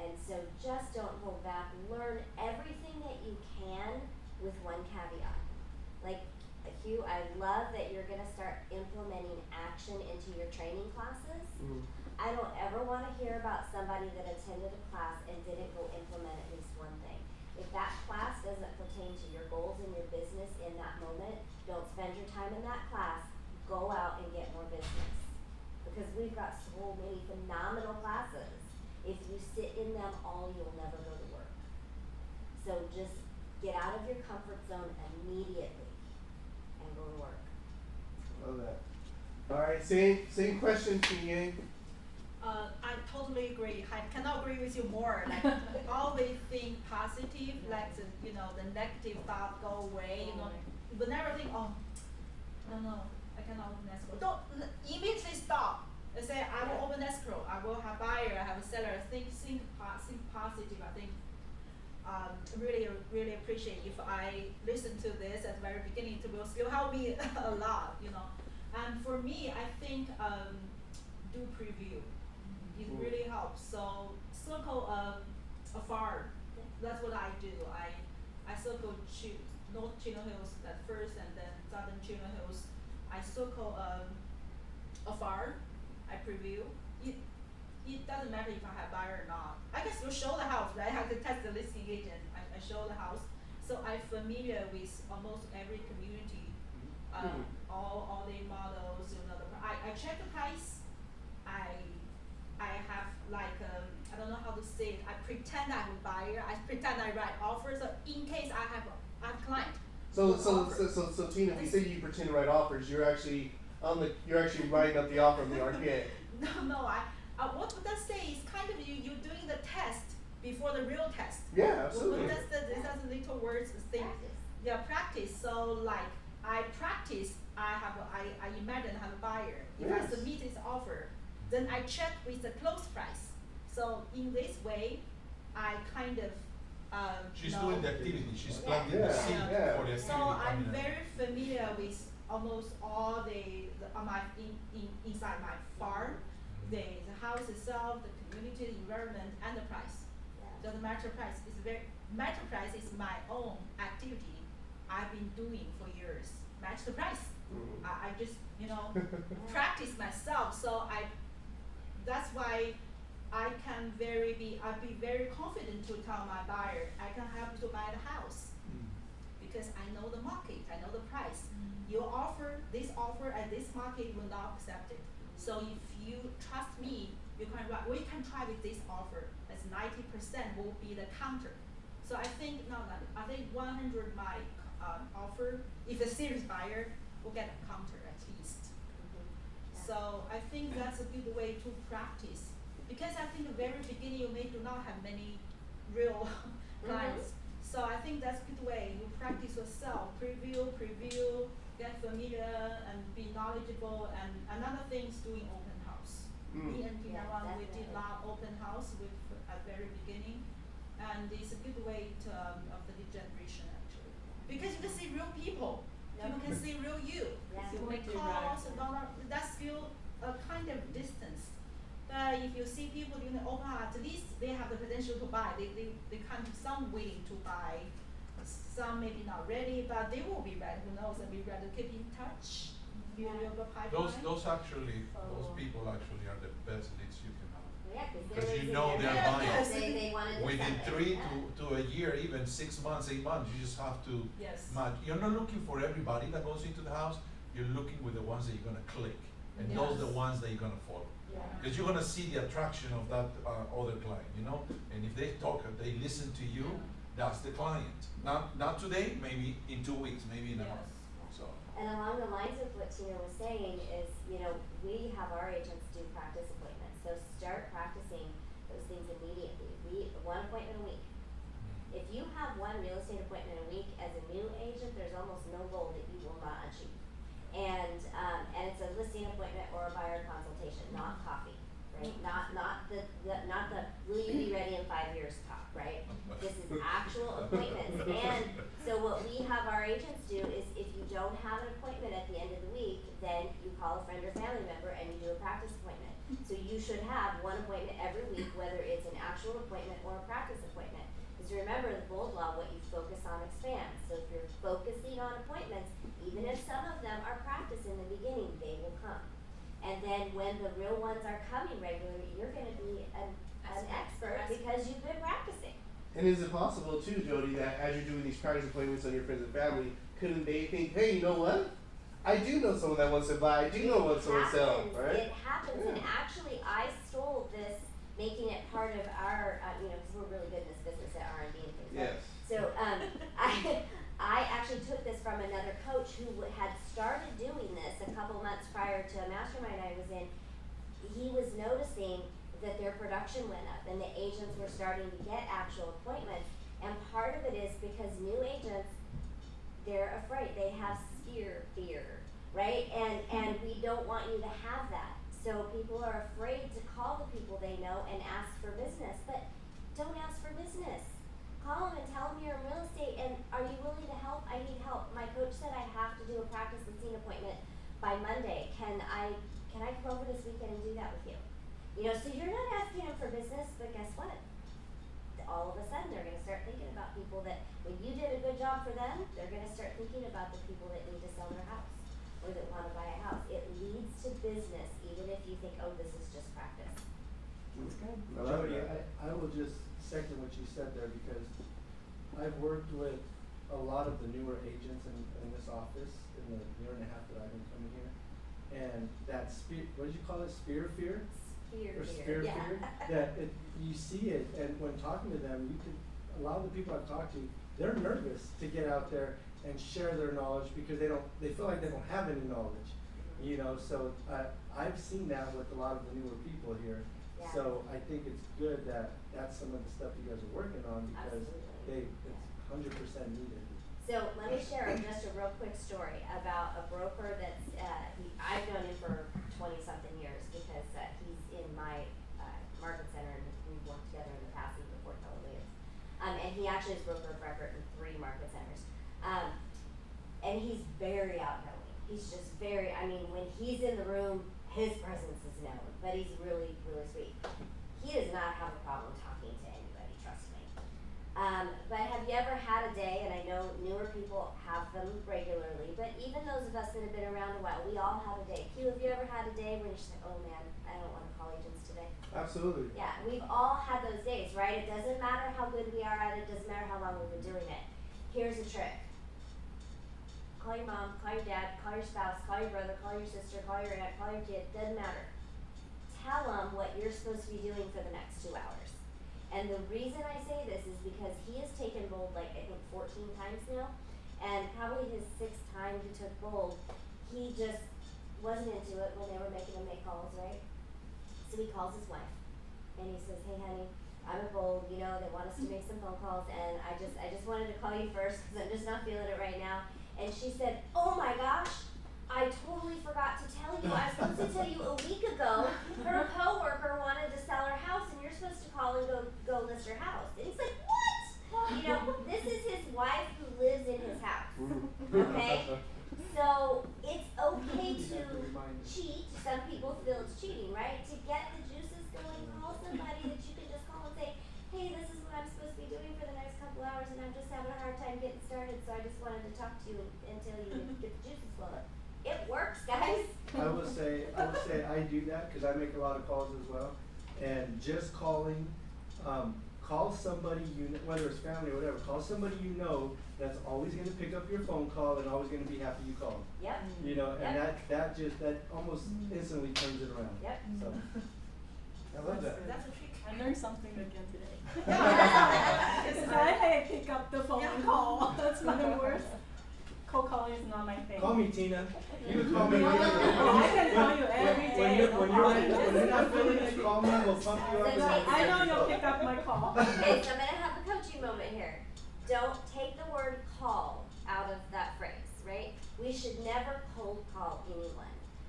And so just don't hold back. Learn everything that you can with one caveat. Like, Hugh, I love that you're going to start implementing action into your training classes. I don't ever want to hear about somebody that attended a class and didn't go implement at least one thing. If that class doesn't pertain to your goals and your business in that moment, don't spend your time in that class. Go out and get more business. Because we've got so many phenomenal classes. If you sit in them all, you'll never go to work. So just get out of your comfort zone immediately and go to work. Love that. All right, same question to you. I totally agree. I cannot agree with you more. Like, always think positive. Like the negative thought go away. You know, but never think, oh, no, I cannot open that door. Don't immediately stop. Let's say I will open escrow, I will have buyer, I have a seller, think positive, I think. Really appreciate if I listen to this at the very beginning, it will still help me a lot, you know. And for me, I think, do preview, it really helps. So circle a farm, that's what I do. I circle North Chino Hills at first, and then Southern Chino Hills. I circle a farm, I preview. It doesn't matter if I have buyer or not. I can still show the house, right? I have to test the listing agent. I show the house. So I'm familiar with almost every community, all the models, you know. I check the price. I have like I don't know how to say it. I pretend I'm a buyer. I pretend I write offers, so in case I have a client. So Tina, when you say you pretend to write offers, you're actually writing up the offer on the RPA. No, what that say is kind of you doing the test before the real test. Yeah, absolutely. That's the little words thing. Practice. Yeah, practice. So like I practice. I imagine I have a buyer. If I submit this offer, then I check with the close price. So in this way, I kind of She's know. doing the activity, she's planting the Yeah. seed Yeah. for the activity So I'm coming up. very familiar with almost all my inside my farm, the house itself, the community, the environment, and the price. Doesn't matter price. Matter price is my own activity I've been doing for years. Match the price. I just practice myself. So that's why I'd be very confident to tell my buyer I can help you to buy the house because I know the market, I know the price. You offer this offer at this market will not accept it. So if you trust me, we can try with this offer. As 90% will be the counter. So I think 100 my offer. If a serious buyer will get a counter at least. So I think that's a good way to practice. Because I think the very beginning you may do not have many real clients. So I think that's a good way. You practice yourself, preview, get familiar and be knowledgeable. And another thing is doing open house. Me and Tina we did a lot of open house at very beginning. And it's a good way of the lead generation actually. Because you can see real people. People can see real you. You make calls and all that. That's still a kind of distance. But if you see people doing the open house, at least they have the potential to buy. They kind of some willing to buy, some maybe not ready, but they will be ready. Who knows? And we rather keep in touch. Build your pipeline. Those people actually are the best leads you can have. Yeah, Because you know they're buying. They want to do Within something. 3 to a year, even 6 months, 8 months, you just have to match. You're not looking for everybody that goes into the house. You're looking with the ones that you're gonna click, and those are the ones that you're gonna follow. Because you're gonna see the attraction of that other client, and if they talk, they listen to you, that's the client. Not today, maybe in 2 weeks, maybe in a month. So. And along the lines of what Tina was saying is, we have our agents do practice appointments. So start practicing those things immediately. 1 appointment a week. If you have 1 real estate appointment a week as a new agent, there's almost no goal that you will not achieve. And it's a listing appointment or a buyer consultation, not coffee, right? Not the will you be ready in 5 years talk, right? This is actual appointments. And so what we have our agents do is if you don't have an appointment at the end of the week, then you call a friend or family member and you do a practice appointment. So you should have 1 appointment every week, whether it's an actual appointment or a practice appointment. Because remember the bold law, what you focus on expands. So if you're focusing on appointments, even if some of them are practice in the beginning, they will come. And then when the real ones are coming regularly, you're going to be an expert because you've been practicing. And is it possible too, Jody, that as you're doing these practice appointments on your friends and family, couldn't they think, hey, you know what? I do know someone that wants to buy. I do know what someone sells, right? It happens, and actually, I stole this, making it part of our, because we're really good in this business at R&D and things. Yes. So I actually took this from another coach who had started doing this a couple months prior to a mastermind I was in. He was noticing that their production went up and the agents were starting to get actual appointments. And part of it is because new agents, they're afraid. They have fear, right? And we don't want you to have that. So people are afraid to call the people they know and ask for business, but don't ask for business. Call them and tell them you're in real estate and are you willing to help? I need help. My coach said I have to do a practice and scene appointment by Monday. Can I come over this weekend and do that with you? You know, so you're not asking them for business, but guess what? All of a sudden they're gonna start thinking about people that when you did a good job for them, they're gonna start thinking about the people that need to sell their house or that wanna buy a house. It leads to business even if you think, oh, this is just practice. That's good. I love Jody, that. I will just second what you said there because I've worked with a lot of the newer agents in this office in the year and a half that I've been coming here. And that what did you call it? Spear fear? Or spear Yeah. fear? That you see it, and when talking to them, a lot of the people I've talked to, they're nervous to get out there and share their knowledge because they feel like they don't have any knowledge. You know, so I've seen that with a lot of the newer people here. Yeah. So I think it's good that that's some of the stuff you guys are working on because Absolutely. it's 100% needed. So let me share just a real quick story about a broker that's, I've known him for 20-something years because he's in my market center and we've worked together in the past even before Keller Williams. And he actually is broker of record in 3 market centers. And he's very outgoing. He's just very, I mean, when he's in the room, his presence is known, but he's really, really sweet. He does not have a problem talking to anybody, trust me. But have you ever had a day, and I know newer people have them regularly, but even those of us that have been around a while, we all have a day. Q, have you ever had a day when you say, oh man, I don't want to call agents today? Absolutely. Yeah, we've all had those days, right? It doesn't matter how good we are at it, doesn't matter how long we've been doing it. Here's a trick. Call your mom, call your dad, call your spouse, call your brother, call your sister, call your aunt, call your kid, doesn't matter. Tell them what you're supposed to be doing for the next 2 hours. And the reason I say this is because he has taken Bold like I think 14 times now, and probably his 6th time he took Bold, he just wasn't into it when they were making him make calls, right? So he calls his wife, and he says, hey honey, I'm at Bold, you know, they want us to make some phone calls, and I just wanted to call you first because I'm just not feeling it right now. And she said, oh my gosh, I totally forgot to tell you. I was supposed to tell you a week ago her coworker wanted to sell her house and you're supposed to call and go list her house. And he's like, what? You know, this is his wife who lives in his house. Okay? So it's okay to cheat. Some people feel it's cheating, right? To get the juices going, call somebody that you can just call and say, hey, this is what I'm supposed to be doing for the next couple hours and I'm just having a hard time getting started, so I just wanted to talk to you until you get the juices flowing. It works, guys. I will say I do that because I make a lot of calls as well, and just calling, call somebody whether it's family or whatever, call somebody you know that's always going to pick up your phone call and always going to be happy you called. Yep. You know, and Yep. that almost instantly turns it around. Yep. So I love that. That's a trick. I learned something again today. Yeah. Because I pick up the phone and call. That's my worst. Cold calling is not my thing. call me, Tina. You can call me. I can call you every day. When you're not feeling it, call me. We'll pump you up. So and take- I know you'll pick up my call. Okay, so I'm gonna have a coaching moment here. Don't take the word call out of that phrase, right? We should never cold call anyone.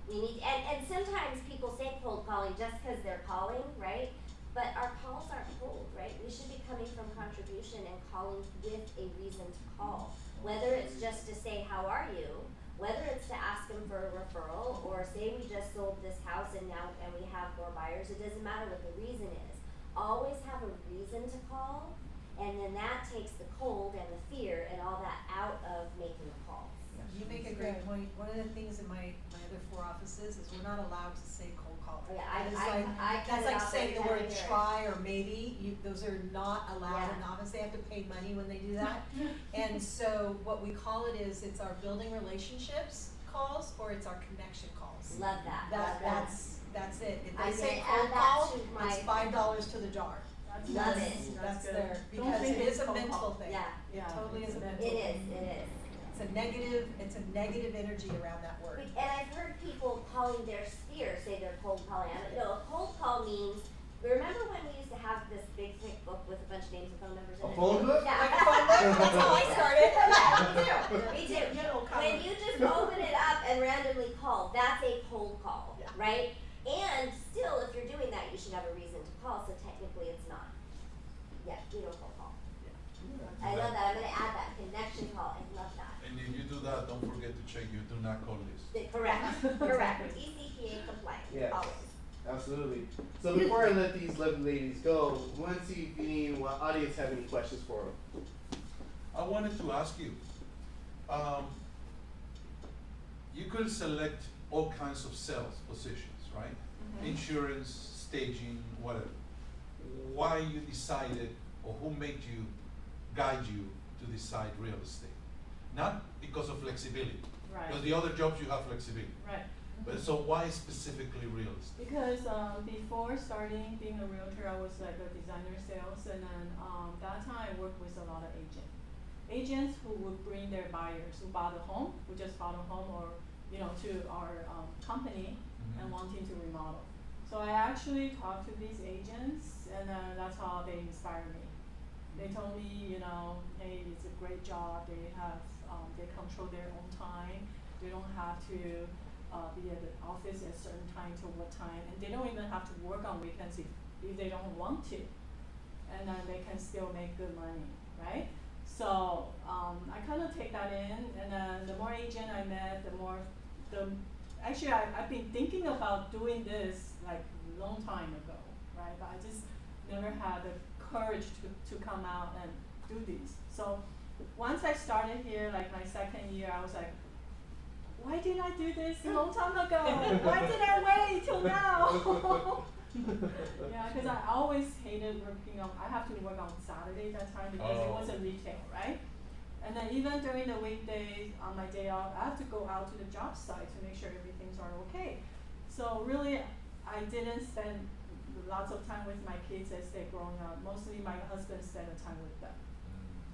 We need, and sometimes people say cold calling just because they're calling, right? But our calls aren't cold, right? We should be coming from contribution and calling with a reason to call. Whether it's just to say, how are you? Whether it's to ask them for a referral, or say we just sold this house and we have more buyers, it doesn't matter what the reason is. Always have a reason to call, and then that takes the cold and the fear and all that out of making the calls. You make a great point. One of the things in my other 4 offices is we're not allowed to say cold call. Oh, yeah, That is I cut that's it like off saying the every word time I hear it. try or maybe. Those are not allowed in Yeah. the office. They have to pay money when they do that. And so what we call it is it's our building relationships calls or it's our connection calls. Love that. Love that. That's it. If I they say can cold add that call, to it's my- $5 to the jar. Love it. That's good. there, Don't because think it it's is a cold mental call. thing. Yeah. It Yeah, totally it's is a a mental It thing. is, it is. It's a negative energy around that word. And I've heard people calling their sphere say they're cold calling. No, a cold call means, remember when we used to have this big thick book with a bunch of names and phone numbers in A it? phone book? Yeah. Like a phone book? That's how I started. Me too. You know, When you just open it up and randomly call, that's a cold call, Yeah. right? And check your do not call list. Correct, correct, TCPA compliant, Yes. always. Absolutely. So before I let these lovely ladies go, I want to see if any audience have any questions for them. I wanted to ask you, you could select all kinds of sales positions, right? Insurance, staging, whatever. Why you decided, or who made you, guide you to decide real estate? Not because of flexibility, Right. because the other jobs you have flexibility. Right. But so why specifically real estate? Because before starting being a realtor, I was like a designer sales, and then that time I worked with a lot of agents. Agents who would bring their buyers who bought a home, who just bought a home, or to our company and wanting to remodel. So I actually talked to these agents, and that's how they inspired me. They told me, hey, it's a great job. They have, they control their own time. They don't have to be at the office at a certain time to what time, and they don't even have to work on weekends if they don't want to, and then they can still make good money, right? So I kind of take that in, and then the more agent I met, actually I've been thinking about doing this like a long time ago, right? But I just never had the courage to come out and do these. So once I started here, like my second year, I was like, why didn't I do this a long time ago? Why did I wait till now? Yeah, because I always hated working on, I have to work on Saturday that time because it wasn't retail, right? And then even during the weekdays, on my day off, I have to go out to the job site to make sure everything's all okay. So really, I didn't spend lots of time with my kids as they're growing up. Mostly my husband spent the time with them.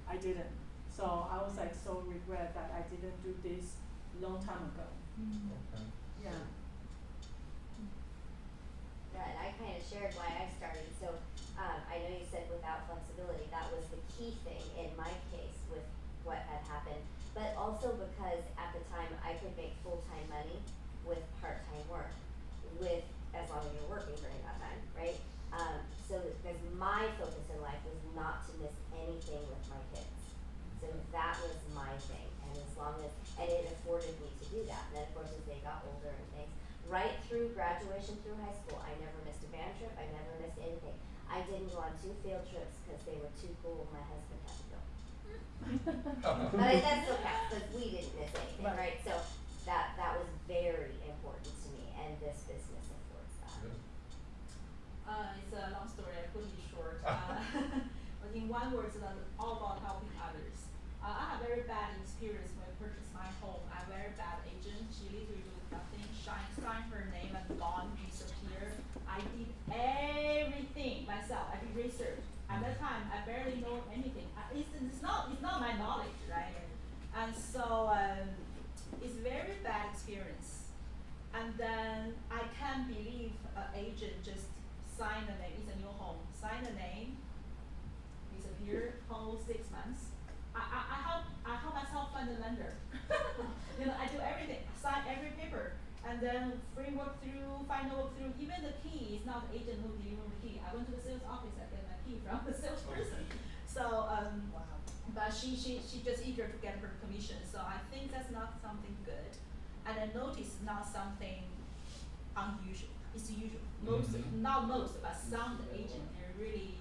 I didn't. So I was like so regret that I didn't do this long time ago. Okay. Yeah. Yeah, and I kind of shared why I started. So I know you said without flexibility, that was the key thing in my case with what had happened. But also because at the time I could make full-time money with part-time work, with as long as you're working during that time, right? So because my focus in life was not to miss anything with my kids. So that was my thing, and it afforded me to do that. And then of course as they got older and things, right through graduation through high school, I never missed a band trip, I never missed anything. I didn't go on 2 field trips because they were too cool, my husband had to go. But that's okay, because we didn't miss anything, right? So that was very important to me, and this business affords that. Good. It's a long story, I put it short. But in one word, it's all about helping others. I have very bad experience when I purchased my home. I'm a very bad agent. She literally did nothing, sign her name and gone, disappear. I did everything myself. I did research. At that time, I barely know anything. It's not my knowledge, right? And so it's very bad experience. And then I can't believe an agent just sign the name. It's a new home. Sign the name. Disappear. Hold 6 months. I help myself find a lender. I do everything. Sign every paper. And then free work through, final work through. Even the key is not the agent who delivered the key. I went to the sales office. I get my key from the salesperson. So but she just eager to get her commission. So I think that's not something good. And I notice not something unusual. It's usual. Not most, but some agents are really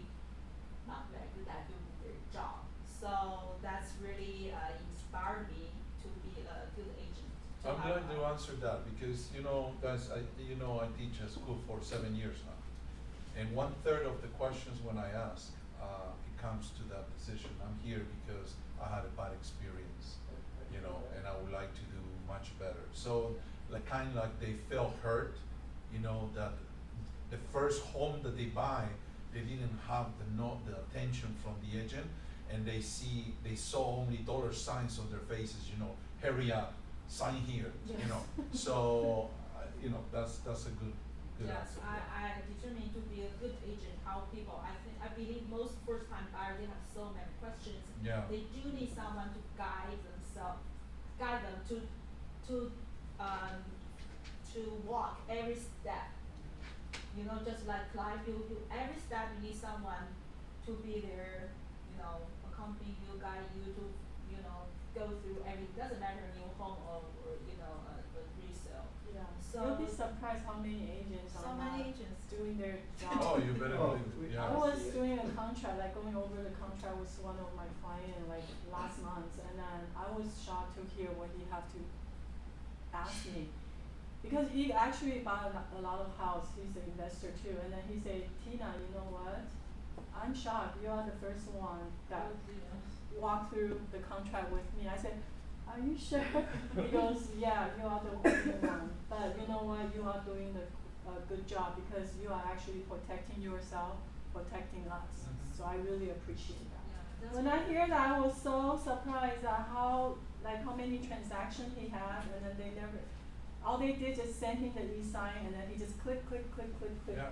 not very good at doing their job. So that's really inspired me to be a good agent. I'm glad you answered that because guys, I teach at school for 7 years now, and 1/3 of the questions when I ask, it comes to that decision. I'm here because I had a bad experience, and I would like to do much better. So, kind of like they felt hurt, that the first home that they buy, they didn't have the attention from the agent, and they saw only dollar signs on their faces, hurry up, sign here, So, that's a good Yes, answer. I determined to be a good agent, help people. I believe most first-time buyers, they have so many questions. Yeah. They do need someone to guide them to walk every step. Just like life, every step you need someone to be there, accompany you, guide you to, go go through every, doesn't matter new home or you know, the resale. Yeah, So- you'll be surprised how many agents So are many not agents. doing their job. Oh, you better Oh, believe it, I yeah. was doing a contract, like going over the contract with one of my client like last month, and then I was shocked to hear what he have to ask me. Because he actually bought a lot of house, he's an investor too, and then he said, Tina, you know what? I'm shocked, you are the first one that walked through the contract with me. I said, are you sure? He goes, yeah, you are the only one, but you know what, you are doing a good job because you are actually protecting yourself, protecting us. Mhm. So I really appreciate that. Yeah, that's When I hear that, I was so surprised at how many transactions he has, and then they never, all they did just send him the e-sign, and then he just click. Yeah.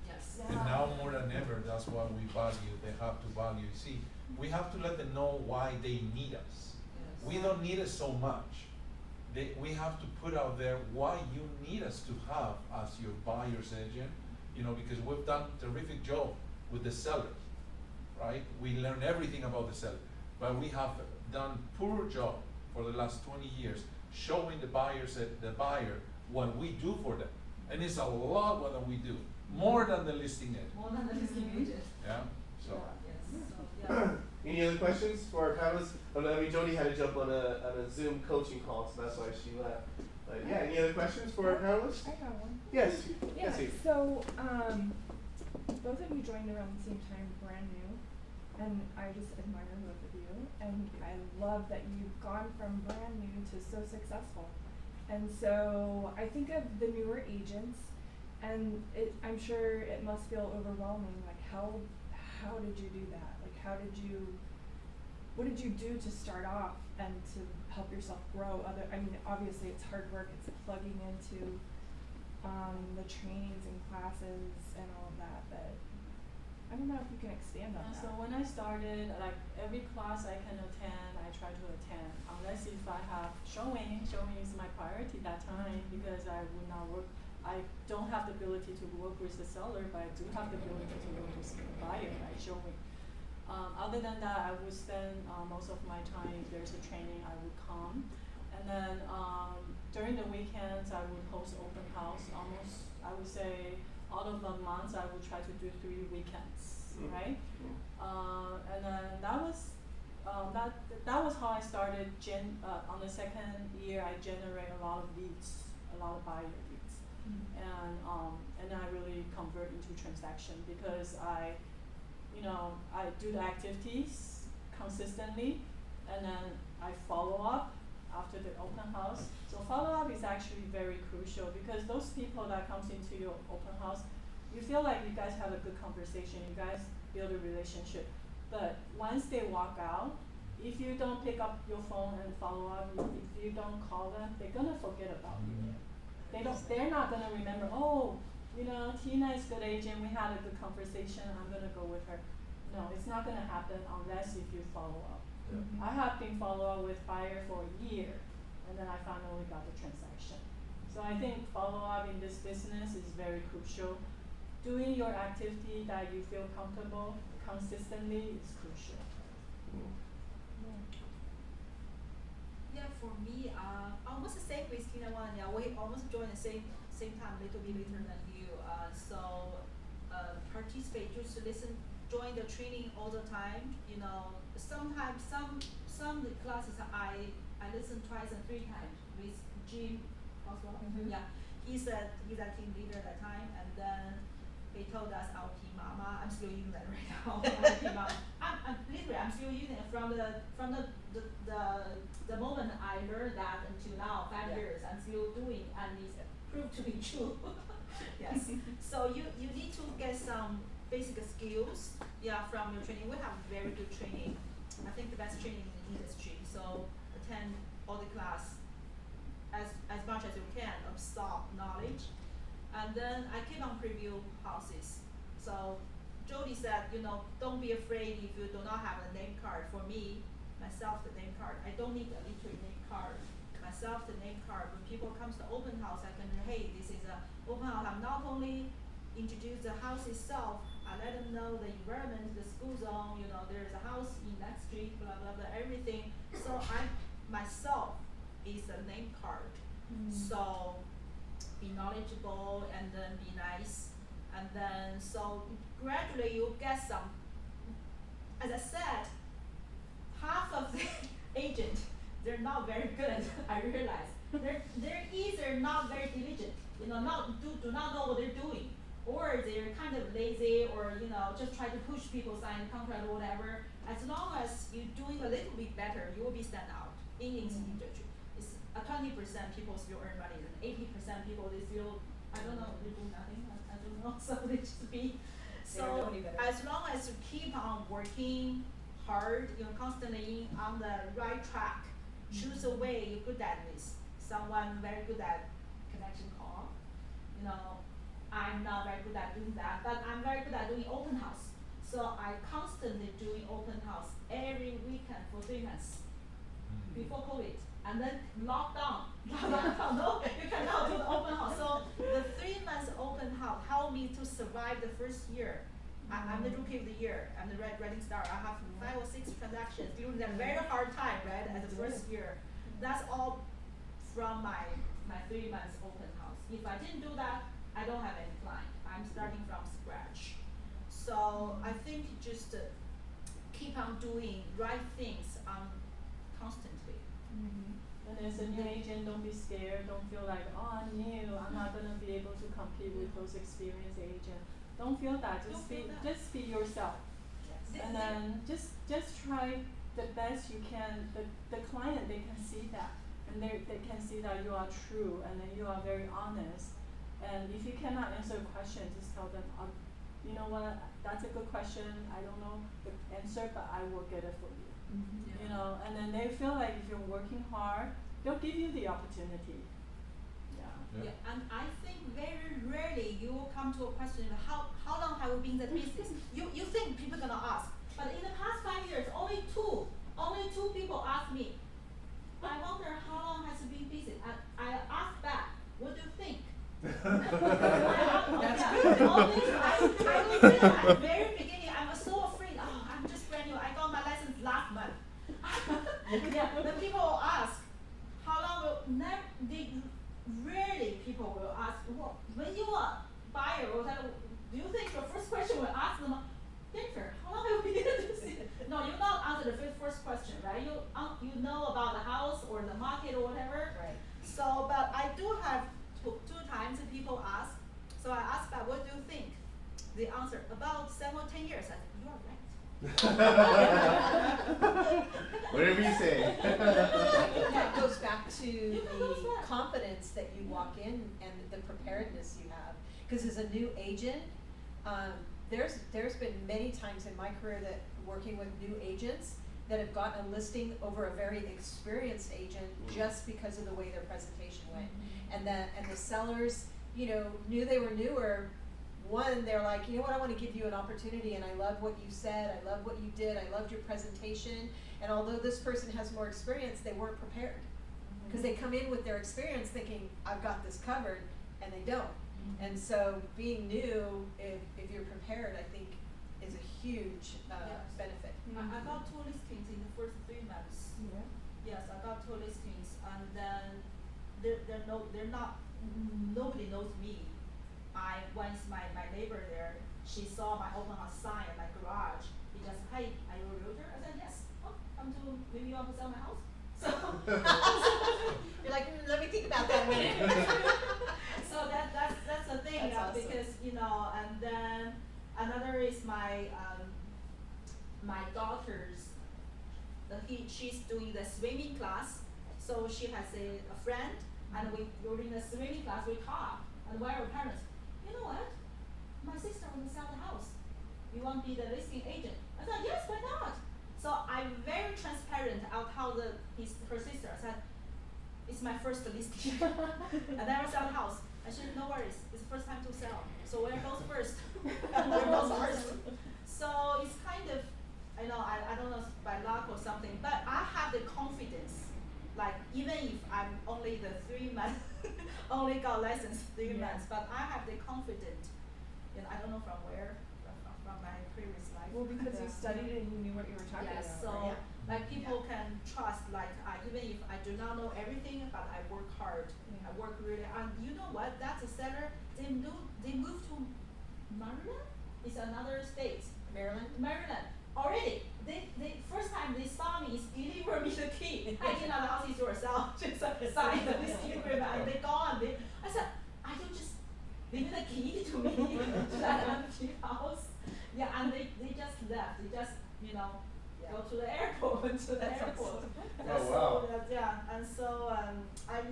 Yes. Yeah. And now more than ever, that's what we value, they have to value. See, we have to let them know why they need us. Yes. We don't need it so much. We have to put out there why you need us to have as your buyer's agent, you know, because we've done terrific job with the seller, right? We learn everything about the seller, but we have done poor job for the last 20 years showing the buyer what we do for them. And it's a lot what we do, more than the listing agent, More than the listing agent. yeah? So, Yes, so, yeah. Any other questions for our panelists? Oh, no, I mean, Jody had to jump on a Zoom coaching call, so that's why she left. But yeah, any other questions for our panelists? I got one. Yes, Yeah, Cassie. so, both of you joined around the same time, brand new, and I just admire both of you, and I love that you've gone from brand new to so successful. And so, I think of the newer agents, and I'm sure it must feel overwhelming, like how did you do that? Like what did you do to start off and to help yourself grow? I mean, obviously it's hard work, it's plugging into the trainings and classes and all of that, but I don't know if you can expand on that. So when I started, like every class I can attend, I try to attend, unless if I have showing is my priority that time because I would not work. I don't have the ability to work with the seller, but I do have the ability to work with the buyer, right, showing. Other than that, I would spend most of my time, if there's a training, I would come. And then during the weekends, I would host open house. Almost, I would say, out of the months, I would try to do 3 weekends, right? And then that was how I started. On the second year, I generate a lot of leads, a lot of buyer leads, and then I really convert into transaction because I do the activities consistently, and then I follow up after the open house. So follow up is actually very crucial because those people that comes into your open house, you feel like you guys have a good conversation, you guys build a relationship. But once they walk out, if you don't pick up your phone and follow up, if you don't call them, they're gonna forget about you. They're not gonna remember, oh, Tina is a good agent, we had a good conversation, I'm gonna go with her. No, it's not gonna happen unless if you follow up. yeah. I have been follow up with buyer for a year, and then I finally got the transaction. So I think follow up in this business is very crucial. Doing your activity that you feel comfortable consistently is crucial. Yeah, for me, almost the same with Tina One. Yeah, we almost joined the same time, little bit later than you. Participate, just listen, join the training all the time. Sometimes some of the classes I listen twice and 3 times with Jim as well. Yeah, he's a team leader at that time, and then he told us LP Mama. I'm still using that right now. LP Mama. I'm literally I'm still using it from the moment I learned that until now, 5 years. I'm still doing, and it's proved to be true. Yes. So you need to get some basic skills, from your training. We have very good training. I think the best training in the industry. So attend all the class as much as you can, absorb knowledge. And then I keep on preview houses. So Jody said, don't be afraid if you do not have a name card. For me, myself, the name card. I don't need a literary name card. Myself, the name card. When people comes to open house, I can say, hey, this is a open house. I'm not only introduce the house itself, I let them know the environment, the school zone, there's a house in that street, blah, blah, blah, everything. So I myself is a name card. So be knowledgeable and then be nice, and then so gradually you get some. As I said, half of the agent, they're not very good. I realize they're either not very diligent, do not know what they're doing, or they're kind of lazy, or just try to push people sign contract or whatever. As long as you're doing a little bit better, you will be stand out in this industry. It's 20% people still earn money, and 80% people they still I don't know they do nothing. I don't know, so they just be. They don't know So any better. as long as you keep on working hard, constantly on the right track, choose a way you're good at this. Someone very good at connection call. I'm not very good at doing that, but I'm very good at doing open house. So I constantly doing open house every weekend for 3 months before COVID, and then lockdown. No, you cannot do the open house. So the 3 months open house helped me to survive the first year. I'm the rookie of the year. I'm the rising star. I have 5 or 6 transactions during that very hard time, right? As the first year, that's all from my 3 months open house. If I didn't do that, I don't have any client. I'm starting from scratch. So I think just keep on doing right things constantly. And as a new agent, don't be scared. Don't feel like, oh, I'm new. I'm not gonna be able to compete with those experienced agents. Don't feel that. Don't feel that. Just be yourself. Yes. And then just try the best you can. The client, they can see that, and they can see that you are true, and then you are very honest. And if you cannot answer a question, just tell them, you know what, that's a good question. I don't know the answer, but I will get it for you. And then they feel like if you're working hard, they'll give you the opportunity. Yeah, and I think very rarely you will come to a question of how long have you been in the business? You think people are gonna ask, but in the past 5 years, only two people asked me. I wonder how long has you been busy? I asked back, what do you think? That's good. Always, I will say that at the very beginning, I was so afraid. Oh, I'm just brand new. I got my license last month. Then people will ask, how long will rarely people will ask, well, when you are buyer or that, do you think your first question will ask them, Victor, how long have you been in this? No, you not answer the first question, right? You know about the house or the market or whatever. Right. So, but I do have two times that people ask. So I asked back, what do you think? They answer about 7 or 10 years. I said, you are right. Whatever you say. I think that goes back to goes the back. confidence that you walk in and the preparedness you have. Because as a new agent, there's been many times in my career that working with new agents that have gotten a listing over a very experienced agent just because of the way their presentation went. And the sellers, knew they were newer. One, they're like, you know what, I want to give you an opportunity, and I love what you said, I love what you did, I loved your presentation. And although this person has more experience, they weren't prepared. Because they come in with their experience thinking, I've got this covered, and they don't. And so being new, if you're prepared, I think is a huge benefit. I got 2 listings in the first 3 months. Yes, I got 2 listings, and then they're not. Nobody knows me. Once my neighbor there, she saw my open house sign in my garage. He just, hey, are you a realtor? I said yes. Oh, maybe you want to sell my house. So You're like, let me think about that a minute. So that's the thing. That's awesome. Because and then another is my daughter's. She's doing the swimming class, so she has a friend, and during the swimming class we talk, and we're her parents. You know what? My sister wants to sell the house. You want to be the listing agent? I said yes, why not? So I'm very transparent about how her sister. I said it's my first listing. I never sell the house. I said no worries, it's the first time to sell. So where goes first? Where goes first? So it's kind of, I don't know if by luck or something, but I have the confidence. Like even if I'm only the 3 months, only got license 3 months, but I have the confidence. I don't know from where, from my previous life. Well, because you studied it and you knew what you were talking Yes, about. so right? Like people can trust, like even if I do not know everything, but I work hard, I work really, and you know what, that's a seller, they moved to Maryland, it's another state. Maryland, already, they first time they saw me is deliver me the key, I did not know how to yourself, just sign the this agreement, and they gone, I said, I don't just leave the key to me, to that empty house, yeah, and they just left, they just, go to the airport, Oh, wow. Yeah, and so,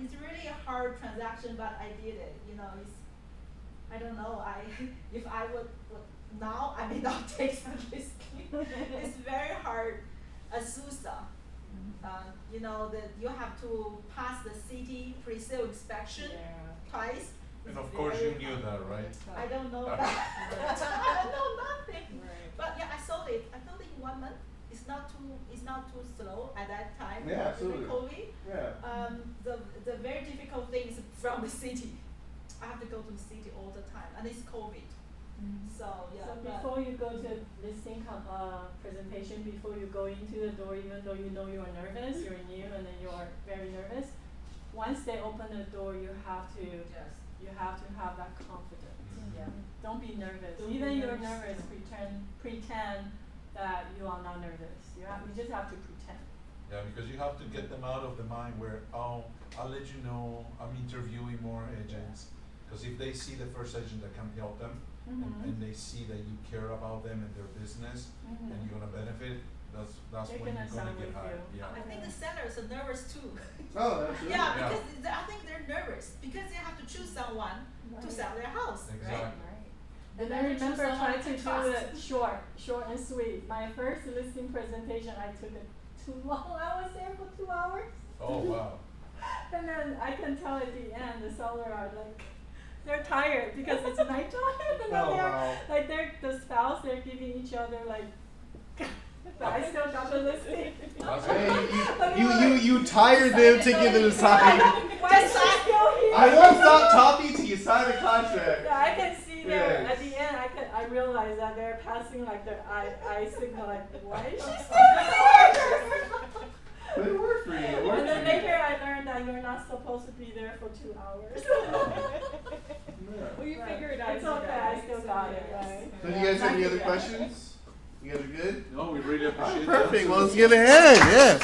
it's really a hard transaction, but I did it, it's, I don't know, if I would now, I may not take some risk. It's very hard, Azusa. That you have to pass the city pre-sale inspection twice. And It's of course very you knew hard. that, right? I don't know that. I know nothing. Right. But yeah, I sold it. I sold it in 1 month. It's not too slow at that time. Yeah, absolutely. During COVID. Yeah. The very difficult thing is from the city. I have to go to the city all the time, and it's COVID. So yeah. So but- before you go to listing presentation, before you go into the door, even though you know you're nervous, you're new and then you're very nervous, once they open the door, you have to Yes. have that confidence. Yeah. Don't be nervous. Don't be Even you're nervous. nervous, pretend that you are not nervous. You just have to pretend. Yeah, because you have to get them out of the mind where, oh, I'll let you know, I'm interviewing more agents. Because if they see the first agent that can help them, and they see that you care about them and their business, and you're gonna benefit, that's They're when gonna you're gonna side get with hired. you. Yeah. I think the sellers are nervous too. Oh, absolutely. Yeah, Yeah. because I think they're nervous because they have to choose someone to sell their house, right? Exactly. And They I have to choose remember someone trying to they do trust. it short and sweet. My first listing presentation, I took it too long. I was there for 2 hours. Oh, wow. And then I can tell at the end, the seller are like, they're tired because it's nighttime. And then Oh, they're, wow. like, the spouse, they're giving each other like, but I still got the listing. That's Hey, you tired them to give it a sign. Why is she still here? I won't stop talking till you sign the contract. Yeah, I can see there Yes. at the end. I realized that they're passing like their eye signal, like why is she still But it worked for you. It worked And then for you. later I learned that you're not supposed to be there for 2 hours. Yeah. Well, you Right. figure it out. It's as you okay, go, I right? still So, got it, yes. right? So do you guys have any Not other yet. questions? You guys are good? No, we really appreciate that. Perfect. Well, let's give it a hand. Yeah.